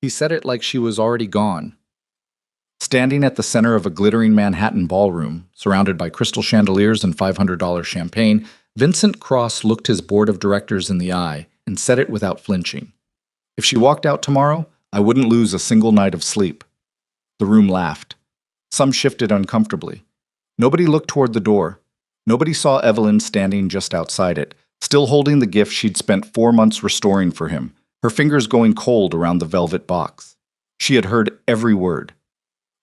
He said it like she was already gone. Standing at the center of a glittering Manhattan ballroom, surrounded by crystal chandeliers and $500 champagne, Vincent Cross looked his board of directors in the eye and said it without flinching. If she walked out tomorrow, I wouldn't lose a single night of sleep. The room laughed. Some shifted uncomfortably. Nobody looked toward the door. Nobody saw Evelyn standing just outside it, still holding the gift she'd spent 4 months restoring for him, her fingers going cold around the velvet box. She had heard every word.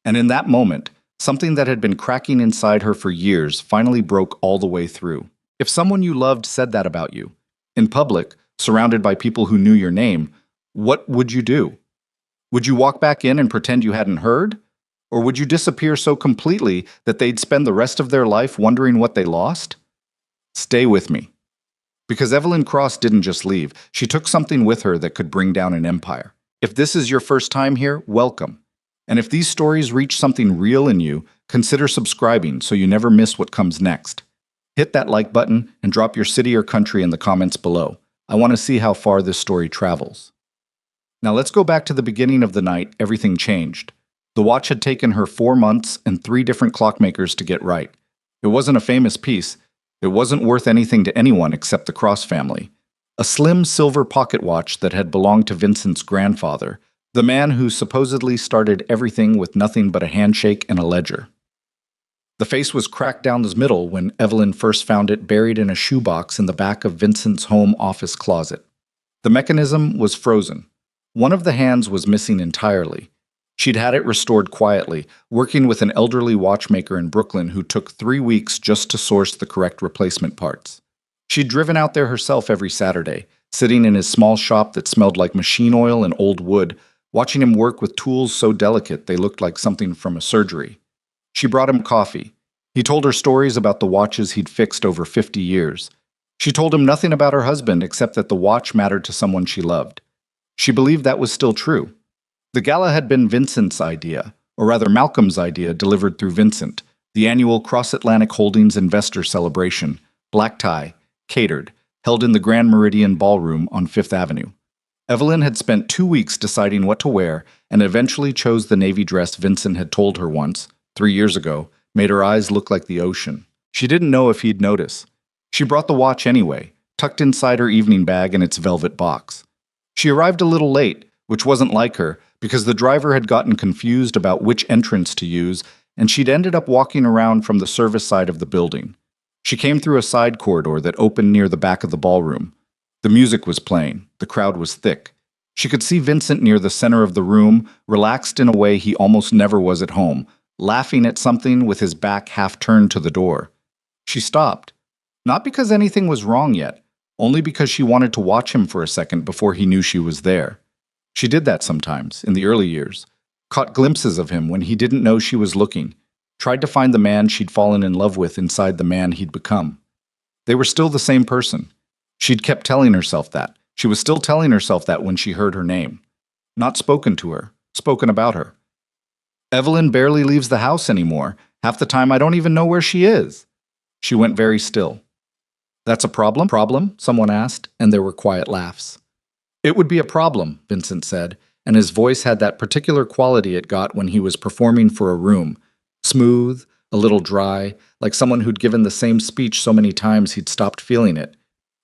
And in that moment, something that had been cracking inside her for years finally broke all the way through. If someone you loved said that about you, in public, surrounded by people who knew your name, what would you do? Would you walk back in and pretend you hadn't heard? Or would you disappear so completely that they'd spend the rest of their life wondering what they lost? Stay with me. Because Evelyn Cross didn't just leave, she took something with her that could bring down an empire. If this is your first time here, welcome. And if these stories reach something real in you, consider subscribing so you never miss what comes next. Hit that like button and drop your city or country in the comments below. I want to see how far this story travels. Now let's go back to the beginning of the night everything changed. The watch had taken her 4 months and 3 different clockmakers to get right. It wasn't a famous piece. It wasn't worth anything to anyone except the Cross family. A slim silver pocket watch that had belonged to Vincent's grandfather, the man who supposedly started everything with nothing but a handshake and a ledger. The face was cracked down the middle when Evelyn first found it buried in a shoebox in the back of Vincent's home office closet. The mechanism was frozen. One of the hands was missing entirely. She'd had it restored quietly, working with an elderly watchmaker in Brooklyn who took 3 weeks just to source the correct replacement parts. She'd driven out there herself every Saturday, sitting in his small shop that smelled like machine oil and old wood, watching him work with tools so delicate they looked like something from a surgery. She brought him coffee. He told her stories about the watches he'd fixed over 50 years. She told him nothing about her husband except that the watch mattered to someone she loved. She believed that was still true. The gala had been Vincent's idea, or rather Malcolm's idea delivered through Vincent, the annual Cross-Atlantic Holdings Investor Celebration, black tie, catered, held in the Grand Meridian Ballroom on Fifth Avenue. Evelyn had spent 2 weeks deciding what to wear and eventually chose the navy dress Vincent had told her once, 3 years ago, made her eyes look like the ocean. She didn't know if he'd notice. She brought the watch anyway, tucked inside her evening bag in its velvet box. She arrived a little late, which wasn't like her, because the driver had gotten confused about which entrance to use, and she'd ended up walking around from the service side of the building. She came through a side corridor that opened near the back of the ballroom. The music was playing. The crowd was thick. She could see Vincent near the center of the room, relaxed in a way he almost never was at home, laughing at something with his back half turned to the door. She stopped. Not because anything was wrong yet, only because she wanted to watch him for a second before he knew she was there. She did that sometimes, in the early years, caught glimpses of him when he didn't know she was looking, tried to find the man she'd fallen in love with inside the man he'd become. They were still the same person. She'd kept telling herself that. She was still telling herself that when she heard her name. Not spoken to her, spoken about her. Evelyn barely leaves the house anymore. Half the time I don't even know where she is. She went very still. That's a problem? Problem? Someone asked, and there were quiet laughs. It would be a problem, Vincent said, and his voice had that particular quality it got when he was performing for a room. Smooth, a little dry, like someone who'd given the same speech so many times he'd stopped feeling it.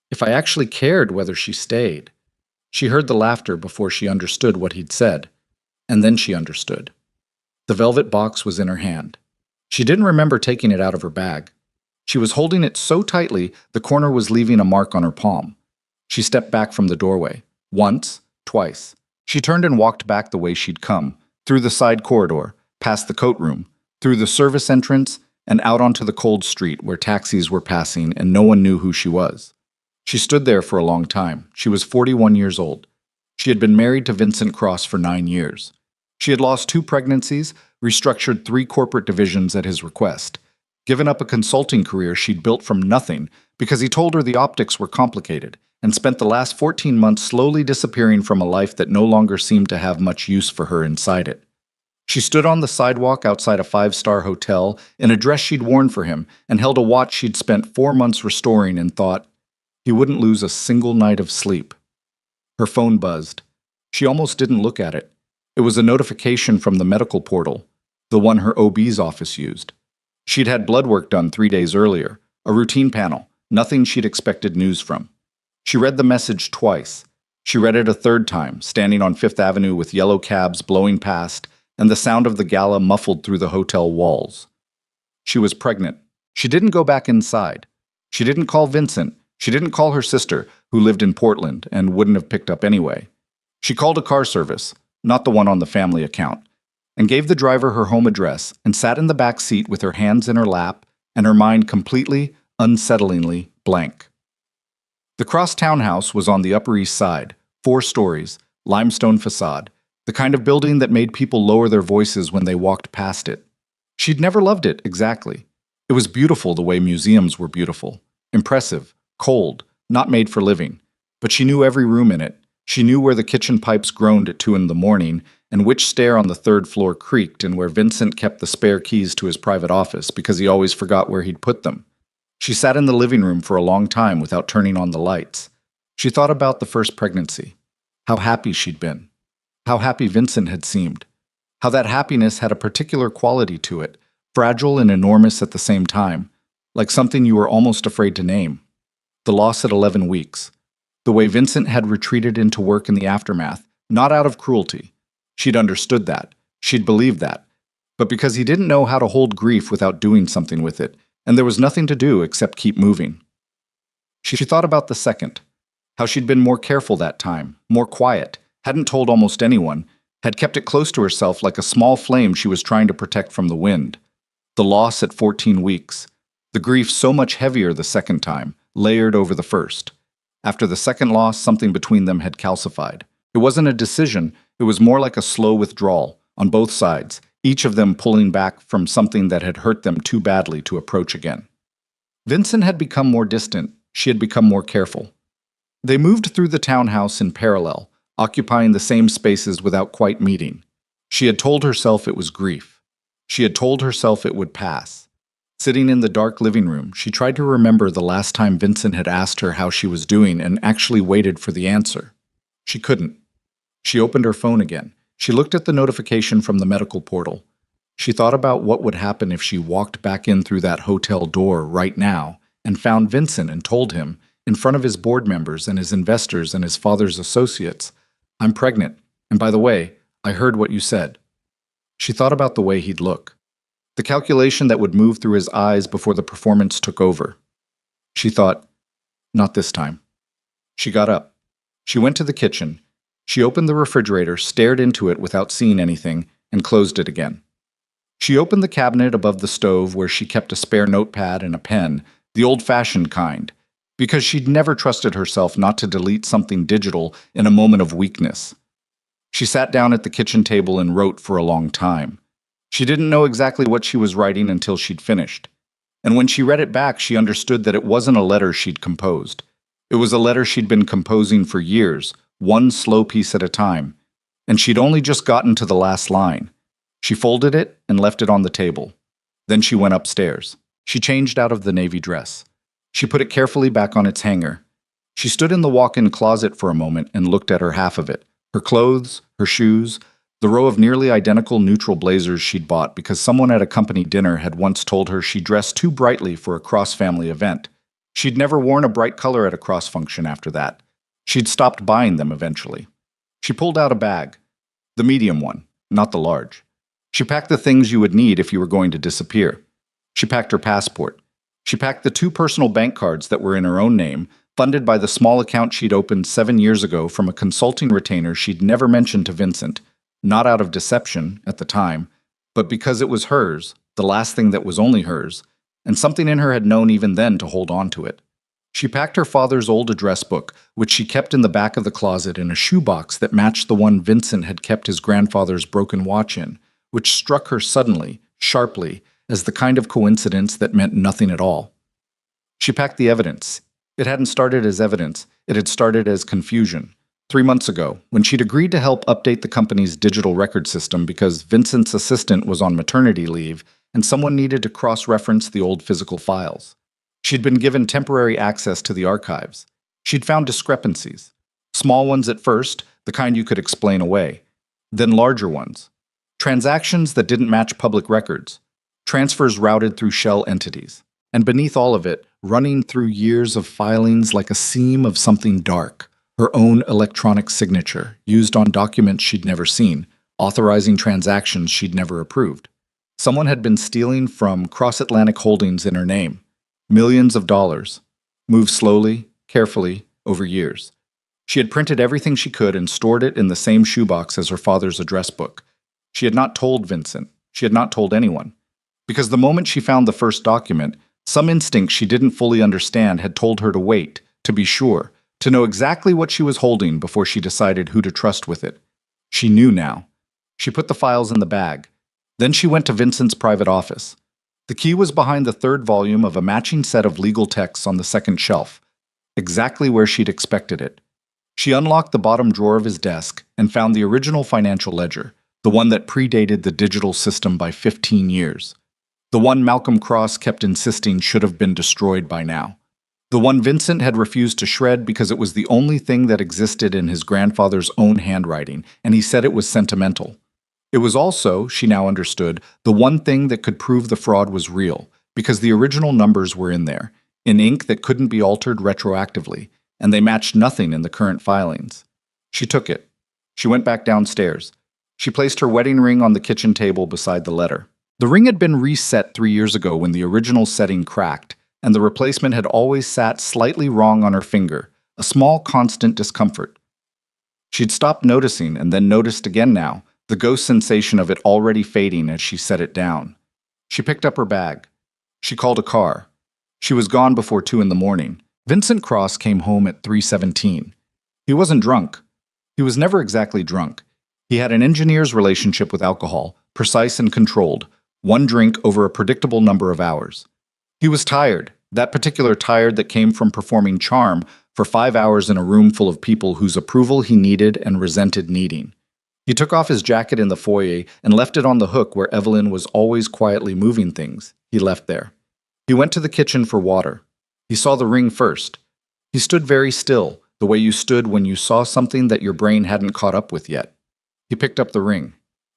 If I actually cared whether she stayed. She heard the laughter before she understood what he'd said. And then she understood. The velvet box was in her hand. She didn't remember taking it out of her bag. She was holding it so tightly the corner was leaving a mark on her palm. She stepped back from the doorway. Once, twice. She turned and walked back the way she'd come, through the side corridor, past the coat room, through the service entrance, and out onto the cold street where taxis were passing and no one knew who she was. She stood there for a long time. She was 41 years old. She had been married to Vincent Cross for 9 years. She had lost 2 pregnancies, restructured 3 corporate divisions at his request, given up a consulting career she'd built from nothing because he told her the optics were complicated, and spent the last 14 months slowly disappearing from a life that no longer seemed to have much use for her inside it. She stood on the sidewalk outside a 5-star hotel in a dress she'd worn for him and held a watch she'd spent 4 months restoring and thought, he wouldn't lose a single night of sleep. Her phone buzzed. She almost didn't look at it. It was a notification from the medical portal, the one her OB's office used. She'd had blood work done 3 days earlier, a routine panel, nothing she'd expected news from. She read the message twice. She read it a third time, standing on Fifth Avenue with yellow cabs blowing past and the sound of the gala muffled through the hotel walls. She was pregnant. She didn't go back inside. She didn't call Vincent. She didn't call her sister, who lived in Portland and wouldn't have picked up anyway. She called a car service, not the one on the family account, and gave the driver her home address and sat in the back seat with her hands in her lap and her mind completely, unsettlingly blank. The Cross townhouse was on the Upper East Side, 4 stories, limestone facade, the kind of building that made people lower their voices when they walked past it. She'd never loved it exactly. It was beautiful the way museums were beautiful, impressive, cold, not made for living. But she knew every room in it. She knew where the kitchen pipes groaned at 2 in the morning, and which stair on the 3rd floor creaked, and where Vincent kept the spare keys to his private office because he always forgot where he'd put them. She sat in the living room for a long time without turning on the lights. She thought about the first pregnancy, how happy she'd been, how happy Vincent had seemed, how that happiness had a particular quality to it, fragile and enormous at the same time, like something you were almost afraid to name. The loss at 11 weeks. The way Vincent had retreated into work in the aftermath, not out of cruelty. She'd understood that. She'd believed that. But because he didn't know how to hold grief without doing something with it, and there was nothing to do except keep moving. She thought about the second, how she'd been more careful that time, more quiet, hadn't told almost anyone, had kept it close to herself like a small flame she was trying to protect from the wind. The loss at 14 weeks. The grief so much heavier the second time, layered over the first. After the second loss, something between them had calcified. It wasn't a decision, it was more like a slow withdrawal, on both sides, each of them pulling back from something that had hurt them too badly to approach again. Vincent had become more distant, she had become more careful. They moved through the townhouse in parallel, occupying the same spaces without quite meeting. She had told herself it was grief. She had told herself it would pass. Sitting in the dark living room, she tried to remember the last time Vincent had asked her how she was doing and actually waited for the answer. She couldn't. She opened her phone again. She looked at the notification from the medical portal. She thought about what would happen if she walked back in through that hotel door right now and found Vincent and told him, in front of his board members and his investors and his father's associates, "I'm pregnant, and by the way, I heard what you said." She thought about the way he'd look. The calculation that would move through his eyes before the performance took over. She thought, not this time. She got up. She went to the kitchen. She opened the refrigerator, stared into it without seeing anything, and closed it again. She opened the cabinet above the stove where she kept a spare notepad and a pen, the old-fashioned kind, because she'd never trusted herself not to delete something digital in a moment of weakness. She sat down at the kitchen table and wrote for a long time. She didn't know exactly what she was writing until she'd finished. And when she read it back, she understood that it wasn't a letter she'd composed. It was a letter she'd been composing for years, one slow piece at a time, and she'd only just gotten to the last line. She folded it and left it on the table. Then she went upstairs. She changed out of the navy dress. She put it carefully back on its hanger. She stood in the walk-in closet for a moment and looked at her half of it, her clothes, her shoes, the row of nearly identical neutral blazers she'd bought because someone at a company dinner had once told her she dressed too brightly for a cross-family event. She'd never worn a bright color at a cross-function after that. She'd stopped buying them eventually. She pulled out a bag, the medium one, not the large. She packed the things you would need if you were going to disappear. She packed her passport. She packed the 2 personal bank cards that were in her own name, funded by the small account she'd opened 7 years ago from a consulting retainer she'd never mentioned to Vincent. Not out of deception at the time, but because it was hers, the last thing that was only hers, and something in her had known even then to hold on to it. She packed her father's old address book, which she kept in the back of the closet in a shoebox that matched the one Vincent had kept his grandfather's broken watch in, which struck her suddenly, sharply, as the kind of coincidence that meant nothing at all. She packed the evidence. It hadn't started as evidence, it had started as confusion. 3 months ago, when she'd agreed to help update the company's digital record system because Vincent's assistant was on maternity leave and someone needed to cross-reference the old physical files. She'd been given temporary access to the archives. She'd found discrepancies. Small ones at first, the kind you could explain away. then larger ones. Transactions that didn't match public records. Transfers routed through shell entities. And beneath all of it, running through years of filings like a seam of something dark, her own electronic signature, used on documents she'd never seen, authorizing transactions she'd never approved. Someone had been stealing from cross-Atlantic holdings in her name. Millions of dollars. Moved slowly, carefully, over years. She had printed everything she could and stored it in the same shoebox as her father's address book. She had not told Vincent. She had not told anyone. Because the moment she found the first document, some instinct she didn't fully understand had told her to wait, to be sure, to know exactly what she was holding before she decided who to trust with it. She knew now. She put the files in the bag. Then she went to Vincent's private office. The key was behind the third volume of a matching set of legal texts on the second shelf, exactly where she'd expected it. She unlocked the bottom drawer of his desk and found the original financial ledger, the one that predated the digital system by 15 years. The one Malcolm Cross kept insisting should have been destroyed by now. The one Vincent had refused to shred because it was the only thing that existed in his grandfather's own handwriting, and he said it was sentimental. It was also, she now understood, the one thing that could prove the fraud was real, because the original numbers were in there, in ink that couldn't be altered retroactively, and they matched nothing in the current filings. She took it. She went back downstairs. She placed her wedding ring on the kitchen table beside the letter. The ring had been reset 3 years ago when the original setting cracked, and the replacement had always sat slightly wrong on her finger, a small constant discomfort. She'd stopped noticing and then noticed again now, the ghost sensation of it already fading as she set it down. She picked up her bag. She called a car. She was gone before 2 in the morning. Vincent Cross came home at 3:17. He wasn't drunk. He was never exactly drunk. He had an engineer's relationship with alcohol, precise and controlled, one drink over a predictable number of hours. He was tired, that particular tired that came from performing charm for 5 hours in a room full of people whose approval he needed and resented needing. He took off his jacket in the foyer and left it on the hook where Evelyn was always quietly moving things. He left there. He went to the kitchen for water. He saw the ring first. He stood very still, the way you stood when you saw something that your brain hadn't caught up with yet. He picked up the ring.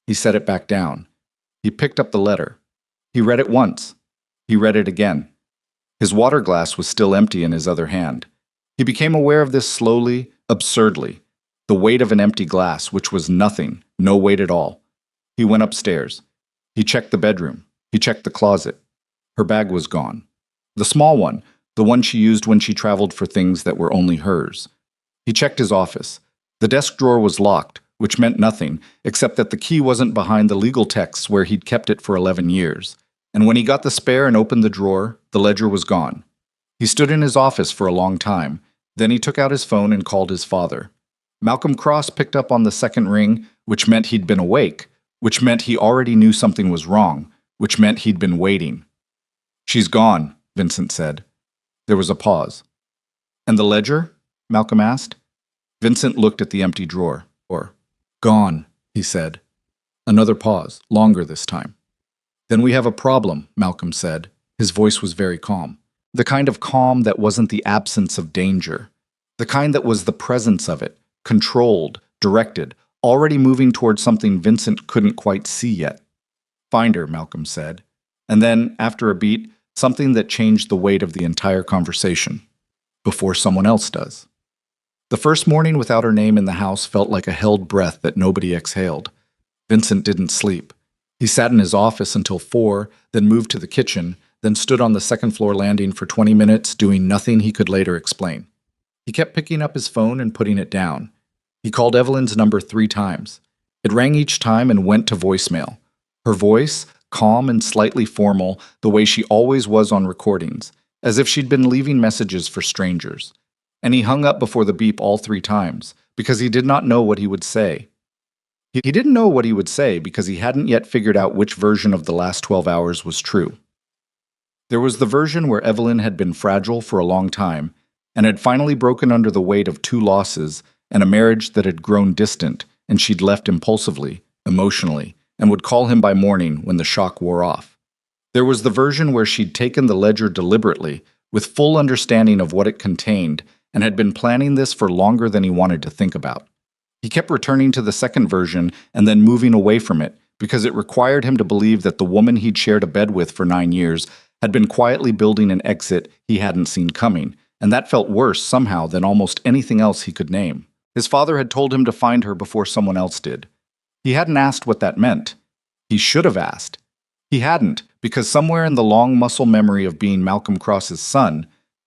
He set it back down. He picked up the letter. He read it once. He read it again. His water glass was still empty in his other hand. He became aware of this slowly, absurdly, the weight of an empty glass, which was nothing, no weight at all. He went upstairs. He checked the bedroom. He checked the closet. Her bag was gone. The small one, the one she used when she traveled for things that were only hers. He checked his office. The desk drawer was locked, which meant nothing, except that the key wasn't behind the legal texts where he'd kept it for 11 years. And when he got the spare and opened the drawer, the ledger was gone. He stood in his office for a long time. Then he took out his phone and called his father. Malcolm Cross picked up on the second ring, which meant he'd been awake, which meant he already knew something was wrong, which meant he'd been waiting. "She's gone," Vincent said. There was a pause. "And the ledger?" Malcolm asked. Vincent looked at the empty drawer. "Gone," he said. Another pause, longer this time. "Then we have a problem," Malcolm said. His voice was very calm. The kind of calm that wasn't the absence of danger. The kind that was the presence of it, controlled, directed, already moving towards something Vincent couldn't quite see yet. "Find her," Malcolm said. And then, after a beat, something that changed the weight of the entire conversation. "Before someone else does." The first morning without her name in the house felt like a held breath that nobody exhaled. Vincent didn't sleep. He sat in his office until 4, then moved to the kitchen, then stood on the second-floor landing for 20 minutes doing nothing he could later explain. He kept picking up his phone and putting it down. He called Evelyn's number 3 times. It rang each time and went to voicemail. Her voice, calm and slightly formal, the way she always was on recordings, as if she'd been leaving messages for strangers. And he hung up before the beep all 3 times, because he did not know what he would say. He didn't know what he would say because he hadn't yet figured out which version of the last 12 hours was true. There was the version where Evelyn had been fragile for a long time, and had finally broken under the weight of 2 losses and a marriage that had grown distant, and she'd left impulsively, emotionally, and would call him by morning when the shock wore off. There was the version where she'd taken the ledger deliberately, with full understanding of what it contained, and had been planning this for longer than he wanted to think about. He kept returning to the second version and then moving away from it because it required him to believe that the woman he'd shared a bed with for 9 years had been quietly building an exit he hadn't seen coming, and that felt worse somehow than almost anything else he could name. His father had told him to find her before someone else did. He hadn't asked what that meant. He should have asked. He hadn't, because somewhere in the long muscle memory of being Malcolm Cross's son,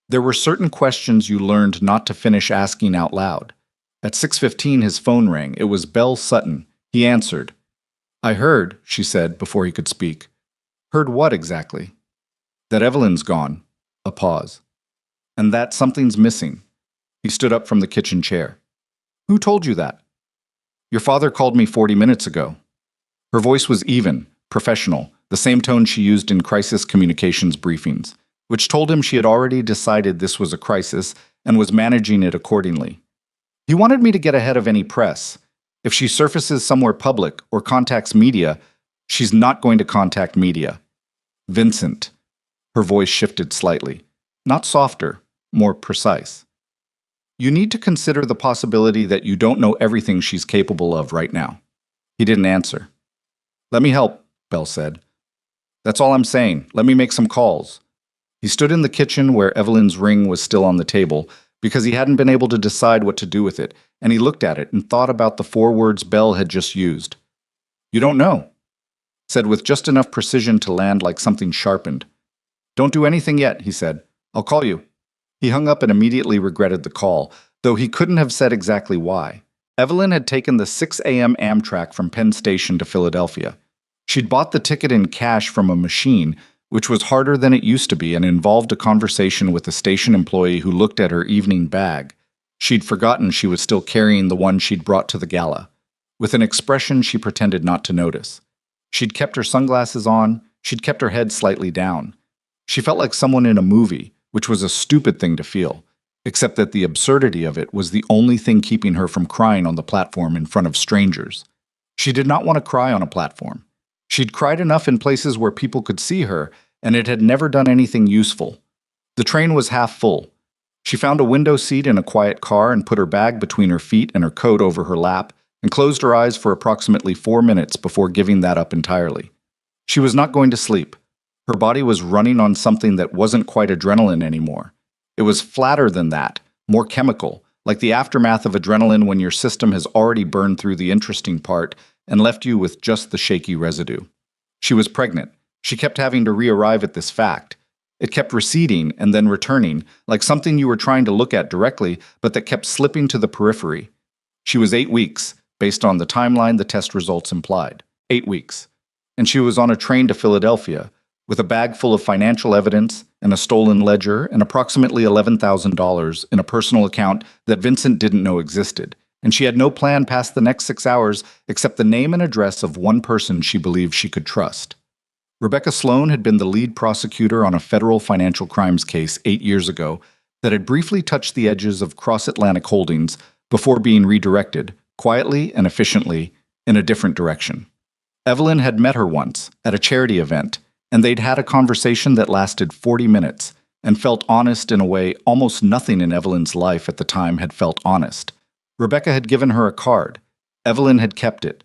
there were certain questions you learned not to finish asking out loud. At 6:15 his phone rang. It was Belle Sutton. He answered. "I heard," she said before he could speak. "Heard what exactly?" "That Evelyn's gone." A pause. "And that something's missing." He stood up from the kitchen chair. "Who told you that?" "Your father called me 40 minutes ago." Her voice was even, professional, the same tone she used in crisis communications briefings, which told him she had already decided this was a crisis and was managing it accordingly. "He wanted me to get ahead of any press. If she surfaces somewhere public or contacts media, she's not going to contact media." "Vincent." Her voice shifted slightly. Not softer, more precise. "You need to consider the possibility that you don't know everything she's capable of right now." He didn't answer. "Let me help," Belle said. "That's all I'm saying. Let me make some calls." He stood in the kitchen where Evelyn's ring was still on the table, because he hadn't been able to decide what to do with it, and he looked at it and thought about the 4 words Belle had just used. "You don't know," said with just enough precision to land like something sharpened. "Don't do anything yet," he said. "I'll call you." He hung up and immediately regretted the call, though he couldn't have said exactly why. Evelyn had taken the 6 a.m. Amtrak from Penn Station to Philadelphia. She'd bought the ticket in cash from a machine, which was harder than it used to be and involved a conversation with a station employee who looked at her evening bag. She'd forgotten she was still carrying the one she'd brought to the gala. With an expression she pretended not to notice. She'd kept her sunglasses on, she'd kept her head slightly down. She felt like someone in a movie, which was a stupid thing to feel, except that the absurdity of it was the only thing keeping her from crying on the platform in front of strangers. She did not want to cry on a platform. She'd cried enough in places where people could see her, and it had never done anything useful. The train was half full. She found a window seat in a quiet car and put her bag between her feet and her coat over her lap, and closed her eyes for approximately 4 minutes before giving that up entirely. She was not going to sleep. Her body was running on something that wasn't quite adrenaline anymore. It was flatter than that, more chemical, like the aftermath of adrenaline when your system has already burned through the interesting part and left you with just the shaky residue. She was pregnant. She kept having to re-arrive at this fact. It kept receding and then returning, like something you were trying to look at directly, but that kept slipping to the periphery. She was 8 weeks, based on the timeline the test results implied. 8 weeks. And she was on a train to Philadelphia, with a bag full of financial evidence and a stolen ledger and approximately $11,000 in a personal account that Vincent didn't know existed, and she had no plan past the next 6 hours except the name and address of one person she believed she could trust. Rebecca Sloan had been the lead prosecutor on a federal financial crimes case 8 years ago that had briefly touched the edges of Cross-Atlantic Holdings before being redirected, quietly and efficiently, in a different direction. Evelyn had met her once, at a charity event, and they'd had a conversation that lasted 40 minutes and felt honest in a way almost nothing in Evelyn's life at the time had felt honest. Rebecca had given her a card. Evelyn had kept it.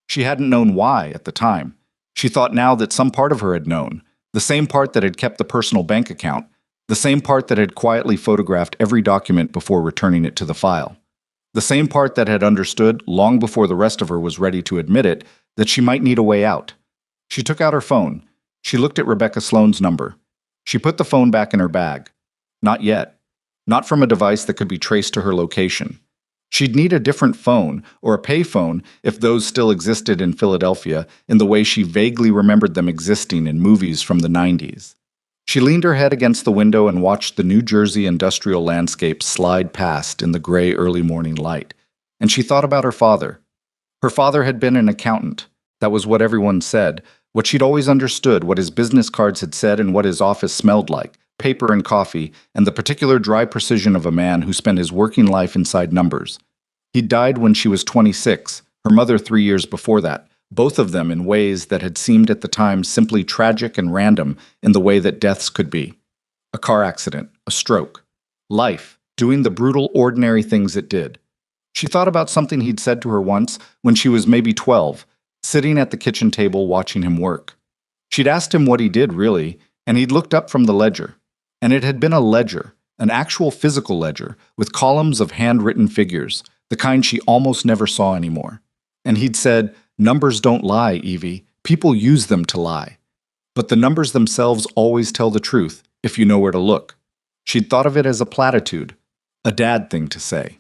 She hadn't known why at the time. She thought now that some part of her had known, the same part that had kept the personal bank account, the same part that had quietly photographed every document before returning it to the file, the same part that had understood, long before the rest of her was ready to admit it, that she might need a way out. She took out her phone. She looked at Rebecca Sloan's number. She put the phone back in her bag. Not yet. Not from a device that could be traced to her location. She'd need a different phone, or a pay phone, if those still existed in Philadelphia, in the way she vaguely remembered them existing in movies from the 90s. She leaned her head against the window and watched the New Jersey industrial landscape slide past in the gray early morning light. And she thought about her father. Her father had been an accountant. That was what everyone said, what she'd always understood, what his business cards had said and what his office smelled like, paper and coffee, and the particular dry precision of a man who spent his working life inside numbers. He'd died when she was 26, her mother 3 years before that, both of them in ways that had seemed at the time simply tragic and random in the way that deaths could be. A car accident, a stroke. Life, doing the brutal, ordinary things it did. She thought about something he'd said to her once when she was maybe 12, sitting at the kitchen table watching him work. She'd asked him what he did, really, and he'd looked up from the ledger. And it had been a ledger, an actual physical ledger, with columns of handwritten figures, the kind she almost never saw anymore. And he'd said, "Numbers don't lie, Evie. People use them to lie. But the numbers themselves always tell the truth, if you know where to look." She'd thought of it as a platitude, a dad thing to say.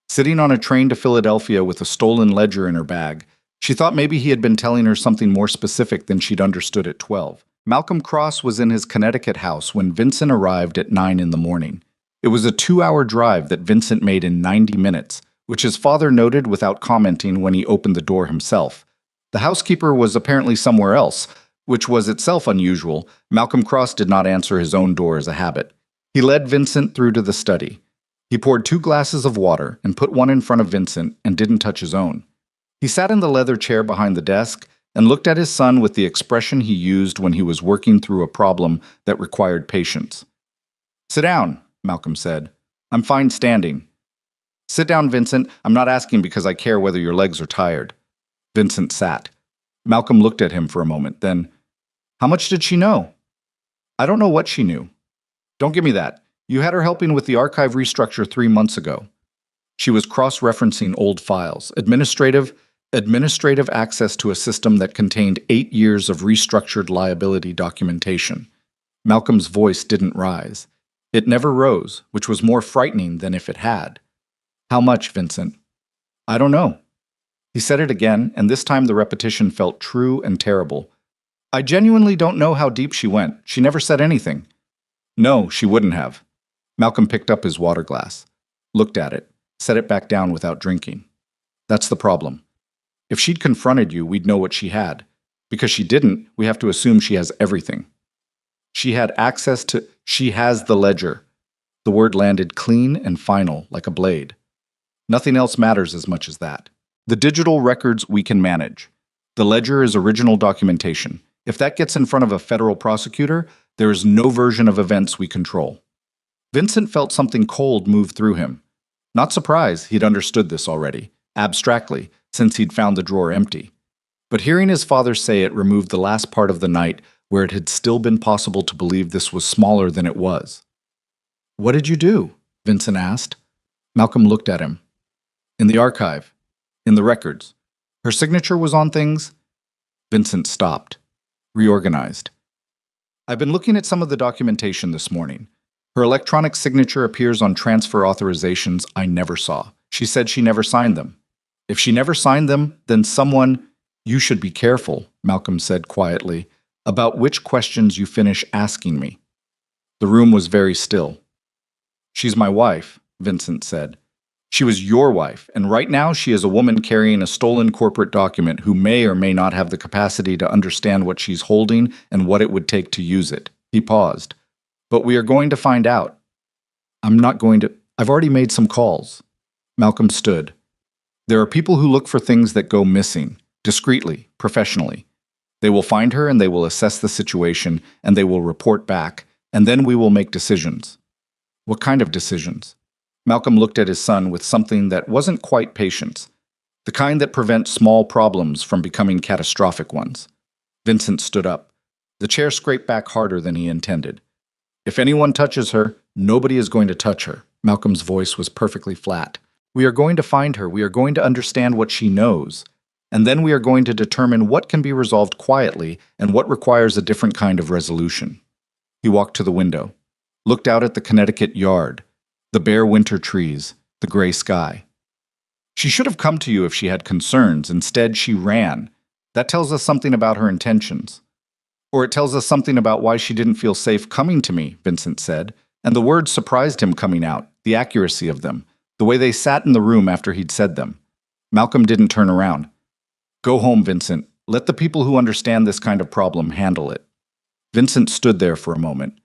Sitting on a train to Philadelphia with a stolen ledger in her bag, she thought maybe he had been telling her something more specific than she'd understood at 12. Malcolm Cross was in his Connecticut house when Vincent arrived at 9 in the morning. It was a 2-hour drive that Vincent made in 90 minutes, which his father noted without commenting when he opened the door himself. The housekeeper was apparently somewhere else, which was itself unusual. Malcolm Cross did not answer his own door as a habit. He led Vincent through to the study. He poured 2 glasses of water and put one in front of Vincent and didn't touch his own. He sat in the leather chair behind the desk and looked at his son with the expression he used when he was working through a problem that required patience. "Sit down," Malcolm said. "I'm fine standing." "Sit down, Vincent. I'm not asking because I care whether your legs are tired." Vincent sat. Malcolm looked at him for a moment, then, "How much did she know?" "I don't know what she knew." "Don't give me that. You had her helping with the archive restructure 3 months ago." She was cross-referencing old files, administrative access to a system that contained 8 years of restructured liability documentation. Malcolm's voice didn't rise. It never rose, which was more frightening than if it had. "How much, Vincent?" "I don't know." He said it again, and this time the repetition felt true and terrible. "I genuinely don't know how deep she went. She never said anything." "No, she wouldn't have." Malcolm picked up his water glass, looked at it, set it back down without drinking. "That's the problem. If she'd confronted you, we'd know what she had. Because she didn't, we have to assume she has everything. She has the ledger." The word landed clean and final, like a blade. "Nothing else matters as much as that. The digital records we can manage. The ledger is original documentation. If that gets in front of a federal prosecutor, there is no version of events we control." Vincent felt something cold move through him. Not surprised, he'd understood this already, abstractly, since he'd found the drawer empty. But hearing his father say it removed the last part of the night where it had still been possible to believe this was smaller than it was. "What did you do?" Vincent asked. Malcolm looked at him. "In the archive. In the records. Her signature was on things." Vincent stopped. Reorganized. "I've been looking at some of the documentation this morning. Her electronic signature appears on transfer authorizations I never saw. She said she never signed them. If she never signed them, then someone—" "You should be careful," Malcolm said quietly, "about which questions you finish asking me." The room was very still. "She's my wife," Vincent said. "She was your wife, and right now she is a woman carrying a stolen corporate document who may or may not have the capacity to understand what she's holding and what it would take to use it." He paused. "But we are going to find out." "I'm not going to— I've already made some calls." Malcolm stood. "There are people who look for things that go missing, discreetly, professionally. They will find her and they will assess the situation and they will report back, and then we will make decisions." "What kind of decisions?" Malcolm looked at his son with something that wasn't quite patience, the kind that prevents small problems from becoming catastrophic ones. Vincent stood up. The chair scraped back harder than he intended. "If anyone touches her, nobody is going to touch her." Malcolm's voice was perfectly flat. "We are going to find her. We are going to understand what she knows. And then we are going to determine what can be resolved quietly and what requires a different kind of resolution." He walked to the window, looked out at the Connecticut yard, the bare winter trees, the gray sky. "She should have come to you if she had concerns. Instead, she ran. That tells us something about her intentions. Or it tells us something about why she didn't feel safe coming to me," Vincent said, and the words surprised him coming out, the accuracy of them, the way they sat in the room after he'd said them. Malcolm didn't turn around. "Go home, Vincent. Let the people who understand this kind of problem handle it." Vincent stood there for a moment.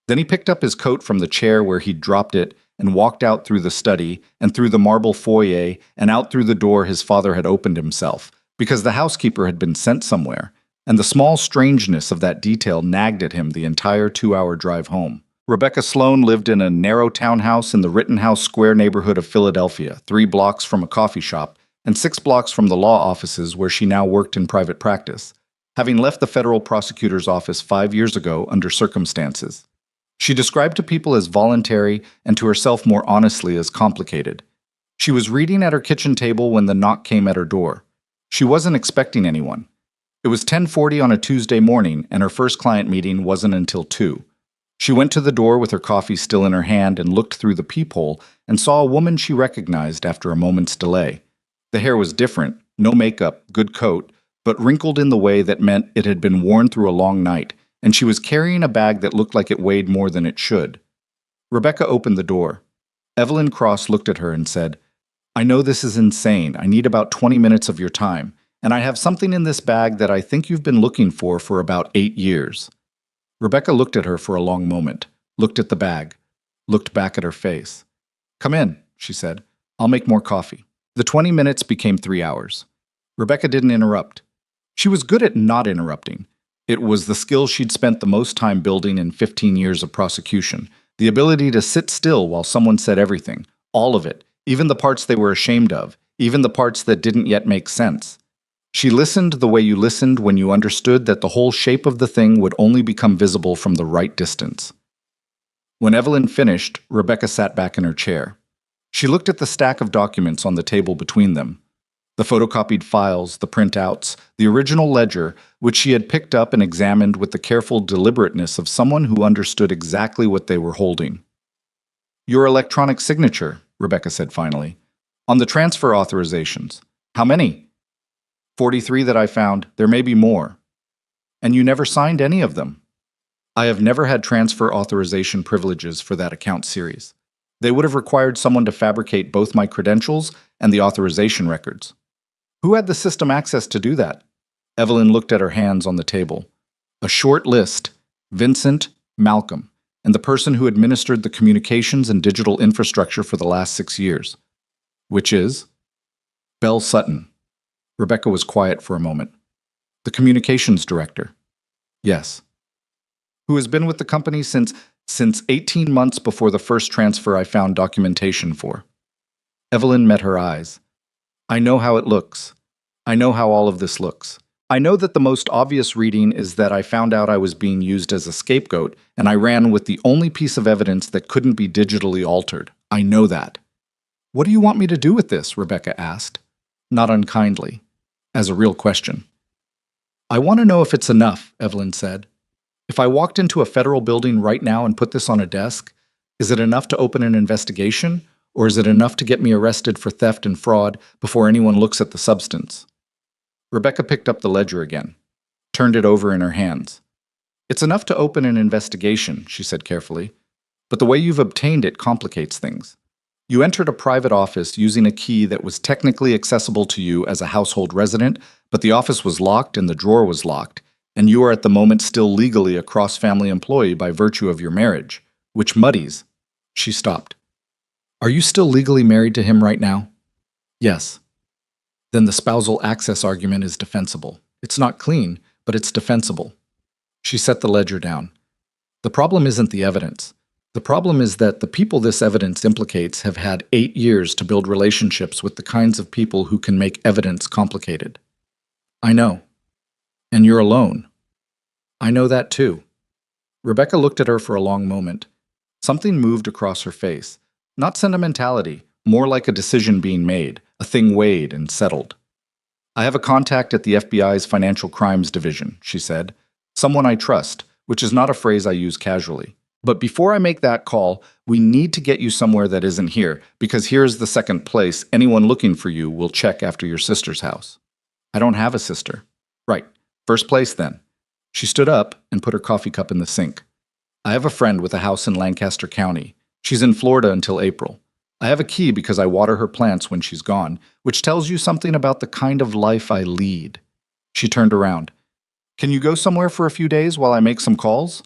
Then he picked up his coat from the chair where he'd dropped it and walked out through the study and through the marble foyer and out through the door his father had opened himself, because the housekeeper had been sent somewhere, and the small strangeness of that detail nagged at him the entire 2-hour drive home. Rebecca Sloan lived in a narrow townhouse in the Rittenhouse Square neighborhood of Philadelphia, 3 blocks from a coffee shop and 6 blocks from the law offices where she now worked in private practice, having left the federal prosecutor's office 5 years ago under circumstances she described to people as voluntary and to herself more honestly as complicated. She was reading at her kitchen table when the knock came at her door. She wasn't expecting anyone. It was 10:40 on a Tuesday morning, and her first client meeting wasn't until 2. She went to the door with her coffee still in her hand and looked through the peephole and saw a woman she recognized after a moment's delay. The hair was different, no makeup, good coat, but wrinkled in the way that meant it had been worn through a long night, and she was carrying a bag that looked like it weighed more than it should. Rebecca opened the door. Evelyn Cross looked at her and said, "I know this is insane. I need about 20 minutes of your time, and I have something in this bag that I think you've been looking for about 8 years." Rebecca looked at her for a long moment, looked at the bag, looked back at her face. "Come in," she said. "I'll make more coffee." The 20 minutes became 3 hours. Rebecca didn't interrupt. She was good at not interrupting. It was the skill she'd spent the most time building in 15 years of prosecution, the ability to sit still while someone said everything, all of it, even the parts they were ashamed of, even the parts that didn't yet make sense. She listened the way you listened when you understood that the whole shape of the thing would only become visible from the right distance. When Evelyn finished, Rebecca sat back in her chair. She looked at the stack of documents on the table between them. The photocopied files, the printouts, the original ledger, which she had picked up and examined with the careful deliberateness of someone who understood exactly what they were holding. "Your electronic signature," Rebecca said finally, "on the transfer authorizations. How many?" 43 that I found. There may be more." "And you never signed any of them?" "I have never had transfer authorization privileges for that account series. They would have required someone to fabricate both my credentials and the authorization records." "Who had the system access to do that?" Evelyn looked at her hands on the table. A short list: Vincent, Malcolm, and the person who administered the communications and digital infrastructure for the last 6 years. "Which is?" "Belle Sutton." Rebecca was quiet for a moment. "The communications director." "Yes." "Who has been with the company since 18 months before the first transfer I found documentation for." Evelyn met her eyes. "I know how it looks. I know how all of this looks. I know that the most obvious reading is that I found out I was being used as a scapegoat, and I ran with the only piece of evidence that couldn't be digitally altered. I know that." "What do you want me to do with this?" Rebecca asked, not unkindly, as a real question. "I want to know if it's enough," Evelyn said. "If I walked into a federal building right now and put this on a desk, is it enough to open an investigation, or is it enough to get me arrested for theft and fraud before anyone looks at the substance?" Rebecca picked up the ledger again, turned it over in her hands. "It's enough to open an investigation," she said carefully, "but the way you've obtained it complicates things. You entered a private office using a key that was technically accessible to you as a household resident, but the office was locked and the drawer was locked, and you are at the moment still legally a cross-family employee by virtue of your marriage, which muddies." She stopped. "Are you still legally married to him right now?" "Yes." "Then the spousal access argument is defensible. It's not clean, but it's defensible." She set the ledger down. "The problem isn't the evidence. The problem is that the people this evidence implicates have had 8 years to build relationships with the kinds of people who can make evidence complicated." "I know. And you're alone." "I know that too." Rebecca looked at her for a long moment. Something moved across her face. Not sentimentality, more like a decision being made, a thing weighed and settled. "I have a contact at the FBI's Financial Crimes Division," she said. "Someone I trust," which is not a phrase I use casually. "But before I make that call, we need to get you somewhere that isn't here, because here's the second place anyone looking for you will check after your sister's house." "I don't have a sister." "Right. First place, then." She stood up and put her coffee cup in the sink. "I have a friend with a house in Lancaster County. She's in Florida until April. I have a key because I water her plants when she's gone, which tells you something about the kind of life I lead." She turned around. "Can you go somewhere for a few days while I make some calls?"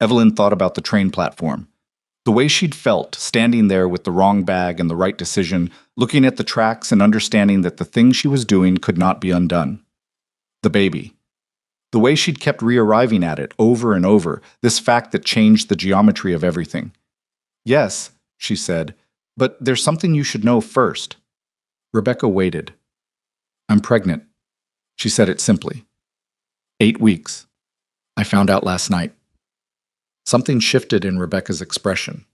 Evelyn thought about the train platform. The way she'd felt, standing there with the wrong bag and the right decision, looking at the tracks and understanding that the thing she was doing could not be undone. The baby. The way she'd kept re-arriving at it over and over, this fact that changed the geometry of everything. Yes, she said, but there's something you should know first. Rebecca waited. I'm pregnant. She said it simply. 8 weeks. I found out last night. Something shifted in Rebecca's expression.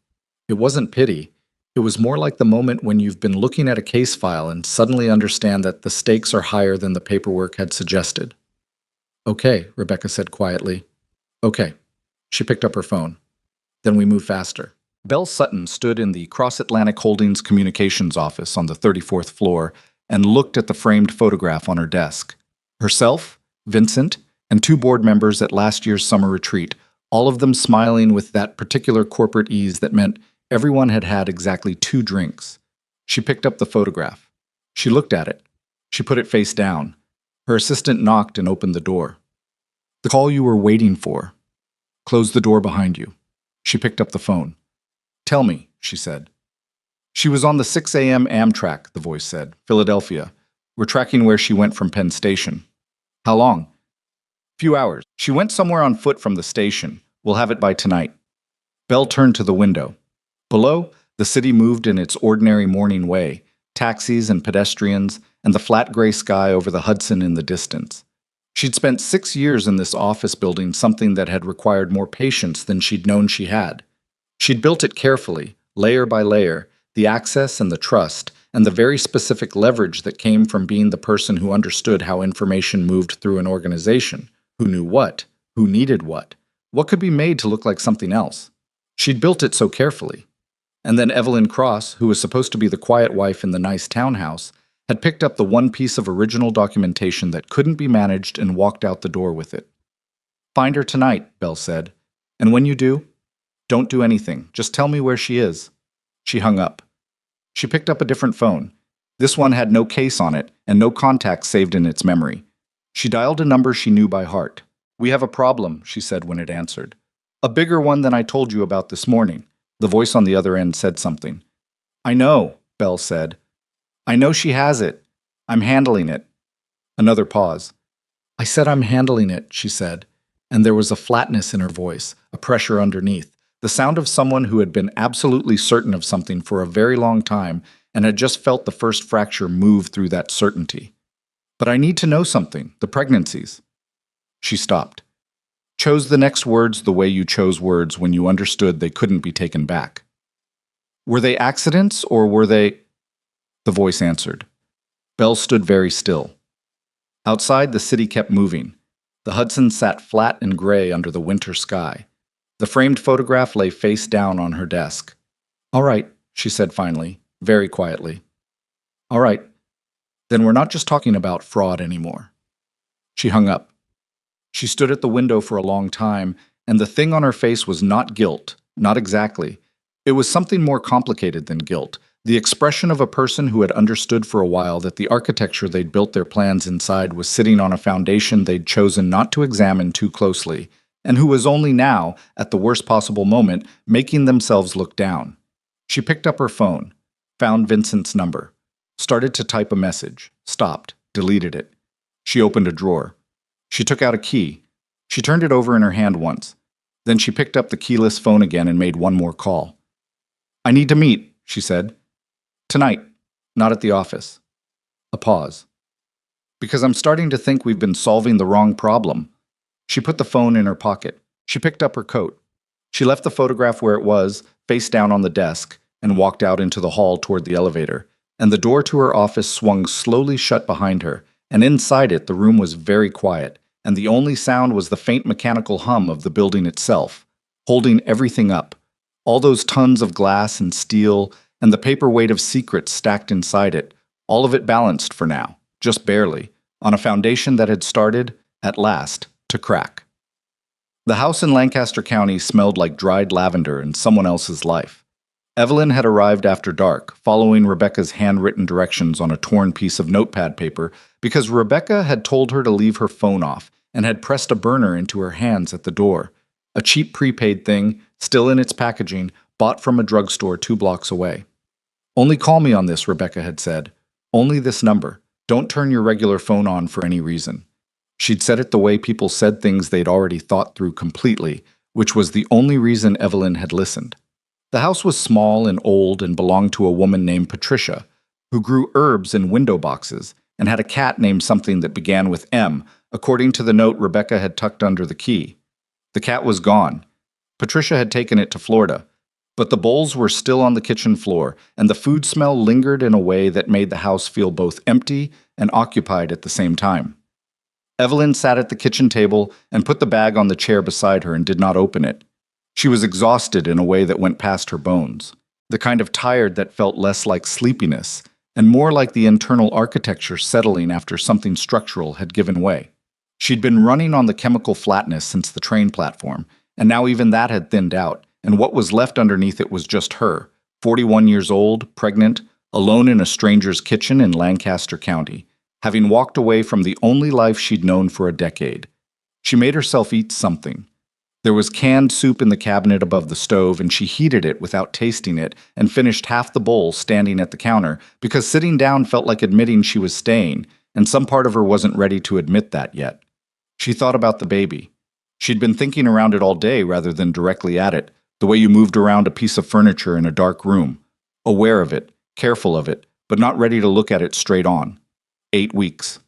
It wasn't pity. It was more like the moment when you've been looking at a case file and suddenly understand that the stakes are higher than the paperwork had suggested. Okay, Rebecca said quietly. Okay. She picked up her phone. Then we moved faster. Belle Sutton stood in the Cross Atlantic Holdings Communications office on the 34th floor and looked at the framed photograph on her desk. Herself, Vincent, and 2 board members at last year's summer retreat, all of them smiling with that particular corporate ease that meant everyone had had exactly 2 drinks. She picked up the photograph. She looked at it. She put it face down. Her assistant knocked and opened the door. The call you were waiting for. Close the door behind you. She picked up the phone. Tell me, she said. She was on the 6 a.m. Amtrak, the voice said. Philadelphia. We're tracking where she went from Penn Station. How long? Few hours. She went somewhere on foot from the station. We'll have it by tonight. Belle turned to the window. Below, the city moved in its ordinary morning way, taxis and pedestrians, and the flat gray sky over the Hudson in the distance. She'd spent 6 years in this office building something that had required more patience than she'd known she had. She'd built it carefully, layer by layer, the access and the trust, and the very specific leverage that came from being the person who understood how information moved through an organization, who knew what, who needed what could be made to look like something else. She'd built it so carefully. And then Evelyn Cross, who was supposed to be the quiet wife in the nice townhouse, had picked up the one piece of original documentation that couldn't be managed and walked out the door with it. Find her tonight, Belle said. And when you do, don't do anything. Just tell me where she is. She hung up. She picked up a different phone. This one had no case on it and no contacts saved in its memory. She dialed a number she knew by heart. We have a problem, she said when it answered. A bigger one than I told you about this morning. The voice on the other end said something. I know, Belle said. I know she has it. I'm handling it. Another pause. I said I'm handling it, she said, and there was a flatness in her voice, a pressure underneath, the sound of someone who had been absolutely certain of something for a very long time and had just felt the first fracture move through that certainty. But I need to know something, the pregnancies. She stopped. Chose the next words the way you chose words when you understood they couldn't be taken back. Were they accidents or were they... The voice answered. Belle stood very still. Outside, the city kept moving. The Hudson sat flat and gray under the winter sky. The framed photograph lay face down on her desk. All right, she said finally, very quietly. All right, then we're not just talking about fraud anymore. She hung up. She stood at the window for a long time, and the thing on her face was not guilt, not exactly. It was something more complicated than guilt, the expression of a person who had understood for a while that the architecture they'd built their plans inside was sitting on a foundation they'd chosen not to examine too closely, and who was only now, at the worst possible moment, making themselves look down. She picked up her phone, found Vincent's number, started to type a message, stopped, deleted it. She opened a drawer. She took out a key. She turned it over in her hand once. Then she picked up the keyless phone again and made one more call. I need to meet, she said. Tonight, not at the office. A pause. Because I'm starting to think we've been solving the wrong problem. She put the phone in her pocket. She picked up her coat. She left the photograph where it was, face down on the desk, and walked out into the hall toward the elevator. And the door to her office swung slowly shut behind her, and inside it the room was very quiet, and the only sound was the faint mechanical hum of the building itself, holding everything up. All those tons of glass and steel, and the paperweight of secrets stacked inside it, all of it balanced for now, just barely, on a foundation that had started, at last, to crack. The house in Lancaster County smelled like dried lavender in someone else's life. Evelyn had arrived after dark, following Rebecca's handwritten directions on a torn piece of notepad paper because Rebecca had told her to leave her phone off and had pressed a burner into her hands at the door, a cheap prepaid thing, still in its packaging, bought from a drugstore 2 blocks away. Only call me on this, Rebecca had said. Only this number. Don't turn your regular phone on for any reason. She'd said it the way people said things they'd already thought through completely, which was the only reason Evelyn had listened. The house was small and old and belonged to a woman named Patricia, who grew herbs in window boxes and had a cat named something that began with M, according to the note Rebecca had tucked under the key. The cat was gone. Patricia had taken it to Florida, but the bowls were still on the kitchen floor, and the food smell lingered in a way that made the house feel both empty and occupied at the same time. Evelyn sat at the kitchen table and put the bag on the chair beside her and did not open it. She was exhausted in a way that went past her bones, the kind of tired that felt less like sleepiness and more like the internal architecture settling after something structural had given way. She'd been running on the chemical flatness since the train platform, and now even that had thinned out, and what was left underneath it was just her, 41 years old, pregnant, alone in a stranger's kitchen in Lancaster County, having walked away from the only life she'd known for a decade. She made herself eat something. There was canned soup in the cabinet above the stove, and she heated it without tasting it and finished half the bowl standing at the counter because sitting down felt like admitting she was staying, and some part of her wasn't ready to admit that yet. She thought about the baby. She'd been thinking around it all day rather than directly at it, the way you moved around a piece of furniture in a dark room, aware of it, careful of it, but not ready to look at it straight on. 8 weeks.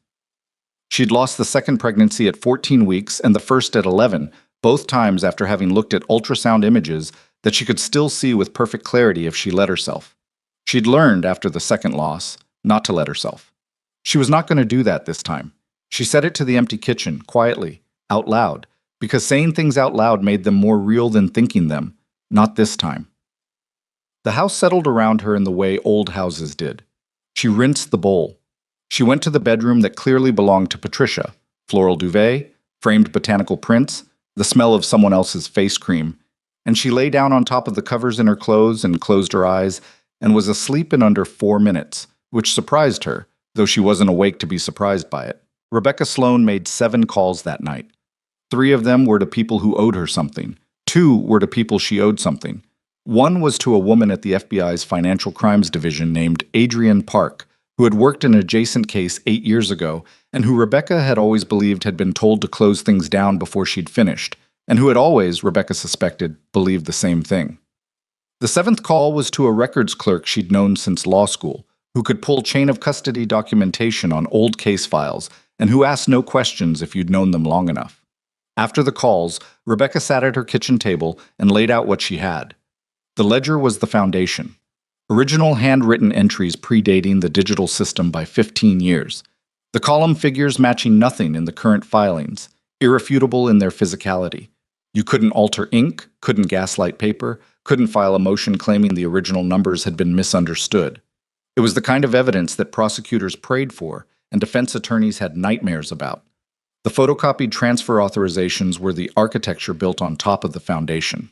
She'd lost the second pregnancy at 14 weeks and the first at 11, both times after having looked at ultrasound images that she could still see with perfect clarity if she let herself. She'd learned after the second loss not to let herself. She was not going to do that this time. She said it to the empty kitchen, quietly, out loud, because saying things out loud made them more real than thinking them, not this time. The house settled around her in the way old houses did. She rinsed the bowl. She went to the bedroom that clearly belonged to Patricia, floral duvet, framed botanical prints, the smell of someone else's face cream, and she lay down on top of the covers in her clothes and closed her eyes and was asleep in under 4 minutes, which surprised her, though she wasn't awake to be surprised by it. Rebecca Sloan made 7 calls that night. 3 of them were to people who owed her something. 2 were to people she owed something. 1 was to a woman at the FBI's Financial Crimes Division named Adrienne Park, who had worked an adjacent case 8 years ago, and who Rebecca had always believed had been told to close things down before she'd finished, and who had always, Rebecca suspected, believed the same thing. The 7th call was to a records clerk she'd known since law school, who could pull chain of custody documentation on old case files, and who asked no questions if you'd known them long enough. After the calls, Rebecca sat at her kitchen table and laid out what she had. The ledger was the foundation. Original handwritten entries predating the digital system by 15 years. The column figures matching nothing in the current filings, irrefutable in their physicality. You couldn't alter ink, couldn't gaslight paper, couldn't file a motion claiming the original numbers had been misunderstood. It was the kind of evidence that prosecutors prayed for and defense attorneys had nightmares about. The photocopied transfer authorizations were the architecture built on top of the foundation.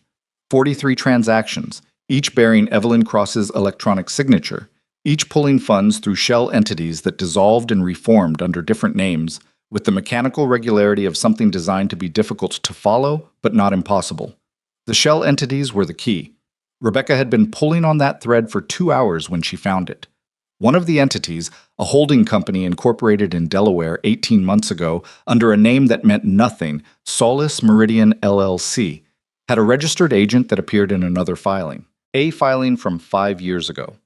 43 transactions, each bearing Evelyn Cross's electronic signature, each pulling funds through shell entities that dissolved and reformed under different names with the mechanical regularity of something designed to be difficult to follow, but not impossible. The shell entities were the key. Rebecca had been pulling on that thread for 2 hours when she found it. One of the entities, a holding company incorporated in Delaware 18 months ago under a name that meant nothing, Solace Meridian LLC, had a registered agent that appeared in another filing, a filing from 5 years ago,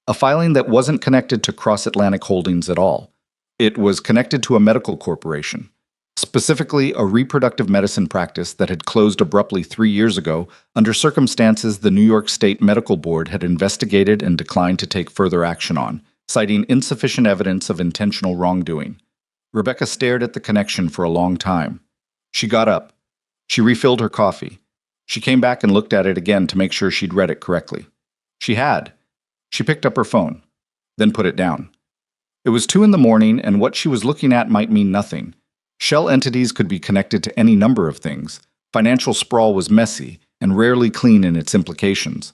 a filing that wasn't connected to Cross Atlantic Holdings at all. It was connected to a medical corporation, specifically a reproductive medicine practice that had closed abruptly 3 years ago under circumstances the New York State Medical Board had investigated and declined to take further action on, citing insufficient evidence of intentional wrongdoing. Rebecca stared at the connection for a long time. She got up. She refilled her coffee. She came back and looked at it again to make sure she'd read it correctly. She had. She picked up her phone, then put it down. It was 2 a.m, and what she was looking at might mean nothing. Shell entities could be connected to any number of things. Financial sprawl was messy and rarely clean in its implications.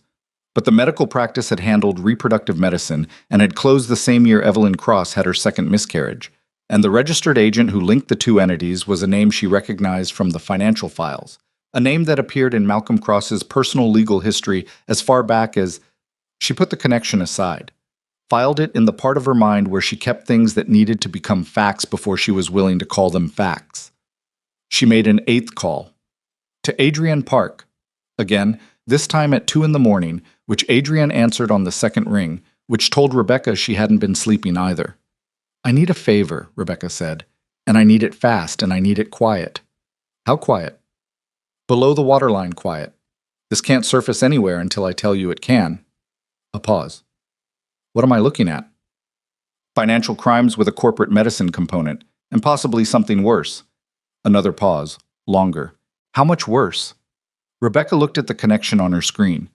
But the medical practice had handled reproductive medicine and had closed the same year Evelyn Cross had her second miscarriage. And the registered agent who linked the 2 entities was a name she recognized from the financial files, a name that appeared in Malcolm Cross's personal legal history as far back as... She put the connection aside. filed it in the part of her mind where she kept things that needed to become facts before she was willing to call them facts. She made an eighth call. To Adrienne Park. Again, this time at 2 in the morning, which Adrienne answered on the second ring, which told Rebecca she hadn't been sleeping either. "I need a favor," Rebecca said, "and I need it fast, and I need it quiet." "How quiet?" "Below the waterline quiet. This can't surface anywhere until I tell you it can." A pause. "What am I looking at?" "Financial crimes with a corporate medicine component, and possibly something worse." Another pause, longer. "How much worse?" Rebecca looked at the connection on her screen.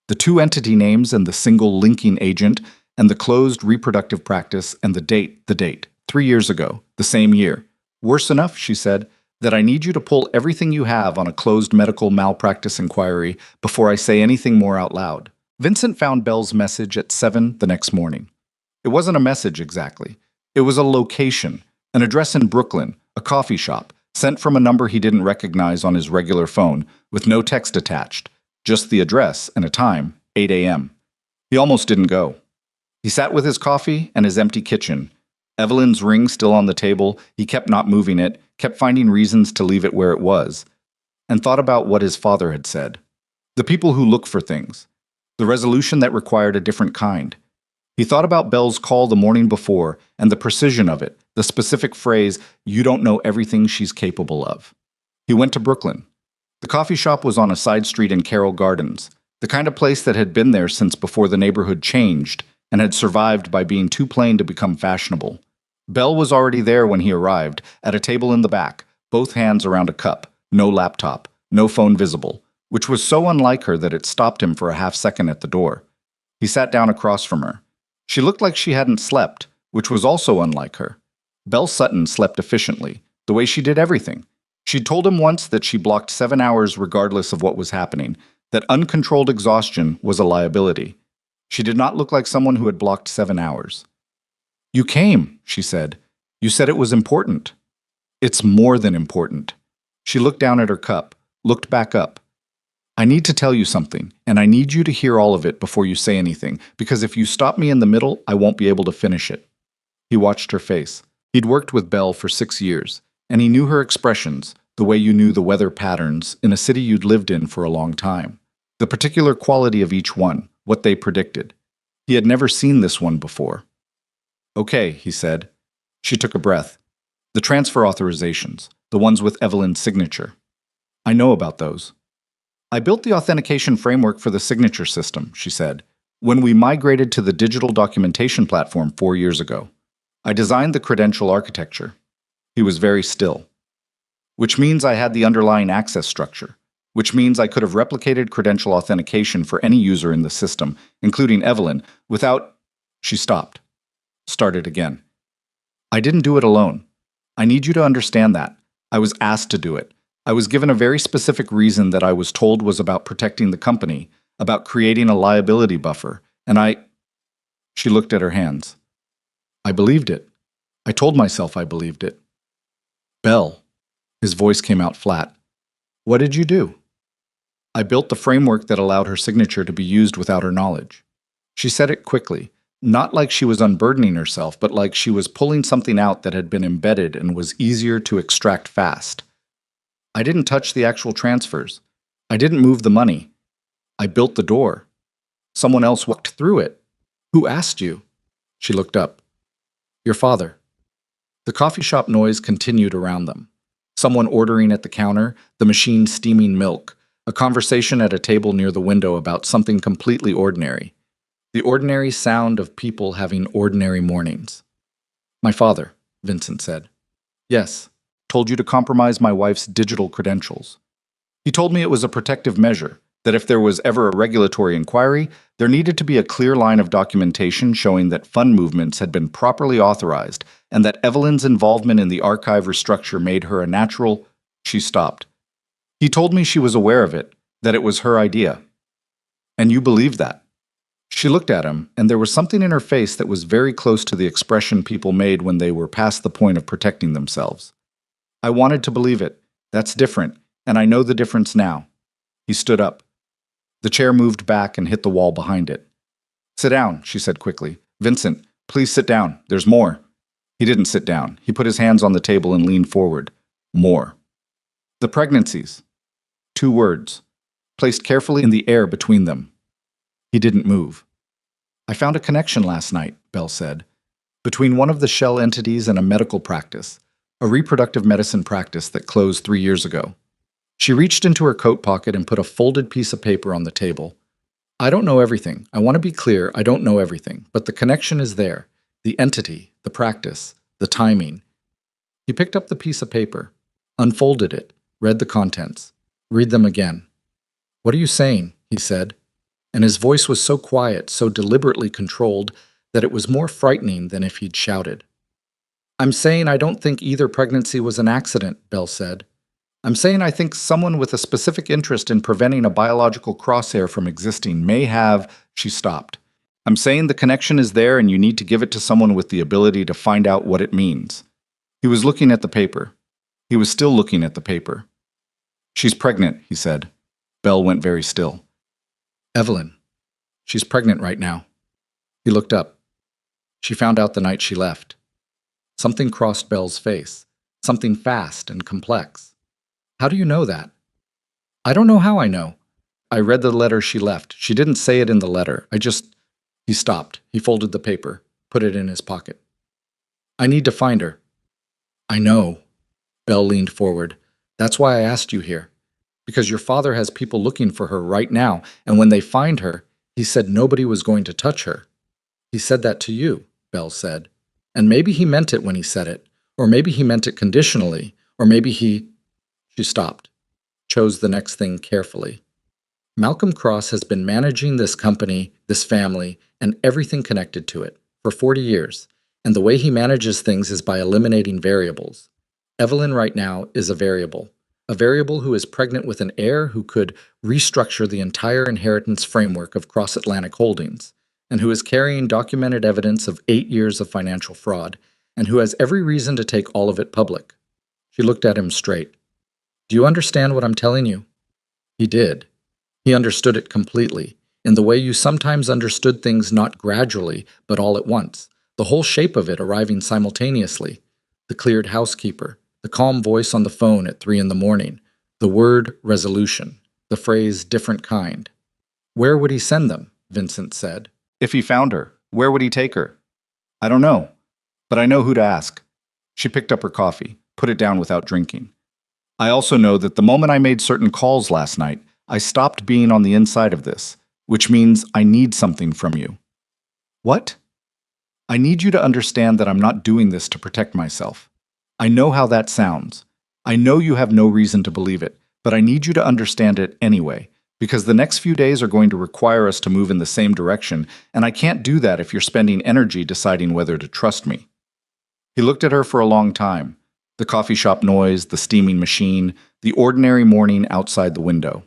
The two entity names and the single linking agent, and the closed reproductive practice, and the date, 3 years ago, the same year. "Worse enough," she said, "that I need you to pull everything you have on a closed medical malpractice inquiry before I say anything more out loud." Vincent found Belle's message at 7 the next morning. It wasn't a message exactly. It was a location, an address in Brooklyn, a coffee shop, sent from a number he didn't recognize on his regular phone, with no text attached, just the address and a time, 8 a.m. He almost didn't go. He sat with his coffee and his empty kitchen. Evelyn's ring still on the table, he kept not moving it, kept finding reasons to leave it where it was, and thought about what his father had said. The people who look for things. The resolution that required a different kind. He thought about Belle's call the morning before and the precision of it, the specific phrase, "You don't know everything she's capable of." He went to Brooklyn. The coffee shop was on a side street in Carroll Gardens, the kind of place that had been there since before the neighborhood changed and had survived by being too plain to become fashionable. Belle was already there when he arrived, at a table in the back, both hands around a cup, no laptop, no phone visible, which was so unlike her that it stopped him for a half-second at the door. He sat down across from her. She looked like she hadn't slept, which was also unlike her. Belle Sutton slept efficiently, the way she did everything. She'd told him once that she blocked 7 hours regardless of what was happening, that uncontrolled exhaustion was a liability. She did not look like someone who had blocked 7 hours. "You came," she said. "You said it was important." "It's more than important." She looked down at her cup, looked back up. "I need to tell you something, and I need you to hear all of it before you say anything, because if you stop me in the middle, I won't be able to finish it." He watched her face. He'd worked with Belle for 6 years, and he knew her expressions, the way you knew the weather patterns in a city you'd lived in for a long time. The particular quality of each one, what they predicted. He had never seen this one before. "Okay," he said. She took a breath. "The transfer authorizations, the ones with Evelyn's signature. I know about those." "I built the authentication framework for the signature system," she said, "when we migrated to the digital documentation platform 4 years ago. I designed the credential architecture." He was very still. "Which means I had the underlying access structure. Which means I could have replicated credential authentication for any user in the system, including Evelyn, without—" She stopped. Started again. "I didn't do it alone. I need you to understand that. I was asked to do it. I was given a very specific reason that I was told was about protecting the company, about creating a liability buffer, and I—" She looked at her hands. "I believed it. I told myself I believed it." "Belle." His voice came out flat. "What did you do?" "I built the framework that allowed her signature to be used without her knowledge." She said it quickly, not like she was unburdening herself, but like she was pulling something out that had been embedded and was easier to extract fast. "I didn't touch the actual transfers. I didn't move the money. I built the door. Someone else walked through it." "Who asked you?" She looked up. "Your father." The coffee shop noise continued around them. Someone ordering at the counter, the machine steaming milk, a conversation at a table near the window about something completely ordinary. The ordinary sound of people having ordinary mornings. "My father," Vincent said. "Yes, told you to compromise my wife's digital credentials. He told me it was a protective measure, that if there was ever a regulatory inquiry, there needed to be a clear line of documentation showing that fund movements had been properly authorized and that Evelyn's involvement in the archive restructure made her a natural—" She stopped. "He told me she was aware of it, that it was her idea." "And you believed that?" She looked at him, and there was something in her face that was very close to the expression people made when they were past the point of protecting themselves. "I wanted to believe it. That's different, and I know the difference now." He stood up. The chair moved back and hit the wall behind it. "Sit down," she said quickly. Vincent, please sit down. There's more. He didn't sit down. He put his hands on the table and leaned forward. More. The pregnancies. 2 words, placed carefully in the air between them. He didn't move. I found a connection last night, Bell said, between one of the shell entities and a medical practice, a reproductive medicine practice that closed 3 years ago. She reached into her coat pocket and put a folded piece of paper on the table. I don't know everything. I want to be clear, I don't know everything, but the connection is there. The entity, the practice, the timing. He picked up the piece of paper, unfolded it, read the contents. Read them again. What are you saying? He said, and his voice was so quiet, so deliberately controlled, that it was more frightening than if he'd shouted. I'm saying I don't think either pregnancy was an accident, Bell said. I'm saying I think someone with a specific interest in preventing a biological crosshair from existing may have... She stopped. I'm saying the connection is there and you need to give it to someone with the ability to find out what it means. He was looking at the paper. He was still looking at the paper. She's pregnant, he said. Bell went very still. Evelyn. She's pregnant right now. He looked up. She found out the night she left. Something crossed Bell's face. Something fast and complex. How do you know that? I don't know how I know. I read the letter she left. She didn't say it in the letter. He stopped. He folded the paper, put it in his pocket. I need to find her. I know. Bell leaned forward. That's why I asked you here. Because your father has people looking for her right now, and when they find her, he said nobody was going to touch her. He said that to you, Bell said. And maybe he meant it when he said it, or maybe he meant it conditionally, or maybe he... She stopped, chose the next thing carefully. Malcolm Cross has been managing this company, this family, and everything connected to it for 40 years, and the way he manages things is by eliminating variables. Evelyn right now is a variable who is pregnant with an heir who could restructure the entire inheritance framework of Cross Atlantic Holdings, and who is carrying documented evidence of 8 years of financial fraud, and who has every reason to take all of it public. She looked at him straight. Do you understand what I'm telling you? He did. He understood it completely, in the way you sometimes understood things not gradually, but all at once, the whole shape of it arriving simultaneously. The cleared housekeeper, the calm voice on the phone at 3 a.m, the word resolution, the phrase different kind. Where would he send them? Vincent said. If he found her, where would he take her? I don't know, but I know who to ask. She picked up her coffee, put it down without drinking. I also know that the moment I made certain calls last night, I stopped being on the inside of this, which means I need something from you. What? I need you to understand that I'm not doing this to protect myself. I know how that sounds. I know you have no reason to believe it, but I need you to understand it anyway, because the next few days are going to require us to move in the same direction, and I can't do that if you're spending energy deciding whether to trust me. He looked at her for a long time. The coffee shop noise, the steaming machine, the ordinary morning outside the window.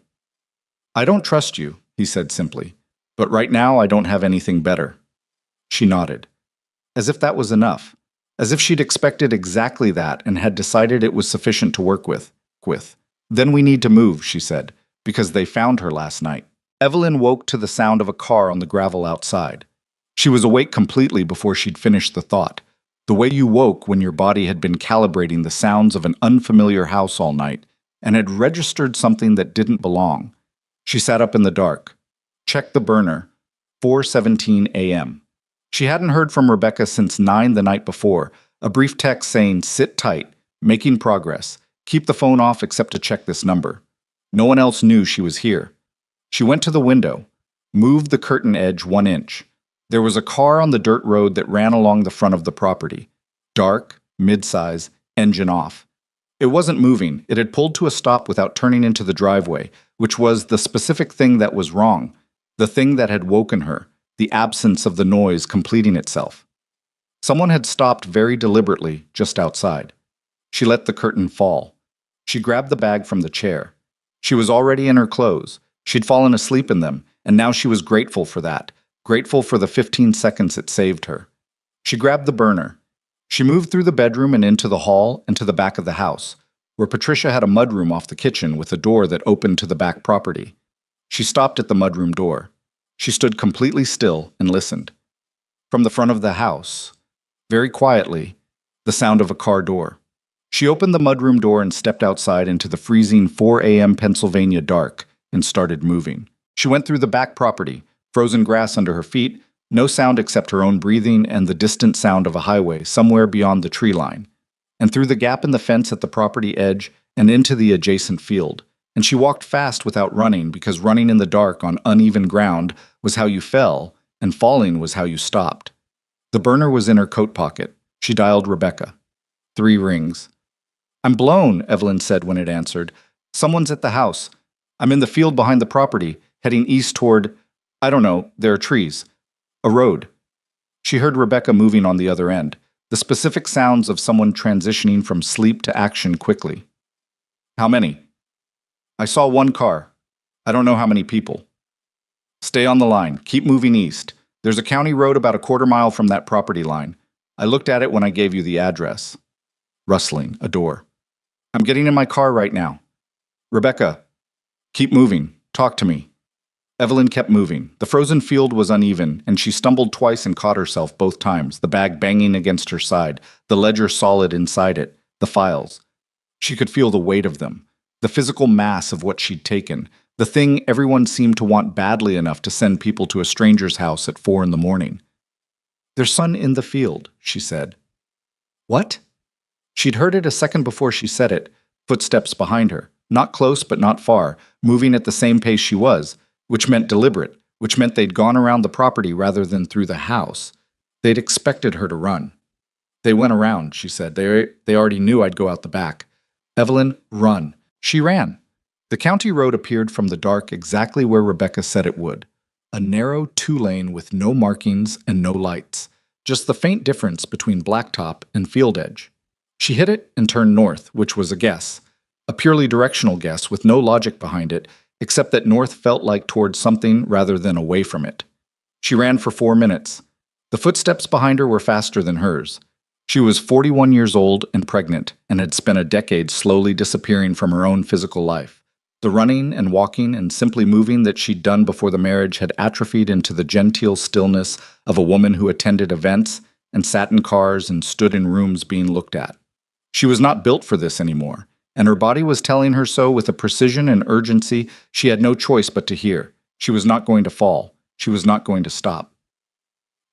I don't trust you, he said simply, but right now I don't have anything better. She nodded. As if that was enough. As if she'd expected exactly that and had decided it was sufficient to work with. Then we need to move, she said, because they found her last night. Evelyn woke to the sound of a car on the gravel outside. She was awake completely before she'd finished the thought. The way you woke when your body had been calibrating the sounds of an unfamiliar house all night and had registered something that didn't belong. She sat up in the dark. Checked the burner. 4:17 a.m. She hadn't heard from Rebecca since 9 the night before, a brief text saying, sit tight, making progress, keep the phone off except to check this number. No one else knew she was here. She went to the window, moved the curtain edge 1 inch. There was a car on the dirt road that ran along the front of the property. Dark, mid-size, engine off. It wasn't moving. It had pulled to a stop without turning into the driveway, which was the specific thing that was wrong, the thing that had woken her, the absence of the noise completing itself. Someone had stopped very deliberately just outside. She let the curtain fall. She grabbed the bag from the chair. She was already in her clothes. She'd fallen asleep in them, and now she was grateful for that. Grateful for the 15 seconds it saved her. She grabbed the burner. She moved through the bedroom and into the hall and to the back of the house, where Patricia had a mudroom off the kitchen with a door that opened to the back property. She stopped at the mudroom door. She stood completely still and listened. From the front of the house, very quietly, the sound of a car door. She opened the mudroom door and stepped outside into the freezing 4 a.m. Pennsylvania dark and started moving. She went through the back property, frozen grass under her feet, no sound except her own breathing and the distant sound of a highway somewhere beyond the tree line, and through the gap in the fence at the property edge and into the adjacent field. And she walked fast without running because running in the dark on uneven ground was how you fell, and falling was how you stopped. The burner was in her coat pocket. She dialed Rebecca. 3 rings. "I'm blown," Evelyn said when it answered. "Someone's at the house. I'm in the field behind the property, heading east toward, I don't know, there are trees. A road." She heard Rebecca moving on the other end, the specific sounds of someone transitioning from sleep to action quickly. "How many?" "I saw 1 car. I don't know how many people." "Stay on the line. Keep moving east. There's a county road about a quarter mile from that property line. I looked at it when I gave you the address." Rustling, a door. "I'm getting in my car right now." "Rebecca, keep moving. Talk to me." Evelyn kept moving. The frozen field was uneven, and she stumbled twice and caught herself both times, the bag banging against her side, the ledger solid inside it, the files. She could feel the weight of them, the physical mass of what she'd taken, the thing everyone seemed to want badly enough to send people to a stranger's house at 4 in the morning. "There's sun in the field," she said. "What?" She'd heard it a second before she said it, footsteps behind her, not close but not far, moving at the same pace she was, which meant deliberate, which meant they'd gone around the property rather than through the house. They'd expected her to run. "They went around," she said. They already knew I'd go out the back." "Evelyn, run." She ran. The county road appeared from the dark exactly where Rebecca said it would. A narrow 2-lane with no markings and no lights. Just the faint difference between blacktop and field edge. She hit it and turned north, which was a guess. A purely directional guess with no logic behind it, except that north felt like towards something rather than away from it. She ran for 4 minutes. The footsteps behind her were faster than hers. She was 41 years old and pregnant, and had spent a decade slowly disappearing from her own physical life. The running and walking and simply moving that she'd done before the marriage had atrophied into the genteel stillness of a woman who attended events and sat in cars and stood in rooms being looked at. She was not built for this anymore, and her body was telling her so with a precision and urgency she had no choice but to hear. She was not going to fall. She was not going to stop.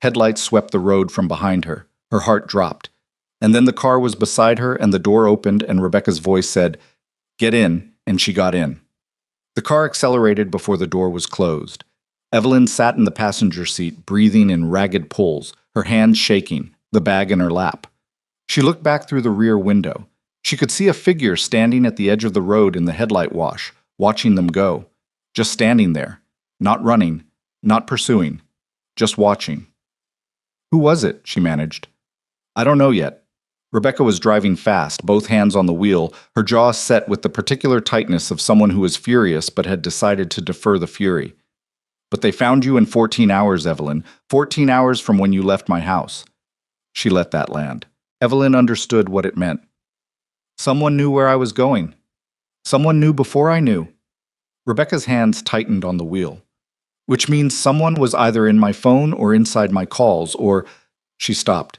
Headlights swept the road from behind her. Her heart dropped. And then the car was beside her and the door opened and Rebecca's voice said, "Get in," and she got in. The car accelerated before the door was closed. Evelyn sat in the passenger seat, breathing in ragged pulls, her hands shaking, the bag in her lap. She looked back through the rear window. She could see a figure standing at the edge of the road in the headlight wash, watching them go. Just standing there. Not running, not pursuing, just watching. "Who was it?" she managed. "I don't know yet." Rebecca was driving fast, both hands on the wheel, her jaw set with the particular tightness of someone who was furious but had decided to defer the fury. "But they found you in 14 hours, Evelyn. 14 hours from when you left my house." She let that land. Evelyn understood what it meant. "Someone knew where I was going. Someone knew before I knew." Rebecca's hands tightened on the wheel. "Which means someone was either in my phone or inside my calls, or—" She stopped.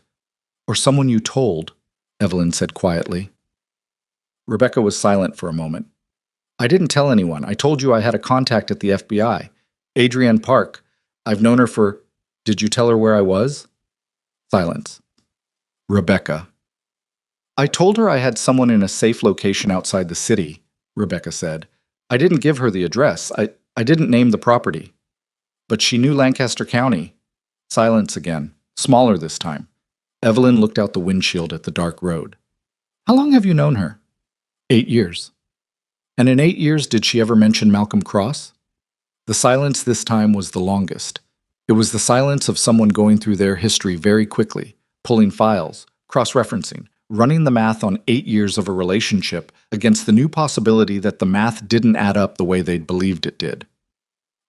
"Or someone you told," Evelyn said quietly. Rebecca was silent for a moment. "I didn't tell anyone. I told you I had a contact at the FBI. Adrienne Park. I've known her for—" "Did you tell her where I was?" Silence. "Rebecca." "I told her I had someone in a safe location outside the city," Rebecca said. "I didn't give her the address. I didn't name the property. But she knew Lancaster County." Silence again, smaller this time. Evelyn looked out the windshield at the dark road. "How long have you known her?" 8 years. "And in 8 years did she ever mention Malcolm Cross?" The silence this time was the longest. It was the silence of someone going through their history very quickly, pulling files, cross-referencing, running the math on 8 years of a relationship against the new possibility that the math didn't add up the way they'd believed it did.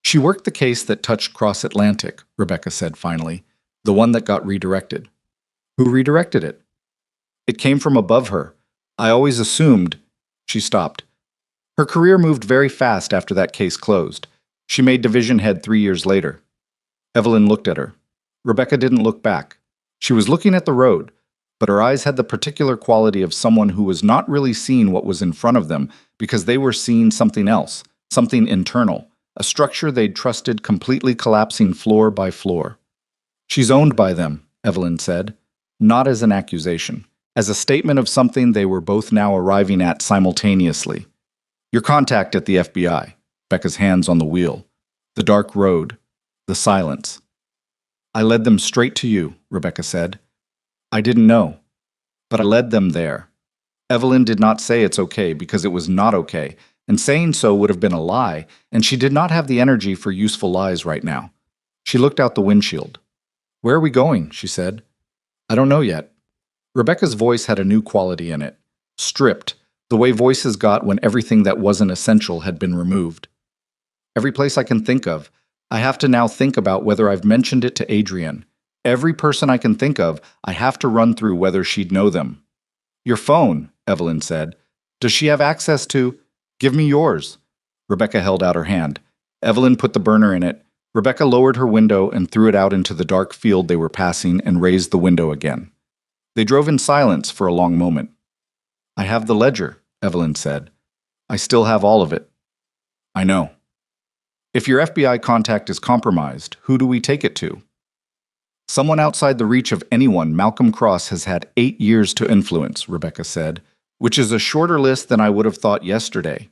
"She worked the case that touched Cross Atlantic," Rebecca said finally, "the one that got redirected." "Who redirected it?" "It came from above her. I always assumed—" She stopped. Her career moved very fast after that case closed. She made division head 3 years later. Evelyn looked at her. Rebecca didn't look back. She was looking at the road, but her eyes had the particular quality of someone who was not really seeing what was in front of them because they were seeing something else, something internal, a structure they'd trusted completely collapsing floor by floor. She's owned by them, Evelyn said, not as an accusation, as a statement of something they were both now arriving at simultaneously. Your contact at the FBI, Becca's hands on the wheel, the dark road, the silence. I led them straight to you, Rebecca said. I didn't know, but I led them there. Evelyn did not say it's okay because it was not okay, and saying so would have been a lie, and she did not have the energy for useful lies right now. She looked out the windshield. Where are we going? She said. I don't know yet. Rebecca's voice had a new quality in it. Stripped, the way voices got when everything that wasn't essential had been removed. Every place I can think of, I have to now think about whether I've mentioned it to Adrian. Every person I can think of, I have to run through whether she'd know them. Your phone, Evelyn said. Does she have access to? Give me yours. Rebecca held out her hand. Evelyn put the burner in it. Rebecca lowered her window and threw it out into the dark field they were passing and raised the window again. They drove in silence for a long moment. I have the ledger, Evelyn said. I still have all of it. I know. If your FBI contact is compromised, who do we take it to? Someone outside the reach of anyone Malcolm Cross has had 8 years to influence, Rebecca said, which is a shorter list than I would have thought yesterday.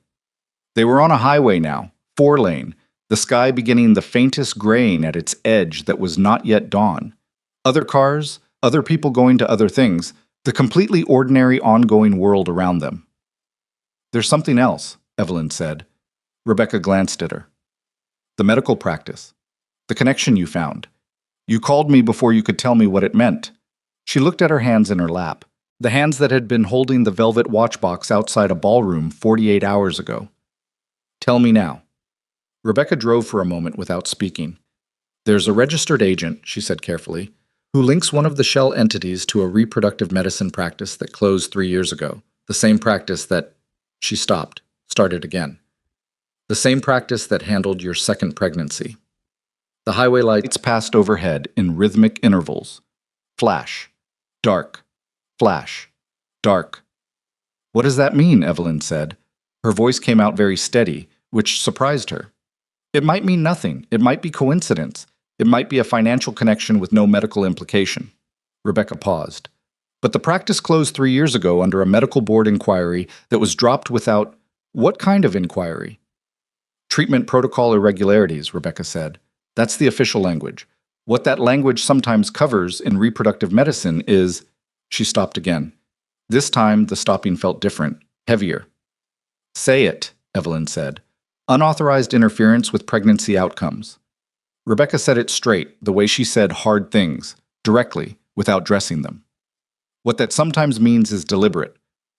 They were on a highway now, 4-lane, the sky beginning the faintest graying at its edge that was not yet dawn. Other cars, other people going to other things, the completely ordinary ongoing world around them. There's something else, Evelyn said. Rebecca glanced at her. The medical practice. The connection you found. You called me before you could tell me what it meant. She looked at her hands in her lap, the hands that had been holding the velvet watch box outside a ballroom 48 hours ago. Tell me now. Rebecca drove for a moment without speaking. There's a registered agent, she said carefully, who links one of the shell entities to a reproductive medicine practice that closed 3 years ago, the same practice that... She stopped, started again. The same practice that handled your second pregnancy. The highway lights passed overhead in rhythmic intervals. Flash. Dark. Flash. Dark. What does that mean? Evelyn said. Her voice came out very steady, which surprised her. It might mean nothing. It might be coincidence. It might be a financial connection with no medical implication. Rebecca paused. But the practice closed 3 years ago under a medical board inquiry that was dropped without... What kind of inquiry? Treatment protocol irregularities, Rebecca said. That's the official language. What that language sometimes covers in reproductive medicine is... She stopped again. This time, the stopping felt different, heavier. Say it, Evelyn said. Unauthorized interference with pregnancy outcomes. Rebecca said it straight, the way she said hard things, directly, without dressing them. What that sometimes means is deliberate.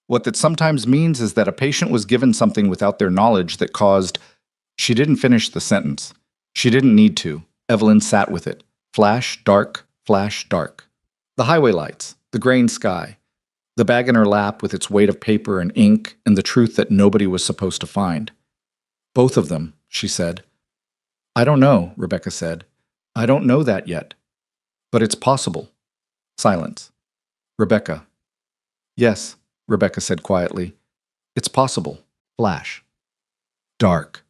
What that sometimes means is that a patient was given something without their knowledge that caused... She didn't finish the sentence. She didn't need to. Evelyn sat with it. Flash, dark, flash, dark. The highway lights, the graying sky, the bag in her lap with its weight of paper and ink and the truth that nobody was supposed to find. Both of them, she said. I don't know, Rebecca said. I don't know that yet. But it's possible. Silence. Rebecca. Yes, Rebecca said quietly. It's possible. Flash. Dark.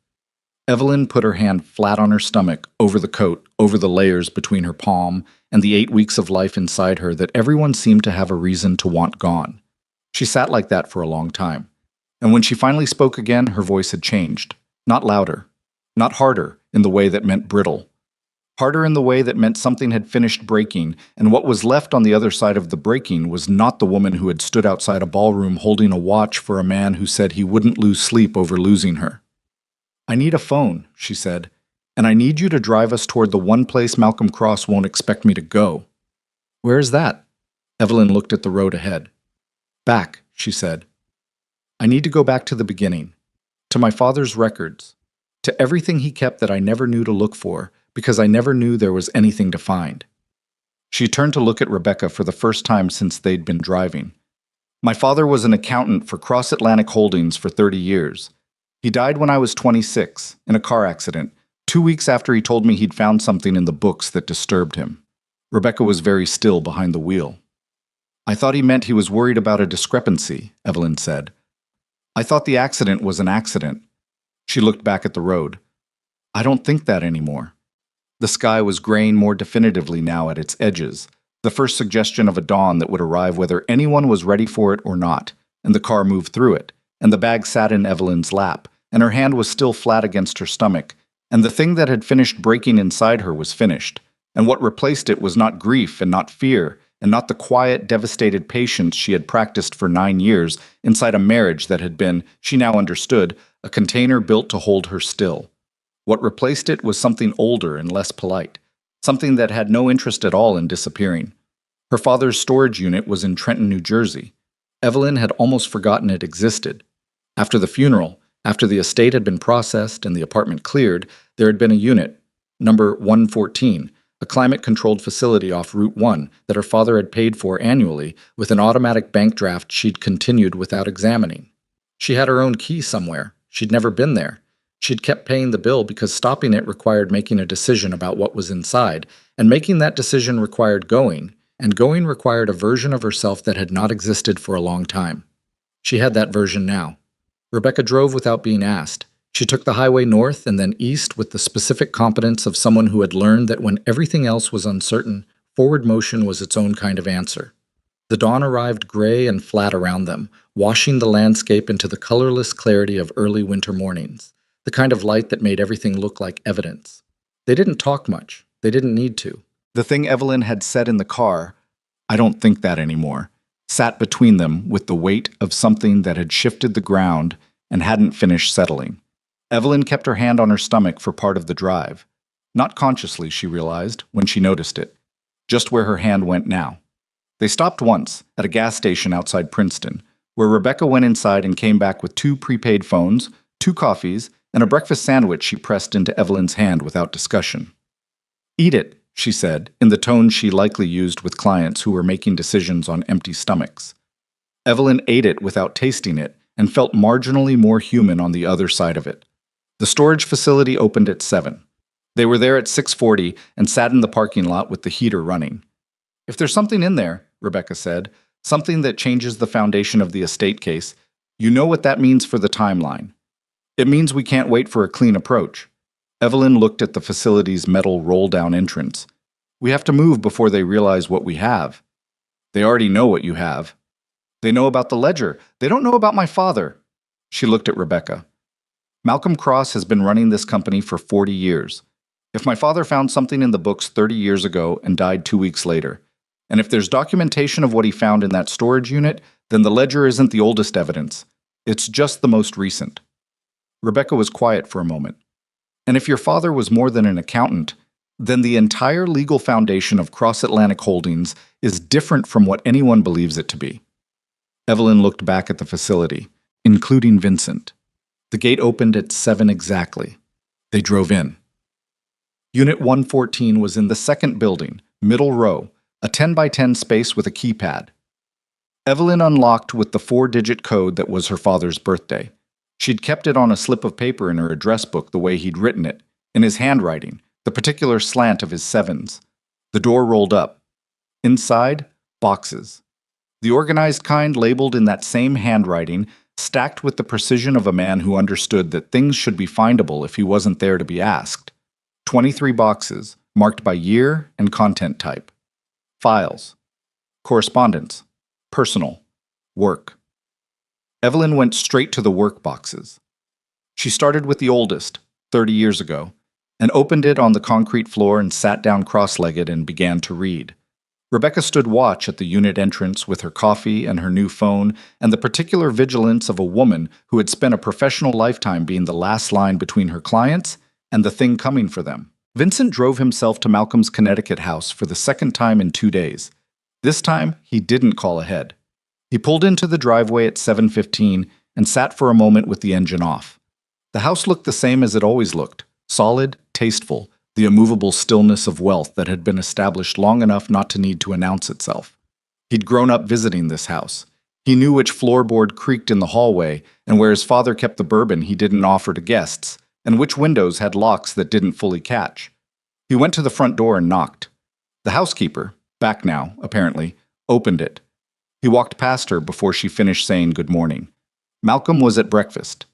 Evelyn put her hand flat on her stomach, over the coat, over the layers between her palm, and the 8 weeks of life inside her that everyone seemed to have a reason to want gone. She sat like that for a long time. And when she finally spoke again, her voice had changed. Not louder. Not harder, in the way that meant brittle. Harder in the way that meant something had finished breaking, and what was left on the other side of the breaking was not the woman who had stood outside a ballroom holding a watch for a man who said he wouldn't lose sleep over losing her. I need a phone, she said, and I need you to drive us toward the one place Malcolm Cross won't expect me to go. Where is that? Evelyn looked at the road ahead. Back, she said. I need to go back to the beginning, to my father's records, to everything he kept that I never knew to look for, because I never knew there was anything to find. She turned to look at Rebecca for the first time since they'd been driving. My father was an accountant for Cross Atlantic Holdings for 30 years. He died when I was 26, in a car accident, 2 weeks after he told me he'd found something in the books that disturbed him. Rebecca was very still behind the wheel. I thought he meant he was worried about a discrepancy, Evelyn said. I thought the accident was an accident. She looked back at the road. I don't think that anymore. The sky was graying more definitively now at its edges, the first suggestion of a dawn that would arrive whether anyone was ready for it or not, and the car moved through it, and the bag sat in Evelyn's lap, and her hand was still flat against her stomach, and the thing that had finished breaking inside her was finished, and what replaced it was not grief and not fear, and not the quiet, devastated patience she had practiced for 9 years inside a marriage that had been, she now understood, a container built to hold her still. What replaced it was something older and less polite, something that had no interest at all in disappearing. Her father's storage unit was in Trenton, New Jersey. Evelyn had almost forgotten it existed. After the funeral, after the estate had been processed and the apartment cleared, there had been a unit, number 114, a climate-controlled facility off Route 1 that her father had paid for annually with an automatic bank draft she'd continued without examining. She had her own key somewhere. She'd never been there. She'd kept paying the bill because stopping it required making a decision about what was inside, and making that decision required going, and going required a version of herself that had not existed for a long time. She had that version now. Rebecca drove without being asked. She took the highway north and then east with the specific competence of someone who had learned that when everything else was uncertain, forward motion was its own kind of answer. The dawn arrived gray and flat around them, washing the landscape into the colorless clarity of early winter mornings, the kind of light that made everything look like evidence. They didn't talk much. They didn't need to. The thing Evelyn had said in the car, I don't think that anymore, sat between them with the weight of something that had shifted the ground and hadn't finished settling. Evelyn kept her hand on her stomach for part of the drive. Not consciously, she realized, when she noticed it. Just where her hand went now. They stopped once, at a gas station outside Princeton, where Rebecca went inside and came back with 2 prepaid phones, 2 coffees, and a breakfast sandwich she pressed into Evelyn's hand without discussion. Eat it, she said, in the tone she likely used with clients who were making decisions on empty stomachs. Evelyn ate it without tasting it and felt marginally more human on the other side of it. The storage facility opened at 7. They were there at 6:40 and sat in the parking lot with the heater running. If there's something in there, Rebecca said, something that changes the foundation of the estate case, you know what that means for the timeline. It means we can't wait for a clean approach. Evelyn looked at the facility's metal roll-down entrance. We have to move before they realize what we have. They already know what you have. They know about the ledger. They don't know about my father. She looked at Rebecca. Malcolm Cross has been running this company for 40 years. If my father found something in the books 30 years ago and died 2 weeks later, and if there's documentation of what he found in that storage unit, then the ledger isn't the oldest evidence. It's just the most recent. Rebecca was quiet for a moment. And if your father was more than an accountant, then the entire legal foundation of Cross Atlantic Holdings is different from what anyone believes it to be. Evelyn looked back at the facility, including Vincent. The gate opened at 7 exactly. They drove in. Unit 114 was in the second building, middle row, a 10 by 10 space with a keypad. Evelyn unlocked with the 4-digit code that was her father's birthday. She'd kept it on a slip of paper in her address book the way he'd written it, in his handwriting, the particular slant of his 7s. The door rolled up. Inside, boxes. The organized kind labeled in that same handwriting, stacked with the precision of a man who understood that things should be findable if he wasn't there to be asked. 23 boxes, marked by year and content type. Files. Correspondence. Personal. Work. Evelyn went straight to the work boxes. She started with the oldest, 30 years ago, and opened it on the concrete floor and sat down cross-legged and began to read. Rebecca stood watch at the unit entrance with her coffee and her new phone and the particular vigilance of a woman who had spent a professional lifetime being the last line between her clients and the thing coming for them. Vincent drove himself to Malcolm's Connecticut house for the second time in 2 days. This time, he didn't call ahead. He pulled into the driveway at 7:15 and sat for a moment with the engine off. The house looked the same as it always looked, solid, tasteful, the immovable stillness of wealth that had been established long enough not to need to announce itself. He'd grown up visiting this house. He knew which floorboard creaked in the hallway and where his father kept the bourbon he didn't offer to guests, and which windows had locks that didn't fully catch. He went to the front door and knocked. The housekeeper, back now, apparently, opened it. He walked past her before she finished saying good morning. Malcolm was at breakfast.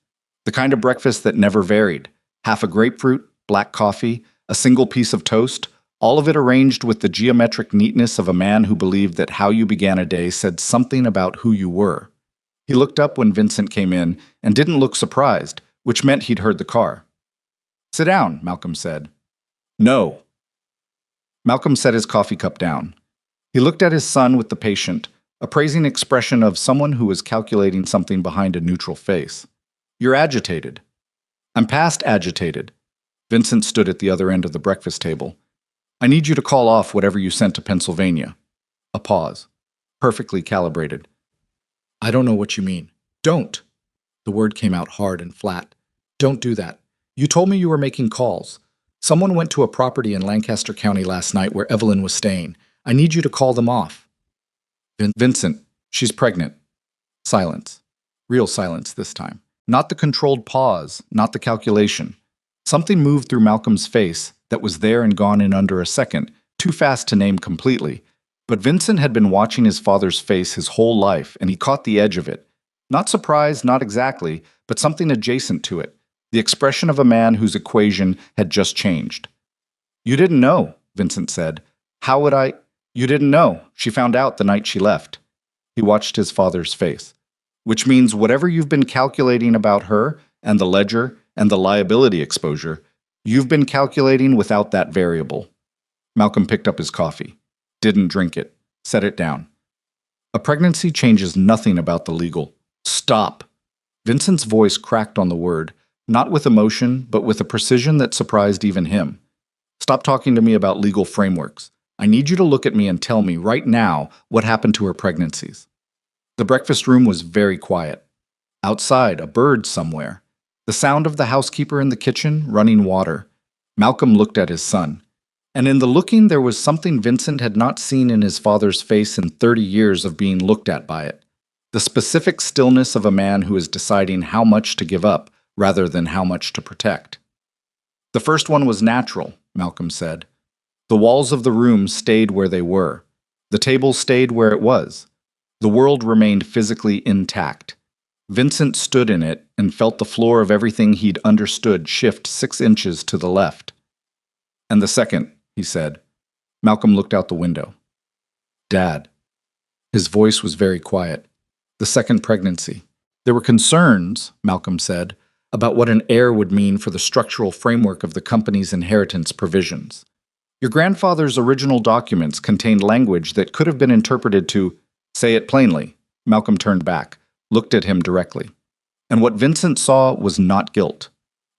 The kind of breakfast that never varied. Half a grapefruit, black coffee, a single piece of toast, all of it arranged with the geometric neatness of a man who believed that how you began a day said something about who you were. He looked up when Vincent came in and didn't look surprised, which meant he'd heard the car. "Sit down," Malcolm said. "No." Malcolm set his coffee cup down. He looked at his son with the patient, appraising expression of someone who was calculating something behind a neutral face. "You're agitated." "I'm past agitated." Vincent stood at the other end of the breakfast table. "I need you to call off whatever you sent to Pennsylvania." A pause. Perfectly calibrated. "I don't know what you mean." "Don't." The word came out hard and flat. "Don't do that. You told me you were making calls. Someone went to a property in Lancaster County last night where Evelyn was staying. I need you to call them off." "Vincent, she's pregnant." Silence. Real silence this time. Not the controlled pause, not the calculation. Something moved through Malcolm's face that was there and gone in under a second, too fast to name completely. But Vincent had been watching his father's face his whole life, and he caught the edge of it. Not surprise, not exactly, but something adjacent to it. The expression of a man whose equation had just changed. "You didn't know," Vincent said. "How would I—" "You didn't know. She found out the night she left." He watched his father's face. "Which means whatever you've been calculating about her, and the ledger, and the liability exposure, you've been calculating without that variable." Malcolm picked up his coffee. Didn't drink it. Set it down. "A pregnancy changes nothing about the legal." "Stop!" Vincent's voice cracked on the word, not with emotion, but with a precision that surprised even him. "Stop talking to me about legal frameworks. I need you to look at me and tell me right now what happened to her pregnancies." The breakfast room was very quiet. Outside, a bird somewhere. The sound of the housekeeper in the kitchen running water. Malcolm looked at his son. And in the looking there was something Vincent had not seen in his father's face in 30 years of being looked at by it. The specific stillness of a man who is deciding how much to give up rather than how much to protect. "The first one was natural," Malcolm said. "The walls of the room stayed where they were. The table stayed where it was. The world remained physically intact. Vincent stood in it and felt the floor of everything he'd understood shift 6 inches to the left. And the second," he said. Malcolm looked out the window. "Dad." His voice was very quiet. "The second pregnancy. There were concerns," Malcolm said, "about what an heir would mean for the structural framework of the company's inheritance provisions. Your grandfather's original documents contained language that could have been interpreted to say it plainly." Malcolm turned back, looked at him directly. And what Vincent saw was not guilt.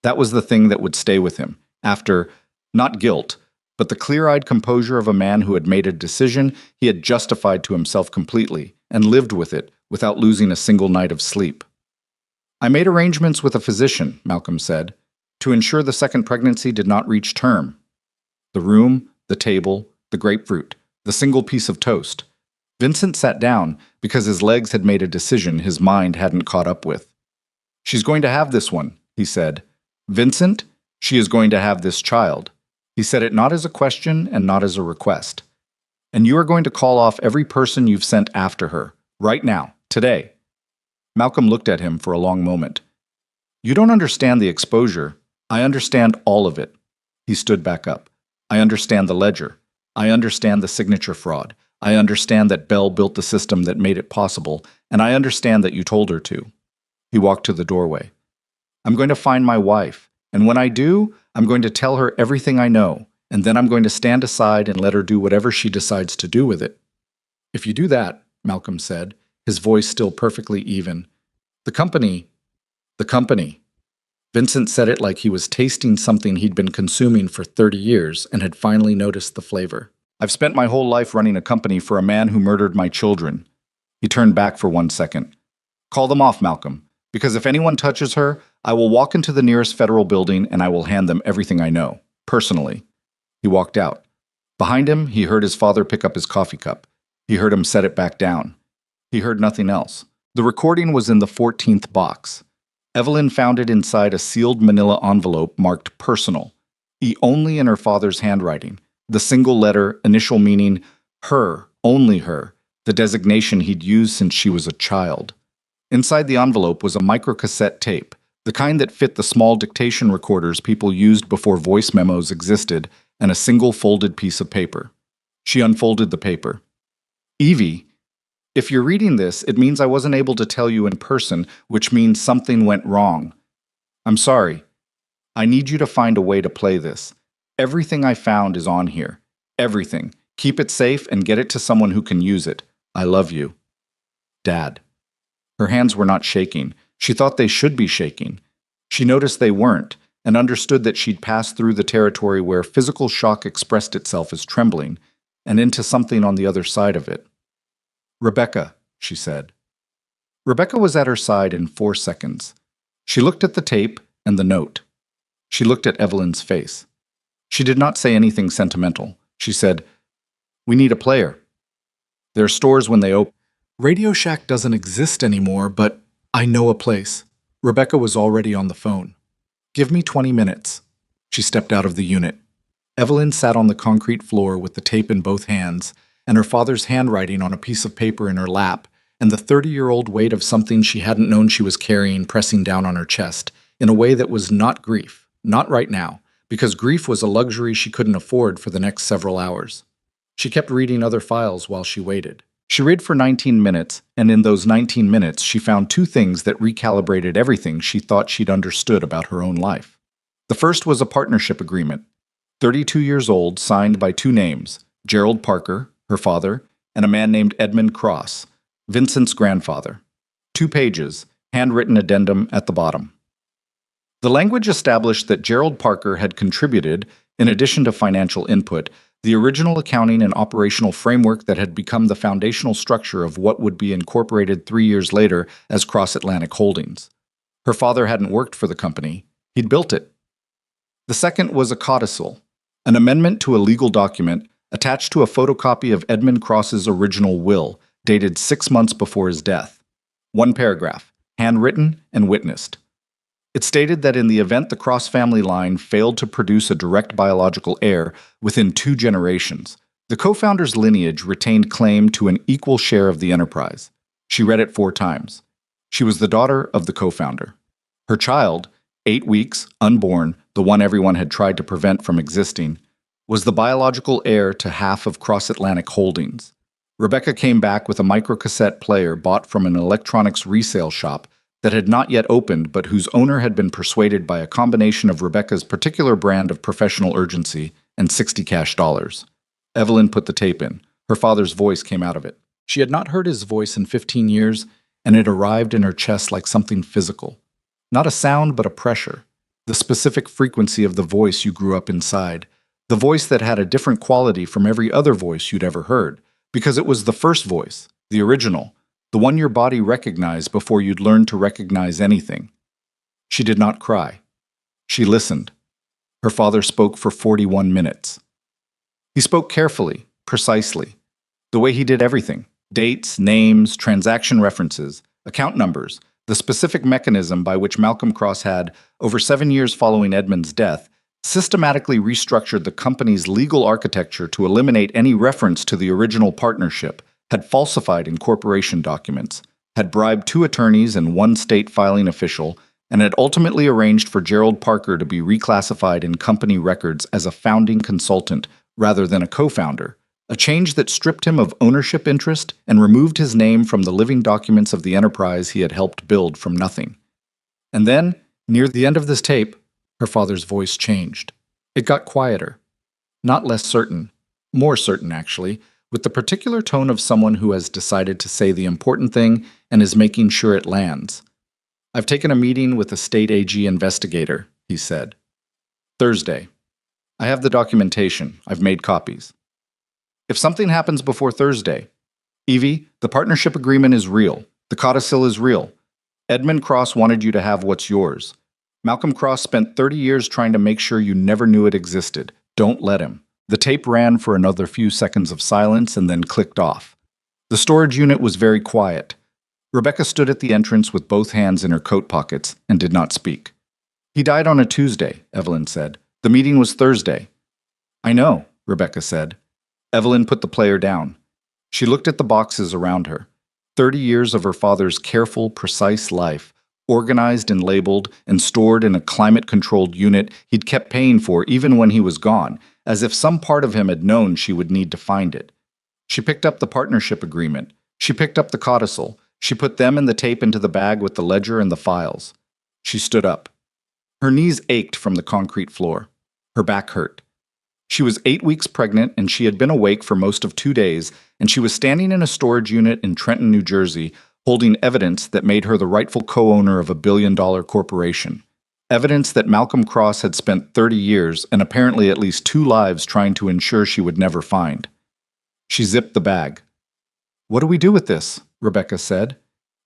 That was the thing that would stay with him. After, not guilt, but the clear-eyed composure of a man who had made a decision he had justified to himself completely and lived with it without losing a single night of sleep. "I made arrangements with a physician," Malcolm said, "to ensure the second pregnancy did not reach term." The room, the table, the grapefruit, the single piece of toast. Vincent sat down because his legs had made a decision his mind hadn't caught up with. "She's going to have this one," he said. "Vincent, she is going to have this child." He said it not as a question and not as a request. "And you are going to call off every person you've sent after her, right now, today." Malcolm looked at him for a long moment. "You don't understand the exposure. I understand all of it." He stood back up. "I understand the ledger. I understand the signature fraud. I understand that Bell built the system that made it possible, and I understand that you told her to." He walked to the doorway. "I'm going to find my wife, and when I do, I'm going to tell her everything I know, and then I'm going to stand aside and let her do whatever she decides to do with it." "If you do that," Malcolm said, his voice still perfectly even, the company. Vincent said it like he was tasting something he'd been consuming for 30 years and had finally noticed the flavor. "I've spent my whole life running a company for a man who murdered my children." He turned back for 1 second. "Call them off, Malcolm, because if anyone touches her, I will walk into the nearest federal building and I will hand them everything I know, personally." He walked out. Behind him, he heard his father pick up his coffee cup. He heard him set it back down. He heard nothing else. The recording was in the 14th box. Evelyn found it inside a sealed manila envelope marked personal, only in her father's handwriting, The single letter, initial meaning her, only her, the designation he'd used since she was a child. Inside the envelope was a microcassette tape, the kind that fit the small dictation recorders people used before voice memos existed, and a single folded piece of paper. She unfolded the paper. Evie, if you're reading this, it means I wasn't able to tell you in person, which means something went wrong. I'm sorry. I need you to find a way to play this. Everything I found is on here. Everything. Keep it safe and get it to someone who can use it. I love you. Dad. Her hands were not shaking. She thought they should be shaking. She noticed they weren't, and understood that she'd passed through the territory where physical shock expressed itself as trembling, and into something on the other side of it. Rebecca, she said. Rebecca was at her side in 4 seconds. She looked at the tape and the note. She looked at Evelyn's face. She did not say anything sentimental. She said, "We need a player. There are stores when they open." Radio Shack doesn't exist anymore, but I know a place. Rebecca was already on the phone. Give me 20 minutes. She stepped out of the unit. Evelyn sat on the concrete floor with the tape in both hands, and her father's handwriting on a piece of paper in her lap, and the 30-year-old weight of something she hadn't known she was carrying pressing down on her chest, in a way that was not grief, not right now, because grief was a luxury she couldn't afford for the next several hours. She kept reading other files while she waited. She read for 19 minutes, and in those 19 minutes she found 2 things that recalibrated everything she thought she'd understood about her own life. The first was a partnership agreement, 32 years old, signed by 2 names, Gerald Parker, her father, and a man named Edmund Cross, Vincent's grandfather. 2 pages, handwritten addendum at the bottom. The language established that Gerald Parker had contributed, in addition to financial input, the original accounting and operational framework that had become the foundational structure of what would be incorporated 3 years later as Cross Atlantic Holdings. Her father hadn't worked for the company. He'd built it. The second was a codicil, an amendment to a legal document attached to a photocopy of Edmund Cross's original will, dated 6 months before his death. 1 paragraph, handwritten and witnessed. It stated that in the event the Cross family line failed to produce a direct biological heir within 2 generations, the co-founder's lineage retained claim to an equal share of the enterprise. She read it 4 times. She was the daughter of the co-founder. Her child, 8 weeks, unborn, the one everyone had tried to prevent from existing, was the biological heir to half of Cross Atlantic Holdings. Rebecca came back with a microcassette player bought from an electronics resale shop that had not yet opened but whose owner had been persuaded by a combination of Rebecca's particular brand of professional urgency and 60 cash dollars. Evelyn put the tape in. Her father's voice came out of it. She had not heard his voice in 15 years, and it arrived in her chest like something physical. Not a sound, but a pressure. The specific frequency of the voice you grew up inside. The voice that had a different quality from every other voice you'd ever heard, because it was the first voice, the original, the one your body recognized before you'd learned to recognize anything. She did not cry. She listened. Her father spoke for 41 minutes. He spoke carefully, precisely, the way he did everything: dates, names, transaction references, account numbers, the specific mechanism by which Malcolm Cross had, over 7 years following Edmund's death, systematically restructured the company's legal architecture to eliminate any reference to the original partnership, had falsified incorporation documents, had bribed 2 attorneys and 1 state filing official, and had ultimately arranged for Gerald Parker to be reclassified in company records as a founding consultant rather than a co-founder, a change that stripped him of ownership interest and removed his name from the living documents of the enterprise he had helped build from nothing. And then, near the end of this tape, her father's voice changed. It got quieter. Not less certain. More certain, actually, with the particular tone of someone who has decided to say the important thing and is making sure it lands. "I've taken a meeting with a state AG investigator," he said. "Thursday. I have the documentation. I've made copies. If something happens before Thursday, Evie, the partnership agreement is real. The codicil is real. Edmund Cross wanted you to have what's yours. Malcolm Cross spent 30 years trying to make sure you never knew it existed. Don't let him." The tape ran for another few seconds of silence and then clicked off. The storage unit was very quiet. Rebecca stood at the entrance with both hands in her coat pockets and did not speak. "He died on a Tuesday," Evelyn said. "The meeting was Thursday." "I know. Rebecca said. Evelyn put the player down. She looked at the boxes around her. 30 years of her father's careful, precise life, organized and labeled and stored in a climate-controlled unit he'd kept paying for even when he was gone, as if some part of him had known she would need to find it. She picked up the partnership agreement. She picked up the codicil. She put them and the tape into the bag with the ledger and the files. She stood up. Her knees ached from the concrete floor. Her back hurt. She was 8 weeks pregnant, and she had been awake for most of 2 days, and she was standing in a storage unit in Trenton, New Jersey, holding evidence that made her the rightful co-owner of a billion-dollar corporation. Evidence that Malcolm Cross had spent 30 years and apparently at least 2 lives trying to ensure she would never find. She zipped the bag. "What do we do with this?" Rebecca said.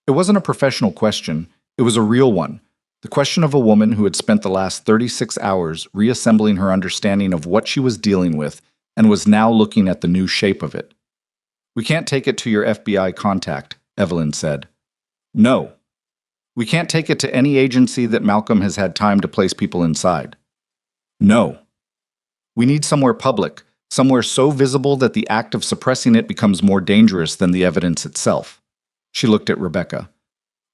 It wasn't a professional question. It was a real one. The question of a woman who had spent the last 36 hours reassembling her understanding of what she was dealing with and was now looking at the new shape of it. "We can't take it to your FBI contact," Evelyn said. "No. We can't take it to any agency that Malcolm has had time to place people inside." "No. We need somewhere public, somewhere so visible that the act of suppressing it becomes more dangerous than the evidence itself." She looked at Rebecca.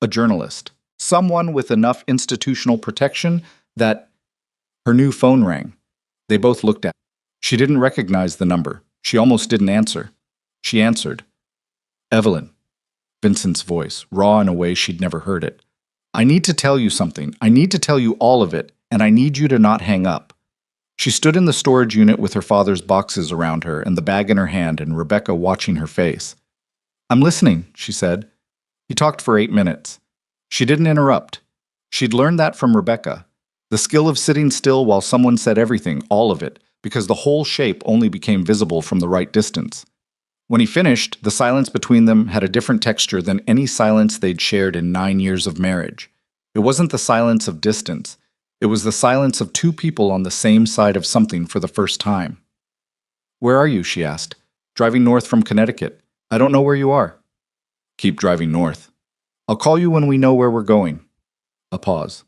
"A journalist. Someone with enough institutional protection that—" Her new phone rang. They both looked at it. She didn't recognize the number. She almost didn't answer. She answered. "Evelyn." Vincent's voice, raw in a way she'd never heard it. "I need to tell you something. I need to tell you all of it, and I need you to not hang up." She stood in the storage unit with her father's boxes around her and the bag in her hand and Rebecca watching her face. "I'm listening," she said. He talked for 8 minutes. She didn't interrupt. She'd learned that from Rebecca. The skill of sitting still while someone said everything, all of it, because the whole shape only became visible from the right distance. When he finished, the silence between them had a different texture than any silence they'd shared in 9 years of marriage. It wasn't the silence of distance. It was the silence of 2 people on the same side of something for the first time. "Where are you?" she asked. "Driving north from Connecticut. I don't know where you are." "Keep driving north. I'll call you when we know where we're going." A pause.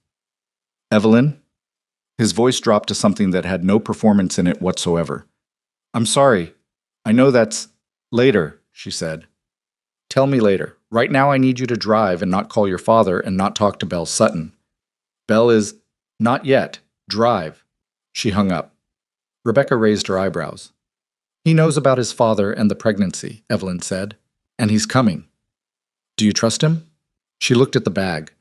"Evelyn?" His voice dropped to something that had no performance in it whatsoever. "I'm sorry. I know that's later," she said. "Tell me later. Right now I need you to drive and not call your father and not talk to Belle Sutton." "Belle is—" "Not yet. Drive." She hung up. Rebecca raised her eyebrows. "He knows about his father and the pregnancy," Evelyn said. "And he's coming." "Do you trust him?" She looked at the bag,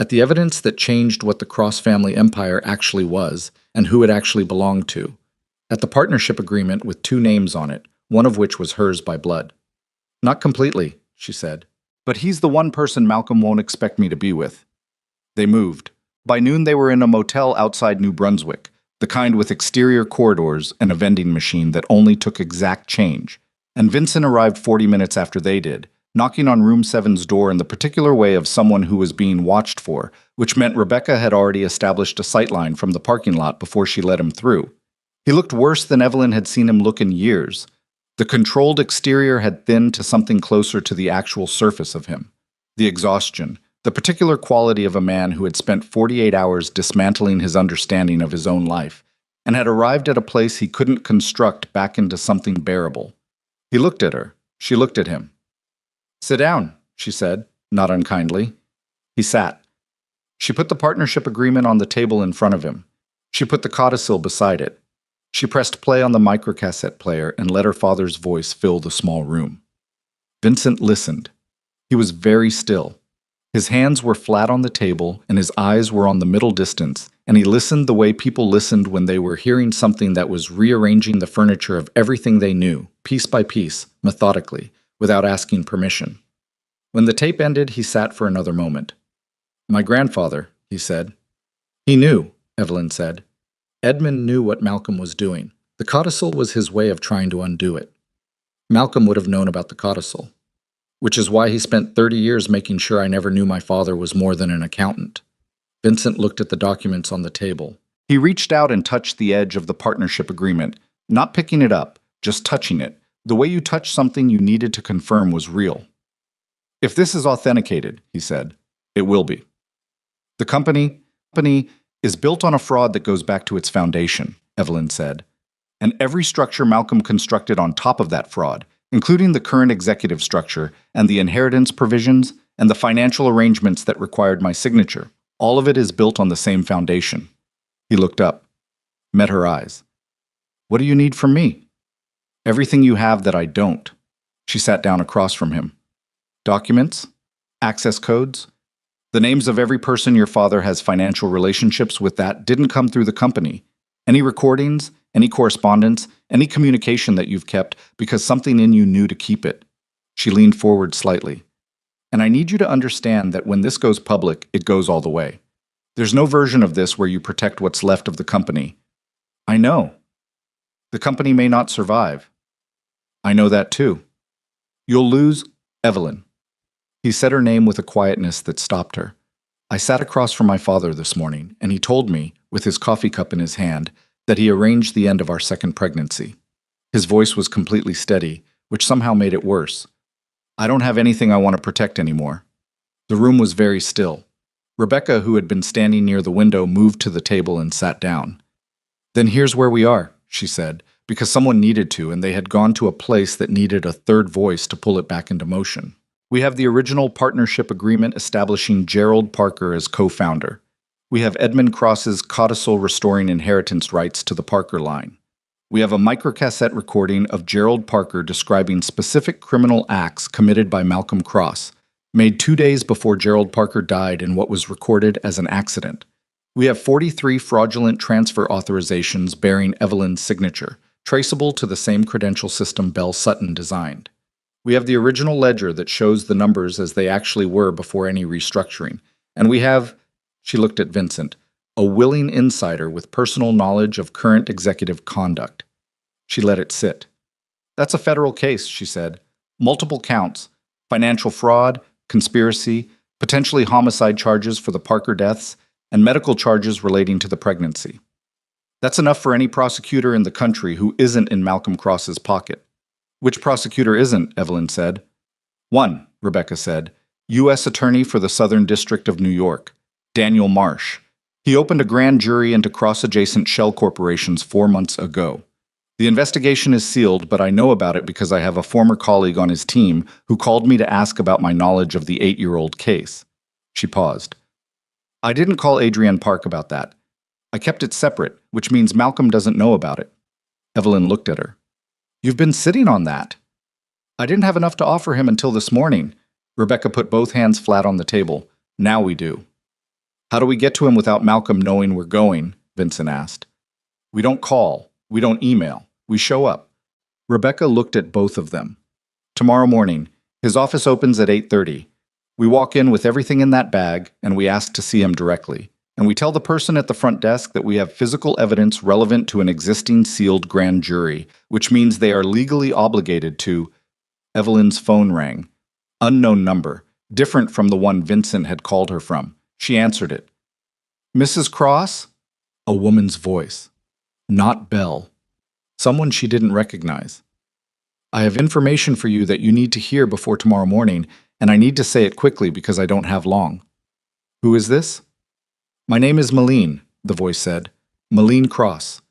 at the evidence that changed what the Cross family empire actually was and who it actually belonged to, at the partnership agreement with 2 names on it, one of which was hers by blood. "Not completely," she said. "But he's the one person Malcolm won't expect me to be with." They moved. By noon they were in a motel outside New Brunswick, the kind with exterior corridors and a vending machine that only took exact change, and Vincent arrived 40 minutes after they did, knocking on room 7's door in the particular way of someone who was being watched for, which meant Rebecca had already established a sightline from the parking lot before she let him through. He looked worse than Evelyn had seen him look in years. The controlled exterior had thinned to something closer to the actual surface of him. The exhaustion, the particular quality of a man who had spent 48 hours dismantling his understanding of his own life, and had arrived at a place he couldn't construct back into something bearable. He looked at her. She looked at him. "Sit down," she said, not unkindly. He sat. She put the partnership agreement on the table in front of him. She put the codicil beside it. She pressed play on the microcassette player and let her father's voice fill the small room. Vincent listened. He was very still. His hands were flat on the table and his eyes were on the middle distance, and he listened the way people listened when they were hearing something that was rearranging the furniture of everything they knew, piece by piece, methodically, without asking permission. When the tape ended, he sat for another moment. "My grandfather," he said. "He knew," Evelyn said. Edmund knew what Malcolm was doing. The codicil was his way of trying to undo it. Malcolm would have known about the codicil, which is why he spent 30 years making sure I never knew my father was more than an accountant. Vincent looked at the documents on the table. He reached out and touched the edge of the partnership agreement, not picking it up, just touching it. The way you touch something you needed to confirm was real. "If this is authenticated," he said, "it will be. The company is built on a fraud that goes back to its foundation," Evelyn said. and every structure Malcolm constructed on top of that fraud, including the current executive structure and the inheritance provisions and the financial arrangements that required my signature, all of it is built on the same foundation. He looked up, met her eyes. What do you need from me? Everything you have that I don't. She sat down across from him. Documents? Access codes? The names of every person your father has financial relationships with that didn't come through the company. Any recordings, any correspondence, any communication that you've kept because something in you knew to keep it. She leaned forward slightly. And I need you to understand that when this goes public, it goes all the way. There's no version of this where you protect what's left of the company. I know. The company may not survive. I know that too. You'll lose Evelyn. He said her name with a quietness that stopped her. I sat across from my father this morning, and he told me, with his coffee cup in his hand, that he arranged the end of our second pregnancy. His voice was completely steady, which somehow made it worse. I don't have anything I want to protect anymore. The room was very still. Rebecca, who had been standing near the window, moved to the table and sat down. Then here's where we are, she said, because someone needed to, and they had gone to a place that needed a third voice to pull it back into motion. We have the original partnership agreement establishing Gerald Parker as co-founder. We have Edmund Cross's codicil restoring inheritance rights to the Parker line. We have a microcassette recording of Gerald Parker describing specific criminal acts committed by Malcolm Cross, made 2 days before Gerald Parker died in what was recorded as an accident. We have 43 fraudulent transfer authorizations bearing Evelyn's signature, traceable to the same credential system Bell Sutton designed. We have the original ledger that shows the numbers as they actually were before any restructuring. And we have, she looked at Vincent, a willing insider with personal knowledge of current executive conduct. She let it sit. That's a federal case, she said. Multiple counts, financial fraud, conspiracy, potentially homicide charges for the Parker deaths, and medical charges relating to the pregnancy. That's enough for any prosecutor in the country who isn't in Malcolm Cross's pocket. Which prosecutor isn't? Evelyn said. One, Rebecca said. U.S. Attorney for the Southern District of New York, Daniel Marsh. He opened a grand jury into cross-adjacent shell corporations 4 months ago. The investigation is sealed, but I know about it because I have a former colleague on his team who called me to ask about my knowledge of the 8-year-old case. She paused. I didn't call Adrienne Park about that. I kept it separate, which means Malcolm doesn't know about it. Evelyn looked at her. You've been sitting on that. I didn't have enough to offer him until this morning. Rebecca put both hands flat on the table. Now we do. How do we get to him without Malcolm knowing we're going? Vincent asked. We don't call. We don't email. We show up. Rebecca looked at both of them. Tomorrow morning, his office opens at 8:30. We walk in with everything in that bag, and we ask to see him directly. And we tell the person at the front desk that we have physical evidence relevant to an existing sealed grand jury, which means they are legally obligated to. Evelyn's phone rang. Unknown number, different from the one Vincent had called her from. She answered it. Mrs. Cross? A woman's voice. Not Belle. Someone she didn't recognize. I have information for you that you need to hear before tomorrow morning, and I need to say it quickly because I don't have long. Who is this? My name is Malene, the voice said. Malene Cross.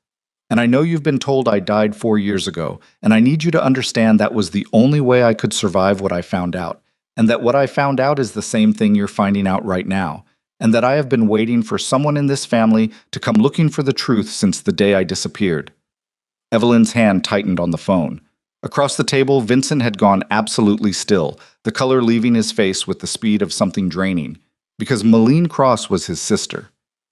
And I know you've been told I died 4 years ago, and I need you to understand that was the only way I could survive what I found out, and that what I found out is the same thing you're finding out right now, and that I have been waiting for someone in this family to come looking for the truth since the day I disappeared. Evelyn's hand tightened on the phone. Across the table, Vincent had gone absolutely still, the color leaving his face with the speed of something draining. Because Malene Cross was his sister.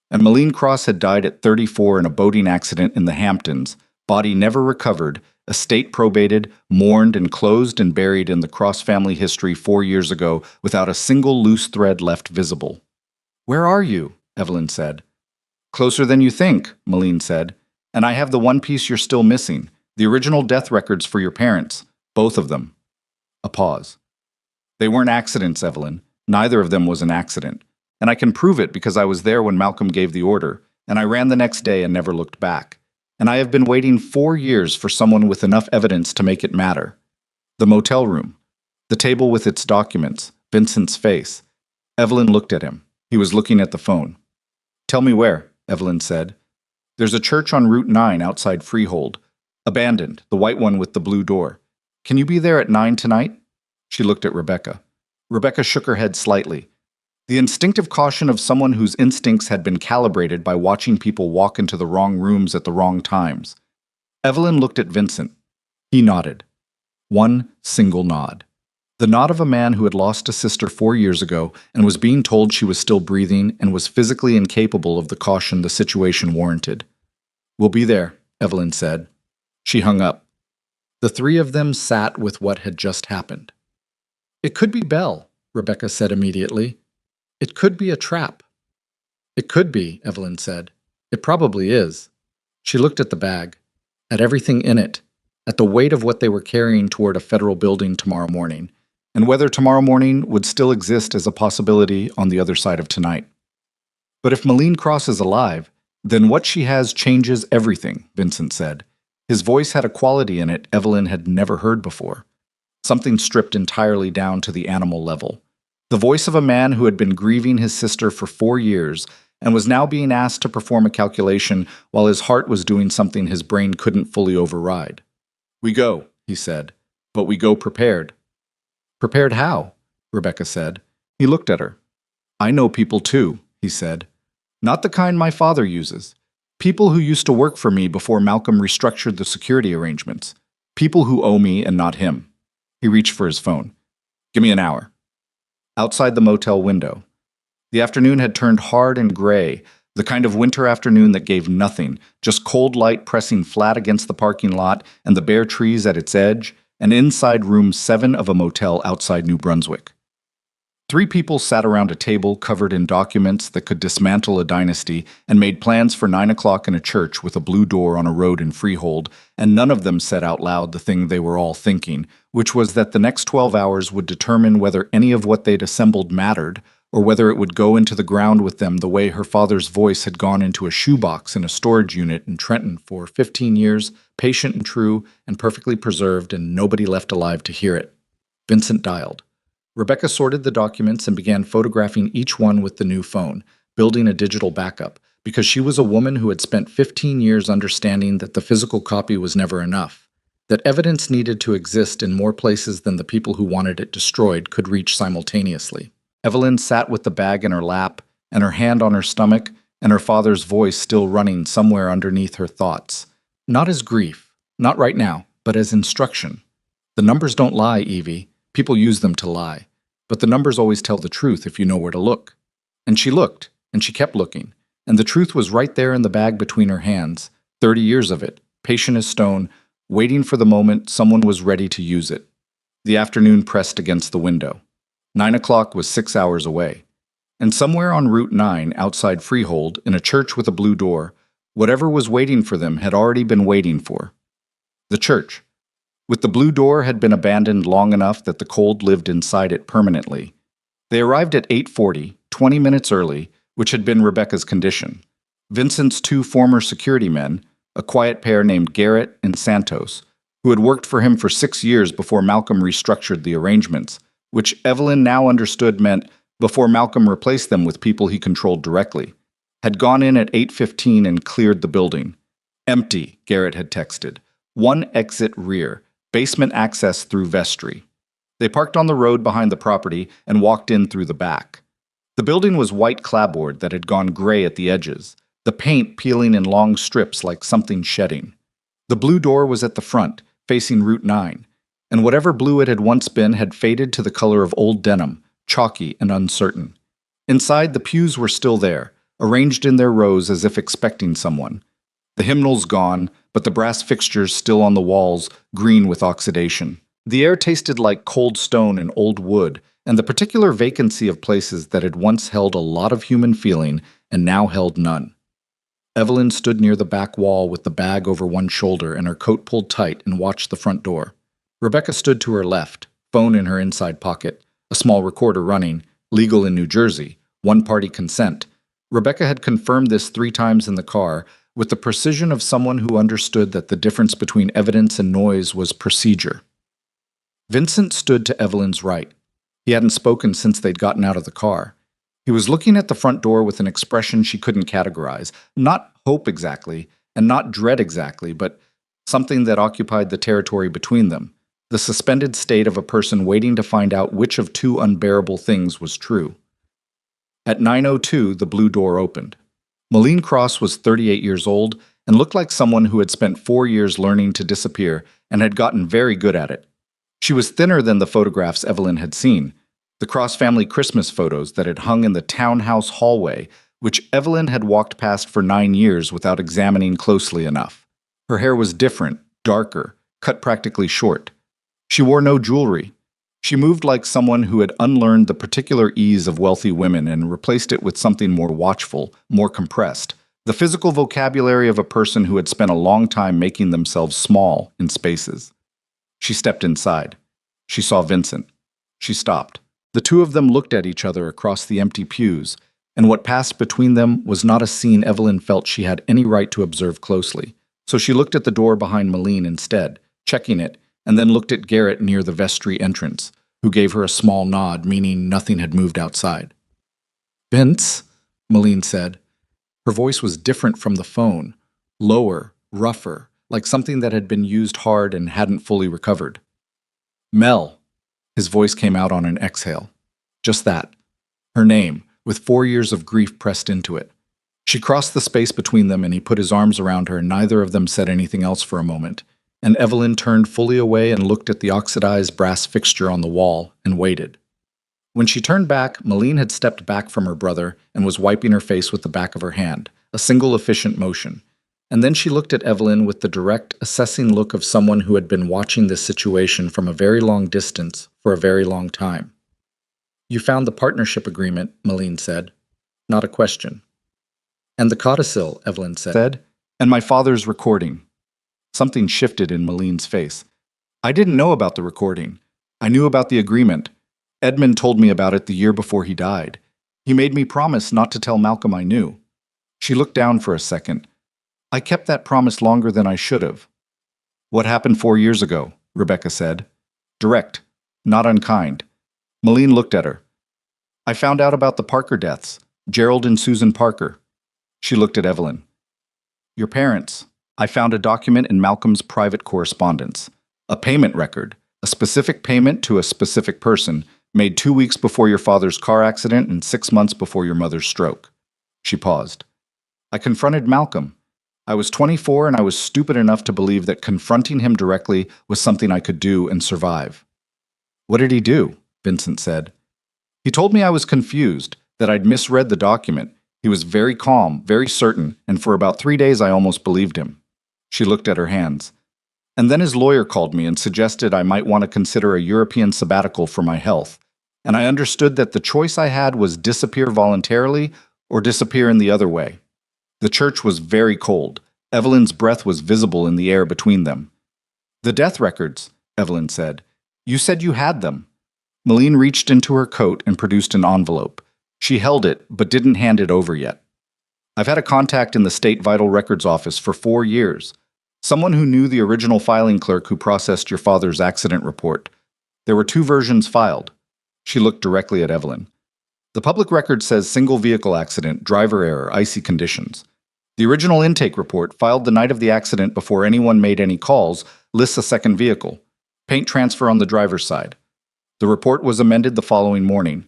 And Malene Cross had died at 34 in a boating accident in the Hamptons, body never recovered, estate probated, mourned and closed and buried in the Cross family history 4 years ago without a single loose thread left visible. Where are you? Evelyn said. Closer than you think, Malene said. And I have the one piece you're still missing, the original death records for your parents, both of them. A pause. They weren't accidents, Evelyn. Neither of them was an accident, and I can prove it because I was there when Malcolm gave the order, and I ran the next day and never looked back. And I have been waiting 4 years for someone with enough evidence to make it matter. The motel room, the table with its documents, Vincent's face. Evelyn looked at him. He was looking at the phone. Tell me where, Evelyn said. There's a church on Route 9 outside Freehold. Abandoned, the white one with the blue door. Can you be there at 9 tonight? She looked at Rebecca. Rebecca shook her head slightly. The instinctive caution of someone whose instincts had been calibrated by watching people walk into the wrong rooms at the wrong times. Evelyn looked at Vincent. He nodded. One single nod. The nod of a man who had lost a sister 4 years ago and was being told she was still breathing and was physically incapable of the caution the situation warranted. "We'll be there," Evelyn said. She hung up. The three of them sat with what had just happened. "It could be Belle," Rebecca said immediately. "It could be a trap." "It could be," Evelyn said. "It probably is." She looked at the bag, at everything in it, at the weight of what they were carrying toward a federal building tomorrow morning, and whether tomorrow morning would still exist as a possibility on the other side of tonight. "But if Malene Cross is alive, then what she has changes everything," Vincent said. His voice had a quality in it Evelyn had never heard before. Something stripped entirely down to the animal level. The voice of a man who had been grieving his sister for 4 years and was now being asked to perform a calculation while his heart was doing something his brain couldn't fully override. "We go," he said, "but we go prepared." "Prepared how?" Rebecca said. He looked at her. "I know people too," he said. "Not the kind my father uses. People who used to work for me before Malcolm restructured the security arrangements. People who owe me and not him." He reached for his phone. "Give me an hour." Outside the motel window. The afternoon had turned hard and gray, the kind of winter afternoon that gave nothing, just cold light pressing flat against the parking lot and the bare trees at its edge, and inside room 7 of a motel outside New Brunswick. 3 people sat around a table covered in documents that could dismantle a dynasty and made plans for 9 o'clock in a church with a blue door on a road in Freehold, and none of them said out loud the thing they were all thinking, which was that the next 12 hours would determine whether any of what they'd assembled mattered, or whether it would go into the ground with them the way her father's voice had gone into a shoebox in a storage unit in Trenton for 15 years, patient and true, and perfectly preserved, and nobody left alive to hear it. Vincent dialed. Rebecca sorted the documents and began photographing each one with the new phone, building a digital backup, because she was a woman who had spent 15 years understanding that the physical copy was never enough, that evidence needed to exist in more places than the people who wanted it destroyed could reach simultaneously. Evelyn sat with the bag in her lap, and her hand on her stomach, and her father's voice still running somewhere underneath her thoughts. Not as grief, not right now, but as instruction. The numbers don't lie, Evie. People use them to lie. But the numbers always tell the truth if you know where to look. And she looked, and she kept looking, and the truth was right there in the bag between her hands, 30 years of it, patient as stone, waiting for the moment someone was ready to use it. The afternoon pressed against the window. 9 o'clock was 6 hours away. And somewhere on Route 9, outside Freehold, in a church with a blue door, whatever was waiting for them had already been waiting for. The church. With the blue door had been abandoned long enough that the cold lived inside it permanently. They arrived at 8:40, 20 minutes early, which had been Rebecca's condition. Vincent's 2 former security men, a quiet pair named Garrett and Santos, who had worked for him for 6 years before Malcolm restructured the arrangements, which Evelyn now understood meant before Malcolm replaced them with people he controlled directly, had gone in at 8:15 and cleared the building. "Empty," Garrett had texted. "One exit rear. Basement access through vestry." They parked on the road behind the property and walked in through the back. The building was white clapboard that had gone gray at the edges, the paint peeling in long strips like something shedding. The blue door was at the front, facing Route 9, and whatever blue it had once been had faded to the color of old denim, chalky and uncertain. Inside, the pews were still there, arranged in their rows as if expecting someone. The hymnals gone, but the brass fixtures still on the walls, green with oxidation. The air tasted like cold stone and old wood, and the particular vacancy of places that had once held a lot of human feeling and now held none. Evelyn stood near the back wall with the bag over one shoulder and her coat pulled tight and watched the front door. Rebecca stood to her left, phone in her inside pocket, a small recorder running, legal in New Jersey, one-party consent. Rebecca had confirmed this 3 times in the car, with the precision of someone who understood that the difference between evidence and noise was procedure. Vincent stood to Evelyn's right. He hadn't spoken since they'd gotten out of the car. He was looking at the front door with an expression she couldn't categorize, not hope exactly, and not dread exactly, but something that occupied the territory between them, the suspended state of a person waiting to find out which of two unbearable things was true. At 9:02, the blue door opened. Malene Cross was 38 years old and looked like someone who had spent 4 years learning to disappear and had gotten very good at it. She was thinner than the photographs Evelyn had seen, the Cross family Christmas photos that had hung in the townhouse hallway, which Evelyn had walked past for 9 years without examining closely enough. Her hair was different, darker, cut practically short. She wore no jewelry. She moved like someone who had unlearned the particular ease of wealthy women and replaced it with something more watchful, more compressed, the physical vocabulary of a person who had spent a long time making themselves small in spaces. She stepped inside. She saw Vincent. She stopped. The two of them looked at each other across the empty pews, and what passed between them was not a scene Evelyn felt she had any right to observe closely. So she looked at the door behind Malene instead, checking it, and then looked at Garrett near the vestry entrance, who gave her a small nod, meaning nothing had moved outside. "Vince," Malene said. Her voice was different from the phone, lower, rougher, like something that had been used hard and hadn't fully recovered. "Mel." His voice came out on an exhale. Just that. Her name, with 4 years of grief pressed into it. She crossed the space between them and he put his arms around her and neither of them said anything else for a moment. And Evelyn turned fully away and looked at the oxidized brass fixture on the wall and waited. When she turned back, Malene had stepped back from her brother and was wiping her face with the back of her hand, a single efficient motion. And then she looked at Evelyn with the direct, assessing look of someone who had been watching this situation from a very long distance for a very long time. "You found the partnership agreement," Malene said. Not a question. "And the codicil," Evelyn said. "And my father's recording." Something shifted in Malene's face. "I didn't know about the recording. I knew about the agreement. Edmund told me about it the year before he died. He made me promise not to tell Malcolm I knew." She looked down for a second. "I kept that promise longer than I should have." "What happened 4 years ago?" Rebecca said. Direct, not unkind. Malene looked at her. "I found out about the Parker deaths, Gerald and Susan Parker." She looked at Evelyn. "Your parents. I found a document in Malcolm's private correspondence. A payment record, a specific payment to a specific person, made 2 weeks before your father's car accident and 6 months before your mother's stroke." She paused. "I confronted Malcolm. I was 24 and I was stupid enough to believe that confronting him directly was something I could do and survive." "What did he do?" Vincent said. "He told me I was confused, that I'd misread the document. He was very calm, very certain, and for about 3 days I almost believed him." She looked at her hands. "And then his lawyer called me and suggested I might want to consider a European sabbatical for my health. And I understood that the choice I had was disappear voluntarily or disappear in the other way." The church was very cold. Evelyn's breath was visible in the air between them. "The death records," Evelyn said. "You said you had them." Malene reached into her coat and produced an envelope. She held it, but didn't hand it over yet. "I've had a contact in the State Vital Records office for 4 years. Someone who knew the original filing clerk who processed your father's accident report. There were 2 versions filed." She looked directly at Evelyn. "The public record says single vehicle accident, driver error, icy conditions. The original intake report, filed the night of the accident before anyone made any calls, lists a second vehicle. Paint transfer on the driver's side. The report was amended the following morning.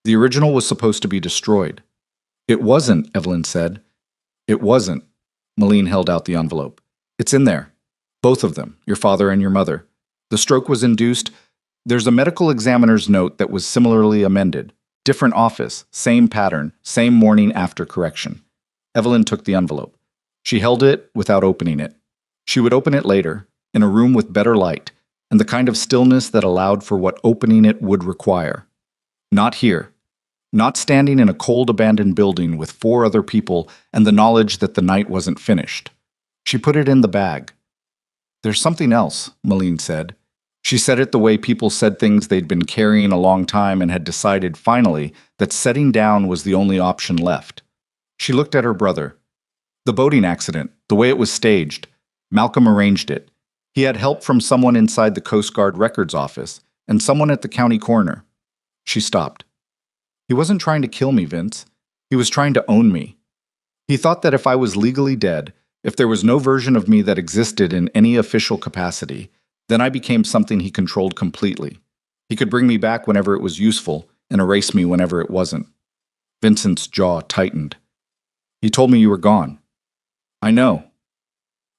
The original was supposed to be destroyed." "It wasn't," Evelyn said. "It wasn't." Malene held out the envelope. "It's in there. Both of them, your father and your mother. The stroke was induced. There's a medical examiner's note that was similarly amended. Different office, same pattern, same morning after correction." Evelyn took the envelope. She held it without opening it. She would open it later, in a room with better light, and the kind of stillness that allowed for what opening it would require. Not here. Not standing in a cold abandoned building with 4 other people and the knowledge that the night wasn't finished. She put it in the bag. "There's something else," Malene said. She said it the way people said things they'd been carrying a long time and had decided, finally, that setting down was the only option left. She looked at her brother. "The boating accident, the way it was staged. Malcolm arranged it. He had help from someone inside the Coast Guard records office and someone at the county coroner." She stopped. "He wasn't trying to kill me, Vince. He was trying to own me. He thought that if I was legally dead, If there was no version of me that existed in any official capacity, then I became something he controlled completely. He could bring me back whenever it was useful and erase me whenever it wasn't. Vincent's jaw tightened. He told me you were gone. I know.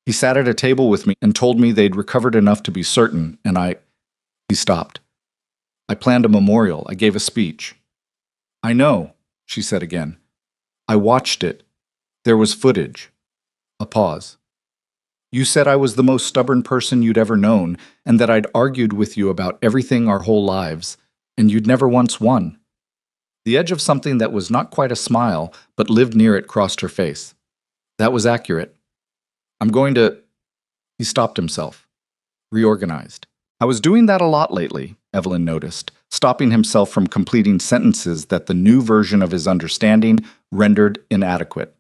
He sat at a table with me and told me they'd recovered enough to be certain, and He stopped. I planned a memorial. I gave a speech. I know, she said again. I watched it. There was footage. A pause. You said I was the most stubborn person you'd ever known, and that I'd argued with you about everything our whole lives, and you'd never once won. The edge of something that was not quite a smile, but lived near it crossed her face. That was accurate. I'm going to... He stopped himself. Reorganized. I was doing that a lot lately, Evelyn noticed, stopping himself from completing sentences that the new version of his understanding rendered inadequate.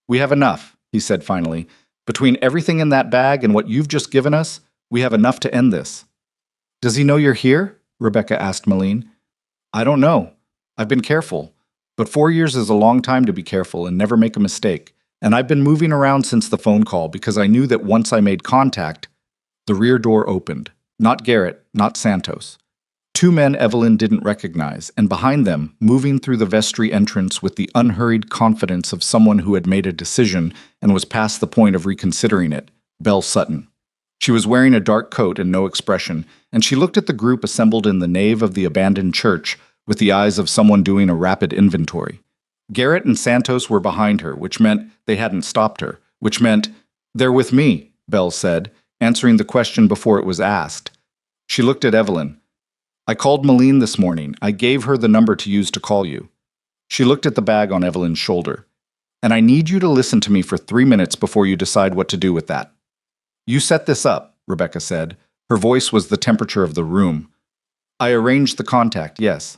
We have enough, he said finally. Between everything in that bag and what you've just given us, we have enough to end this. Does he know you're here? Rebecca asked Malene. I don't know. I've been careful. But 4 years is a long time to be careful and never make a mistake. And I've been moving around since the phone call because I knew that once I made contact, the rear door opened. Not Garrett, not Santos. 2 men Evelyn didn't recognize, and behind them, moving through the vestry entrance with the unhurried confidence of someone who had made a decision and was past the point of reconsidering it, Belle Sutton. She was wearing a dark coat and no expression, and she looked at the group assembled in the nave of the abandoned church with the eyes of someone doing a rapid inventory. Garrett and Santos were behind her, which meant they hadn't stopped her, which meant, "They're with me," Belle said, answering the question before it was asked. She looked at Evelyn. I called Malene this morning. I gave her the number to use to call you. She looked at the bag on Evelyn's shoulder. And I need you to listen to me for 3 minutes before you decide what to do with that. You set this up, Rebecca said. Her voice was the temperature of the room. I arranged the contact, yes.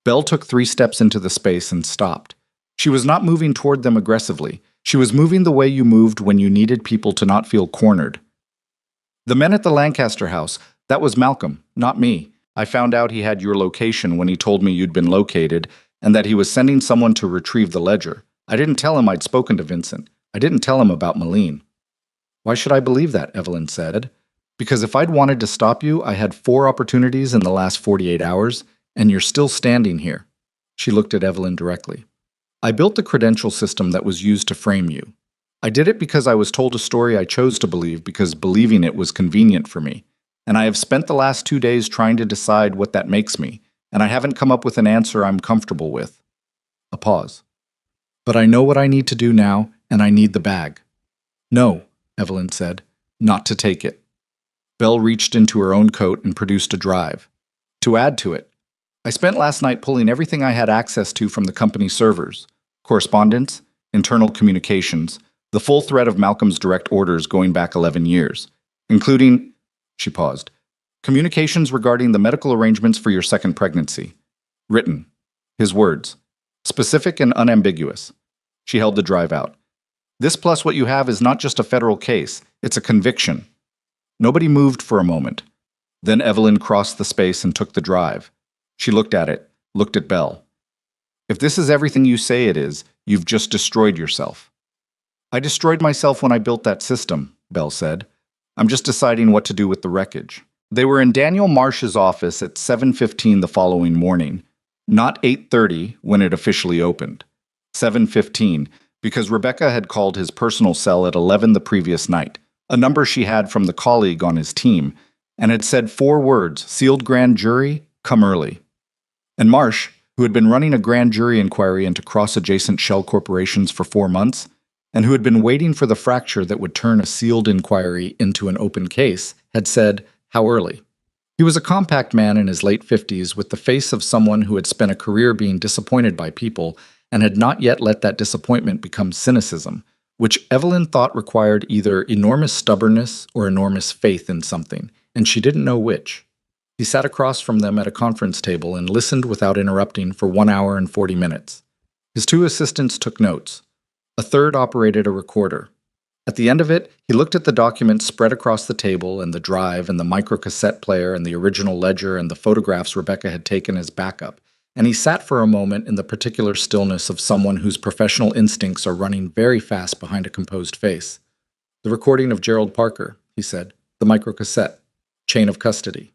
Belle took 3 steps into the space and stopped. She was not moving toward them aggressively. She was moving the way you moved when you needed people to not feel cornered. The men at the Lancaster house, that was Malcolm, not me. I found out he had your location when he told me you'd been located and that he was sending someone to retrieve the ledger. I didn't tell him I'd spoken to Vincent. I didn't tell him about Malene. Why should I believe that? Evelyn said. Because if I'd wanted to stop you, I had 4 opportunities in the last 48 hours, and you're still standing here. She looked at Evelyn directly. I built the credential system that was used to frame you. I did it because I was told a story I chose to believe because believing it was convenient for me. And I have spent the last 2 days trying to decide what that makes me, and I haven't come up with an answer I'm comfortable with. A pause. But I know what I need to do now, and I need the bag. No, Evelyn said, not to take it. Belle reached into her own coat and produced a drive. To add to it, I spent last night pulling everything I had access to from the company servers. Correspondence, internal communications, the full thread of Malcolm's direct orders going back 11 years, including, she paused, communications regarding the medical arrangements for your second pregnancy. Written. His words. Specific and unambiguous. She held the drive out. This plus what you have is not just a federal case, it's a conviction. Nobody moved for a moment. Then Evelyn crossed the space and took the drive. She looked at it, looked at Belle. If this is everything you say it is, you've just destroyed yourself. I destroyed myself when I built that system, Belle said. I'm just deciding what to do with the wreckage. They were in Daniel Marsh's office at 7:15 the following morning, not 8:30 when it officially opened. 7:15, because Rebecca had called his personal cell at 11 the previous night, a number she had from the colleague on his team, and had said 4 words, sealed grand jury, come early. And Marsh, who had been running a grand jury inquiry into cross-adjacent shell corporations for 4 months, and who had been waiting for the fracture that would turn a sealed inquiry into an open case, had said, how early? He was a compact man in his late 50s with the face of someone who had spent a career being disappointed by people and had not yet let that disappointment become cynicism, which Evelyn thought required either enormous stubbornness or enormous faith in something, and she didn't know which. He sat across from them at a conference table and listened without interrupting for 1 hour and 40 minutes. His 2 assistants took notes. A third operated a recorder. At the end of it, he looked at the documents spread across the table and the drive and the microcassette player and the original ledger and the photographs Rebecca had taken as backup, and he sat for a moment in the particular stillness of someone whose professional instincts are running very fast behind a composed face. The recording of Gerald Parker, he said. The microcassette. Chain of custody.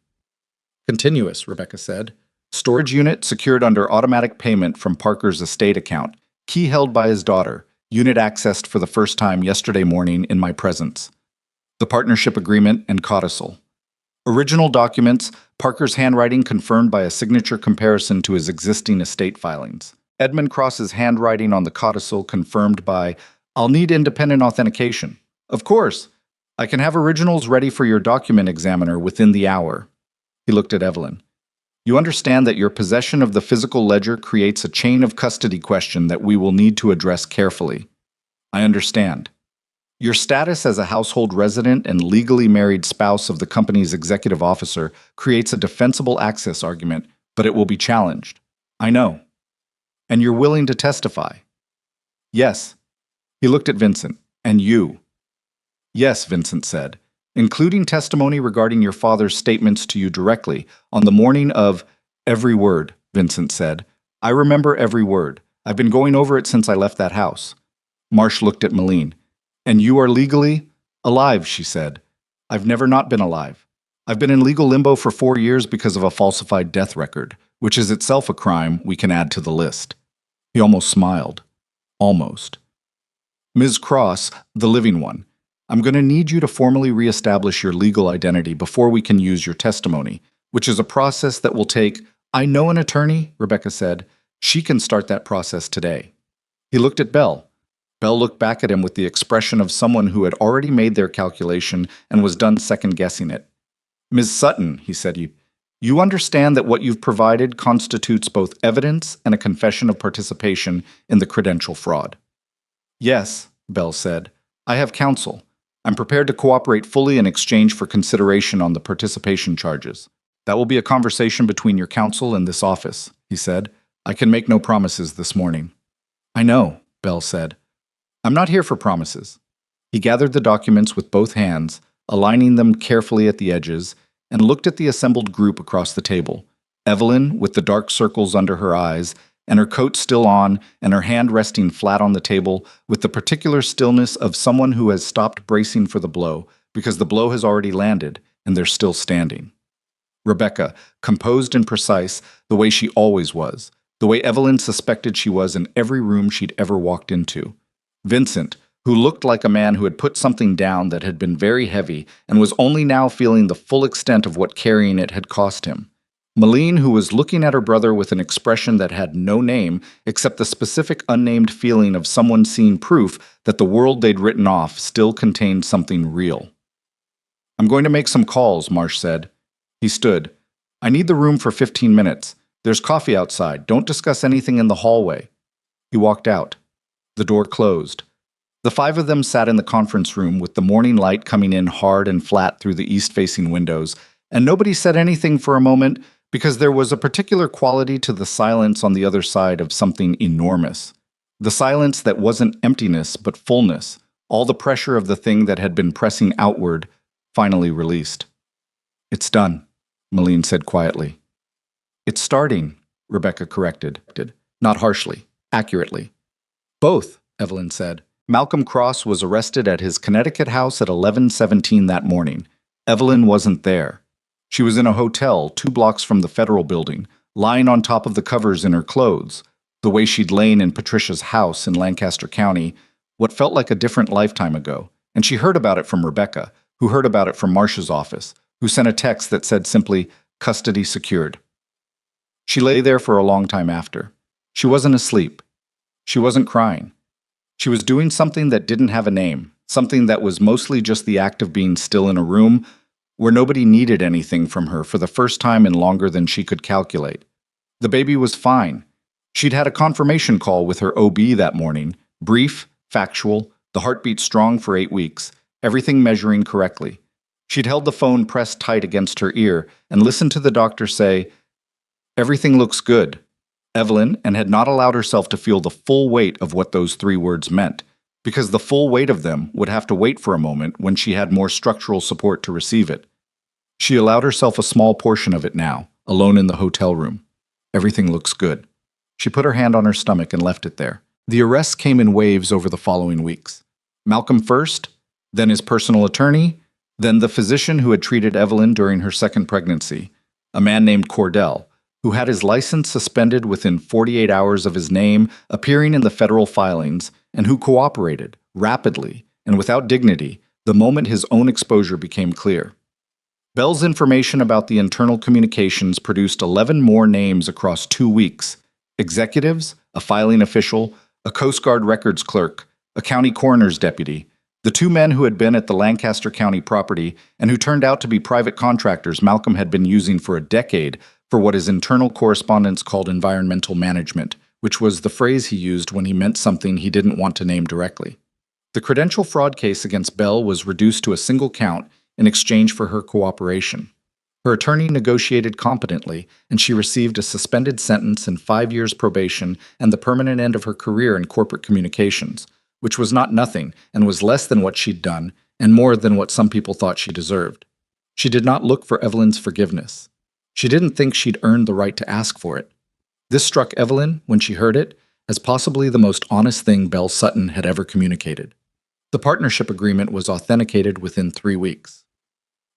Continuous, Rebecca said. Storage unit secured under automatic payment from Parker's estate account. Key held by his daughter. Unit accessed for the first time yesterday morning in my presence. The partnership agreement and codicil. Original documents, Parker's handwriting confirmed by a signature comparison to his existing estate filings. Edmund Cross's handwriting on the codicil confirmed by, I'll need independent authentication. Of course. I can have originals ready for your document examiner within the hour. He looked at Evelyn. You understand that your possession of the physical ledger creates a chain of custody question that we will need to address carefully. I understand. Your status as a household resident and legally married spouse of the company's executive officer creates a defensible access argument, but it will be challenged. I know. And you're willing to testify? Yes. He looked at Vincent. And you? Yes, Vincent said, including testimony regarding your father's statements to you directly on the morning of every word, Vincent said. I remember every word. I've been going over it since I left that house. Marsh looked at Malene. And you are legally alive, she said. I've never not been alive. I've been in legal limbo for 4 years because of a falsified death record, which is itself a crime we can add to the list. He almost smiled. Almost. Ms. Cross, the living one, I'm going to need you to formally reestablish your legal identity before we can use your testimony, which is a process that will take, I know an attorney, Rebecca said. She can start that process today. He looked at Belle. Belle looked back at him with the expression of someone who had already made their calculation and was done second-guessing it. Ms. Sutton, he said, you understand that what you've provided constitutes both evidence and a confession of participation in the credential fraud. Yes, Belle said. I have counsel. I'm prepared to cooperate fully in exchange for consideration on the participation charges. That will be a conversation between your counsel and this office, he said. I can make no promises this morning. I know, Belle said. I'm not here for promises. He gathered the documents with both hands, aligning them carefully at the edges, and looked at the assembled group across the table. Evelyn, with the dark circles under her eyes, and her coat still on, and her hand resting flat on the table, with the particular stillness of someone who has stopped bracing for the blow, because the blow has already landed, and they're still standing. Rebecca, composed and precise, the way she always was, the way Evelyn suspected she was in every room she'd ever walked into. Vincent, who looked like a man who had put something down that had been very heavy and was only now feeling the full extent of what carrying it had cost him. Malene, who was looking at her brother with an expression that had no name except the specific unnamed feeling of someone seeing proof that the world they'd written off still contained something real. I'm going to make some calls, Marsh said. He stood. I need the room for 15 minutes. There's coffee outside. Don't discuss anything in the hallway. He walked out. The door closed. The 5 of them sat in the conference room with the morning light coming in hard and flat through the east-facing windows, and nobody said anything for a moment because there was a particular quality to the silence on the other side of something enormous. The silence that wasn't emptiness but fullness, all the pressure of the thing that had been pressing outward, finally released. It's done, Malene said quietly. It's starting, Rebecca corrected, not harshly, accurately. Both, Evelyn said. Malcolm Cross was arrested at his Connecticut house at 11:17 that morning. Evelyn wasn't there. She was in a hotel 2 blocks from the federal building, lying on top of the covers in her clothes, the way she'd lain in Patricia's house in Lancaster County, what felt like a different lifetime ago. And she heard about it from Rebecca, who heard about it from Marsh's office, who sent a text that said simply, custody secured. She lay there for a long time after. She wasn't asleep. She wasn't crying. She was doing something that didn't have a name, something that was mostly just the act of being still in a room where nobody needed anything from her for the first time in longer than she could calculate. The baby was fine. She'd had a confirmation call with her OB that morning, brief, factual, the heartbeat strong for 8 weeks, everything measuring correctly. She'd held the phone pressed tight against her ear and listened to the doctor say, "Everything looks good," Evelyn, and had not allowed herself to feel the full weight of what those 3 words meant, because the full weight of them would have to wait for a moment when she had more structural support to receive it. She allowed herself a small portion of it now, alone in the hotel room. Everything looks good. She put her hand on her stomach and left it there. The arrests came in waves over the following weeks. Malcolm first, then his personal attorney, then the physician who had treated Evelyn during her second pregnancy, a man named Cordell, who had his license suspended within 48 hours of his name appearing in the federal filings, and who cooperated, rapidly, and without dignity, the moment his own exposure became clear. Bell's information about the internal communications produced 11 more names across 2 weeks: executives, a filing official, a Coast Guard records clerk, a county coroner's deputy, the 2 men who had been at the Lancaster County property and who turned out to be private contractors Malcolm had been using for a decade for what his internal correspondence called environmental management, which was the phrase he used when he meant something he didn't want to name directly. The credential fraud case against Bell was reduced to a single count in exchange for her cooperation. Her attorney negotiated competently, and she received a suspended sentence and 5 years probation and the permanent end of her career in corporate communications, which was not nothing and was less than what she'd done and more than what some people thought she deserved. She did not look for Evelyn's forgiveness. She didn't think she'd earned the right to ask for it. This struck Evelyn, when she heard it, as possibly the most honest thing Belle Sutton had ever communicated. The partnership agreement was authenticated within 3 weeks.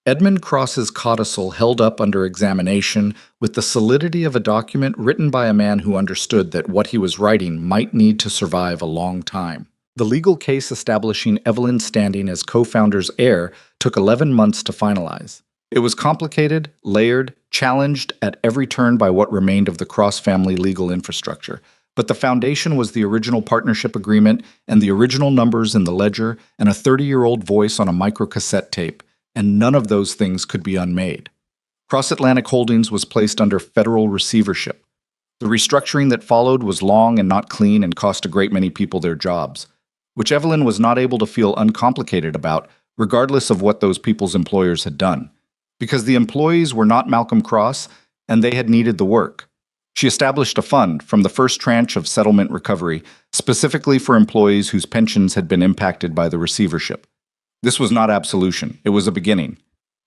Edmund Cross's codicil held up under examination with the solidity of a document written by a man who understood that what he was writing might need to survive a long time. The legal case establishing Evelyn's standing as co-founder's heir took 11 months to finalize. It was complicated, layered, challenged at every turn by what remained of the Cross family legal infrastructure. But the foundation was the original partnership agreement and the original numbers in the ledger and a 30-year-old voice on a microcassette tape, and none of those things could be unmade. Cross Atlantic Holdings was placed under federal receivership. The restructuring that followed was long and not clean and cost a great many people their jobs, which Evelyn was not able to feel uncomplicated about, regardless of what those people's employers had done. Because the employees were not Malcolm Cross, and they had needed the work. She established a fund from the first tranche of settlement recovery, specifically for employees whose pensions had been impacted by the receivership. This was not absolution, it was a beginning.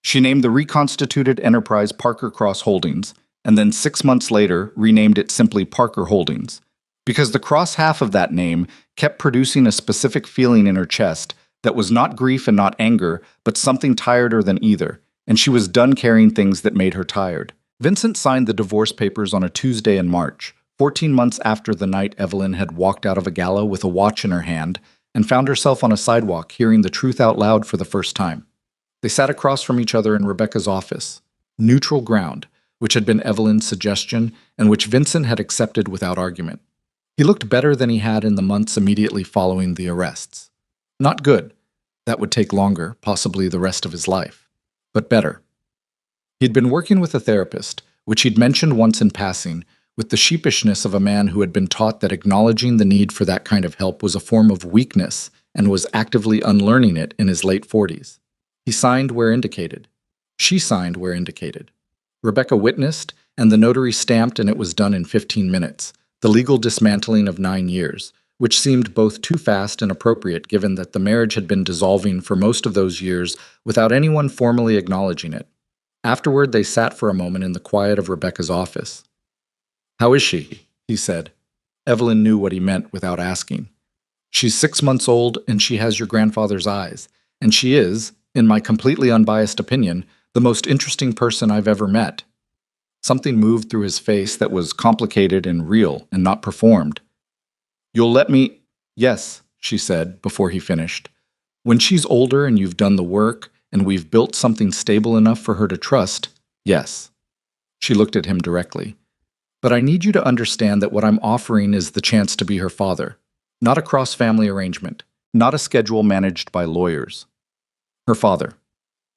She named the reconstituted enterprise Parker Cross Holdings, and then 6 months later renamed it simply Parker Holdings. Because the cross half of that name kept producing a specific feeling in her chest that was not grief and not anger, but something tireder than either, and she was done carrying things that made her tired. Vincent signed the divorce papers on a Tuesday in March, 14 months after the night Evelyn had walked out of a gala with a watch in her hand and found herself on a sidewalk hearing the truth out loud for the first time. They sat across from each other in Rebecca's office, neutral ground, which had been Evelyn's suggestion and which Vincent had accepted without argument. He looked better than he had in the months immediately following the arrests. Not good. That would take longer, possibly the rest of his life. But better. He'd been working with a therapist, which he'd mentioned once in passing, with the sheepishness of a man who had been taught that acknowledging the need for that kind of help was a form of weakness and was actively unlearning it in his late 40s. He signed where indicated. She signed where indicated. Rebecca witnessed, and the notary stamped, and it was done in 15 minutes, the legal dismantling of 9 years, which seemed both too fast and appropriate given that the marriage had been dissolving for most of those years without anyone formally acknowledging it. Afterward, they sat for a moment in the quiet of Rebecca's office. "How is she?" he said. Evelyn knew what he meant without asking. "She's 6 months old, and she has your grandfather's eyes, and she is, in my completely unbiased opinion, the most interesting person I've ever met." Something moved through his face that was complicated and real and not performed. "You'll let me—" "Yes," she said before he finished. "When she's older and you've done the work and we've built something stable enough for her to trust, yes." She looked at him directly. "But I need you to understand that what I'm offering is the chance to be her father, not a cross-family arrangement, not a schedule managed by lawyers. Her father.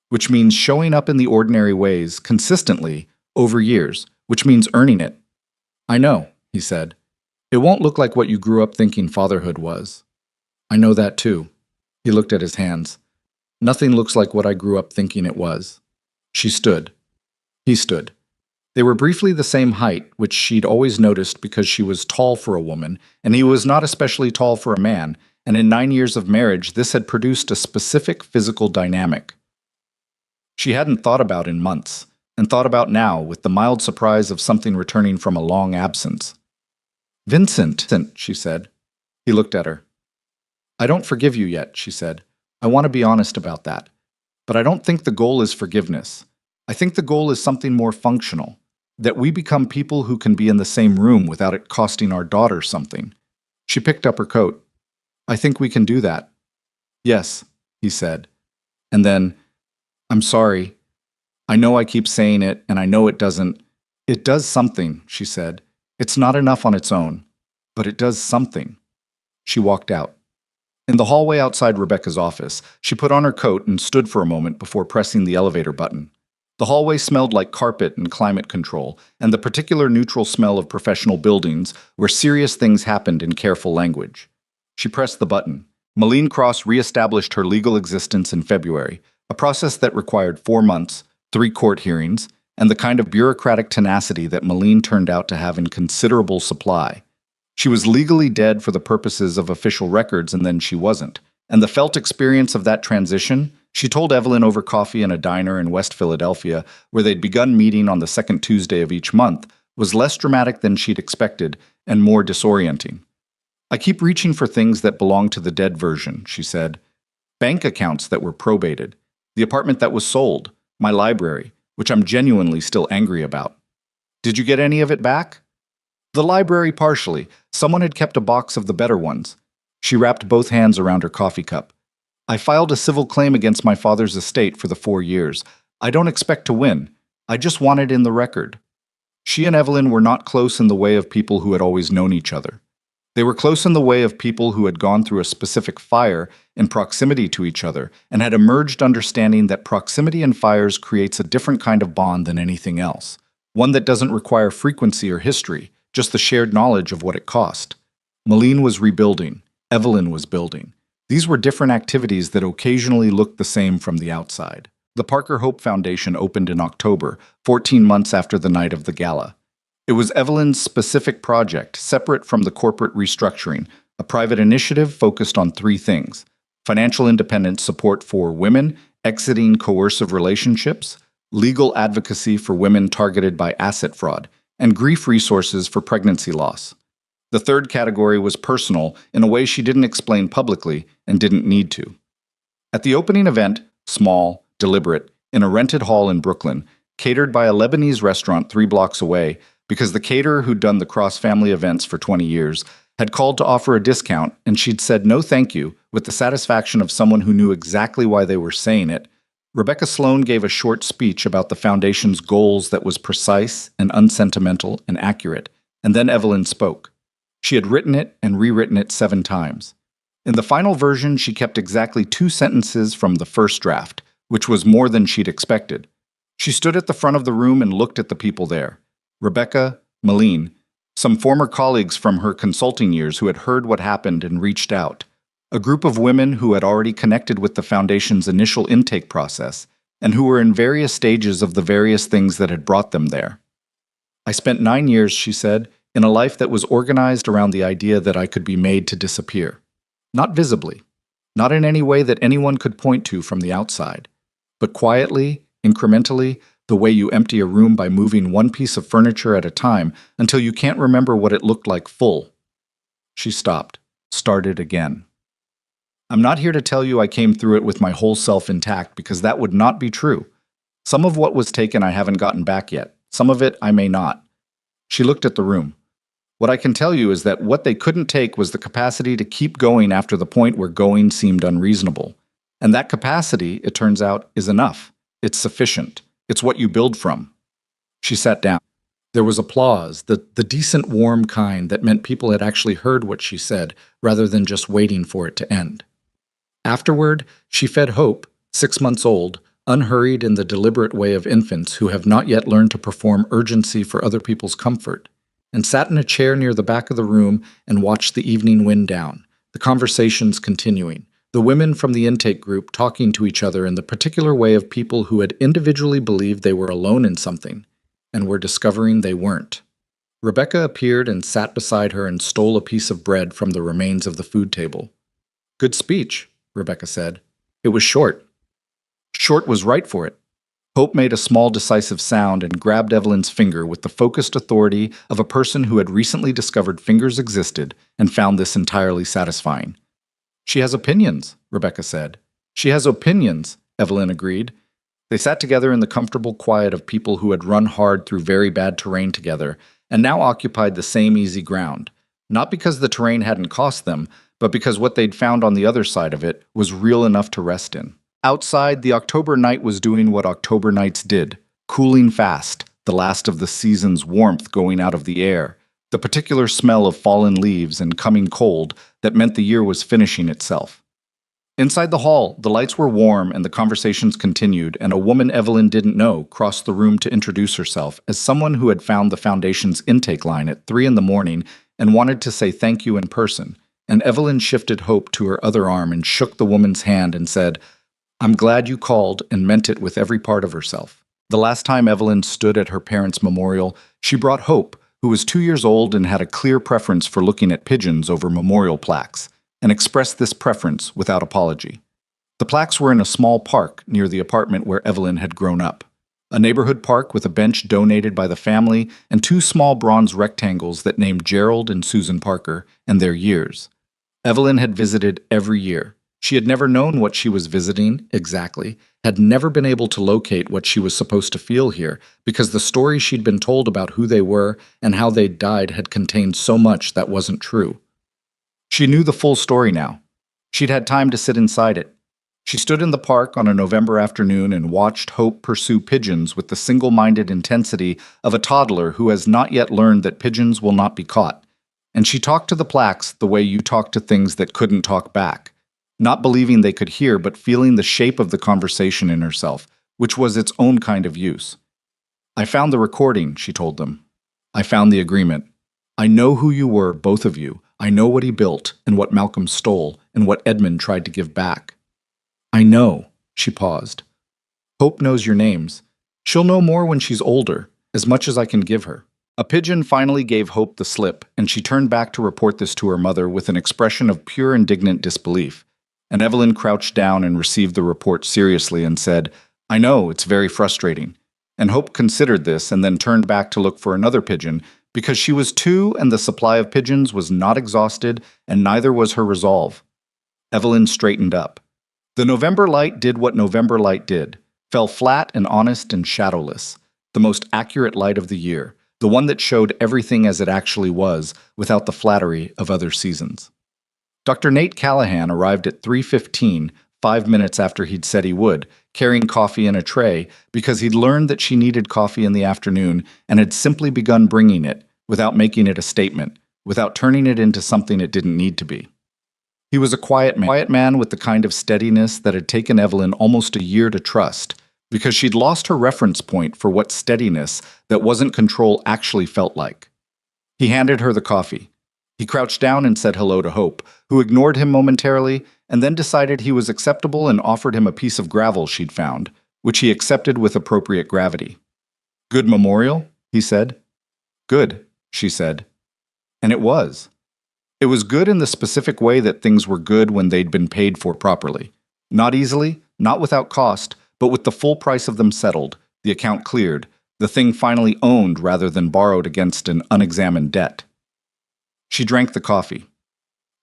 Which means showing up in the ordinary ways, consistently, over years, which means earning it." "I know," he said. "It won't look like what you grew up thinking fatherhood was." "I know that too." He looked at his hands. "Nothing looks like what I grew up thinking it was." She stood. He stood. They were briefly the same height, which she'd always noticed because she was tall for a woman, and he was not especially tall for a man, and in 9 years of marriage this had produced a specific physical dynamic she hadn't thought about in months, and thought about now with the mild surprise of something returning from a long absence. "Vincent," she said. He looked at her. "I don't forgive you yet," she said. I want to be honest about that. But I don't think the goal is forgiveness. I think the goal is something more functional, that we become people who can be in the same room without it costing our daughter something. She picked up her coat. I think we can do that. Yes, he said. And then, I'm sorry. I know I keep saying it, and I know it doesn't. It does something, she said. It's not enough on its own, but it does something. She walked out. In the hallway outside Rebecca's office, she put on her coat and stood for a moment before pressing the elevator button. The hallway smelled like carpet and climate control, and the particular neutral smell of professional buildings where serious things happened in careful language. She pressed the button. Malene Cross reestablished her legal existence in February, a process that required 4 months, 3 court hearings, and the kind of bureaucratic tenacity that Malene turned out to have in considerable supply. She was legally dead for the purposes of official records, and then she wasn't. And the felt experience of that transition, she told Evelyn over coffee in a diner in West Philadelphia, where they'd begun meeting on the second Tuesday of each month, was less dramatic than she'd expected and more disorienting. I keep reaching for things that belong to the dead version, she said. Bank accounts that were probated, the apartment that was sold, my library, which I'm genuinely still angry about. Did you get any of it back? The library partially. Someone had kept a box of the better ones. She wrapped both hands around her coffee cup. I filed a civil claim against my father's estate for the 4 years. I don't expect to win. I just want it in the record. She and Evelyn were not close in the way of people who had always known each other. They were close in the way of people who had gone through a specific fire in proximity to each other and had emerged understanding that proximity in fires creates a different kind of bond than anything else, one that doesn't require frequency or history, just the shared knowledge of what it cost. Malene was rebuilding. Evelyn was building. These were different activities that occasionally looked the same from the outside. The Parker Hope Foundation opened in October, 14 months after the night of the gala. It was Evelyn's specific project, separate from the corporate restructuring, a private initiative focused on 3 things: financial independence support for women exiting coercive relationships, legal advocacy for women targeted by asset fraud, and grief resources for pregnancy loss. The third category was personal in a way she didn't explain publicly and didn't need to. At the opening event, small, deliberate, in a rented hall in Brooklyn, catered by a Lebanese restaurant 3 blocks away, because the caterer who'd done the cross-family events for 20 years had called to offer a discount, and she'd said no thank you with the satisfaction of someone who knew exactly why they were saying it. Rebecca Sloan gave a short speech about the foundation's goals that was precise and unsentimental and accurate, and then Evelyn spoke. She had written it and rewritten it 7 times. In the final version, she kept exactly 2 sentences from the first draft, which was more than she'd expected. She stood at the front of the room and looked at the people there. Rebecca, Malene, some former colleagues from her consulting years who had heard what happened and reached out, a group of women who had already connected with the Foundation's initial intake process and who were in various stages of the various things that had brought them there. I spent 9 years, she said, in a life that was organized around the idea that I could be made to disappear. Not visibly, not in any way that anyone could point to from the outside, but quietly, incrementally, the way you empty a room by moving one piece of furniture at a time until you can't remember what it looked like full. She stopped, started again. I'm not here to tell you I came through it with my whole self intact, because that would not be true. Some of what was taken I haven't gotten back yet. Some of it I may not. She looked at the room. What I can tell you is that what they couldn't take was the capacity to keep going after the point where going seemed unreasonable. And that capacity, it turns out, is enough. It's sufficient. It's what you build from. She sat down. There was applause, the decent, warm kind that meant people had actually heard what she said, rather than just waiting for it to end. Afterward, she fed Hope, 6 months old, unhurried in the deliberate way of infants who have not yet learned to perform urgency for other people's comfort, and sat in a chair near the back of the room and watched the evening wind down, the conversations continuing, the women from the intake group talking to each other in the particular way of people who had individually believed they were alone in something, and were discovering they weren't. Rebecca appeared and sat beside her and stole a piece of bread from the remains of the food table. Good speech, Rebecca said. It was short. Short was right for it. Hope made a small decisive sound and grabbed Evelyn's finger with the focused authority of a person who had recently discovered fingers existed and found this entirely satisfying. She has opinions, Rebecca said. She has opinions, Evelyn agreed. They sat together in the comfortable quiet of people who had run hard through very bad terrain together and now occupied the same easy ground, not because the terrain hadn't cost them, but because what they'd found on the other side of it was real enough to rest in. Outside, the October night was doing what October nights did, cooling fast, the last of the season's warmth going out of the air, the particular smell of fallen leaves and coming cold that meant the year was finishing itself. Inside the hall, the lights were warm and the conversations continued, and a woman Evelyn didn't know crossed the room to introduce herself as someone who had found the foundation's intake line at 3 in the morning and wanted to say thank you in person. And Evelyn shifted Hope to her other arm and shook the woman's hand and said, "I'm glad you called," and meant it with every part of herself. The last time Evelyn stood at her parents' memorial, she brought Hope, who was 2 years old and had a clear preference for looking at pigeons over memorial plaques, and expressed this preference without apology. The plaques were in a small park near the apartment where Evelyn had grown up. A neighborhood park with a bench donated by the family and 2 small bronze rectangles that named Gerald and Susan Parker and their years. Evelyn had visited every year. She had never known what she was visiting exactly, had never been able to locate what she was supposed to feel here, because the story she'd been told about who they were and how they'd died had contained so much that wasn't true. She knew the full story now. She'd had time to sit inside it. She stood in the park on a November afternoon and watched Hope pursue pigeons with the single-minded intensity of a toddler who has not yet learned that pigeons will not be caught. And she talked to the plaques the way you talk to things that couldn't talk back, not believing they could hear but feeling the shape of the conversation in herself, which was its own kind of use. "I found the recording," she told them. "I found the agreement. I know who you were, both of you. I know what he built, and what Malcolm stole, and what Edmund tried to give back. I know," she paused. "Hope knows your names. She'll know more when she's older, as much as I can give her." A pigeon finally gave Hope the slip, and she turned back to report this to her mother with an expression of pure indignant disbelief. And Evelyn crouched down and received the report seriously and said, "I know, it's very frustrating." And Hope considered this and then turned back to look for another pigeon, because she was 2 and the supply of pigeons was not exhausted, and neither was her resolve. Evelyn straightened up. The November light did what November light did, fell flat and honest and shadowless, the most accurate light of the year, the one that showed everything as it actually was, without the flattery of other seasons. Dr. Nate Callahan arrived at 3:15, 5 minutes after he'd said he would, carrying coffee in a tray because he'd learned that she needed coffee in the afternoon and had simply begun bringing it, without making it a statement, without turning it into something it didn't need to be. He was a quiet man with the kind of steadiness that had taken Evelyn almost a year to trust, because she'd lost her reference point for what steadiness that wasn't control actually felt like. He handed her the coffee. He crouched down and said hello to Hope, who ignored him momentarily and then decided he was acceptable and offered him a piece of gravel she'd found, which he accepted with appropriate gravity. "Good memorial?" he said. "Good," she said. And it was. It was good in the specific way that things were good when they'd been paid for properly. Not easily, not without cost, but with the full price of them settled, the account cleared, the thing finally owned rather than borrowed against an unexamined debt. She drank the coffee.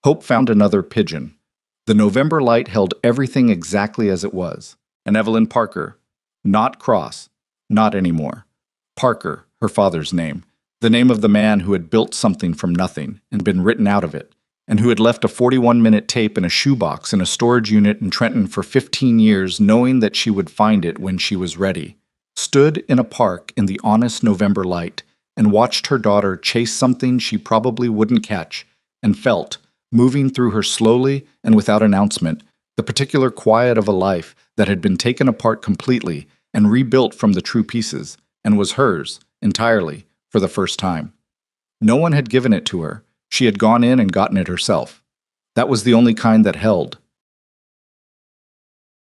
Hope found another pigeon. The November light held everything exactly as it was. And Evelyn Parker. Not Cross. Not anymore. Parker, her father's name. The name of the man who had built something from nothing and been written out of it, and who had left a 41-minute tape in a shoebox in a storage unit in Trenton for 15 years, knowing that she would find it when she was ready, stood in a park in the honest November light and watched her daughter chase something she probably wouldn't catch, and felt, moving through her slowly and without announcement, the particular quiet of a life that had been taken apart completely and rebuilt from the true pieces, and was hers, entirely, for the first time. No one had given it to her. She had gone in and gotten it herself. That was the only kind that held,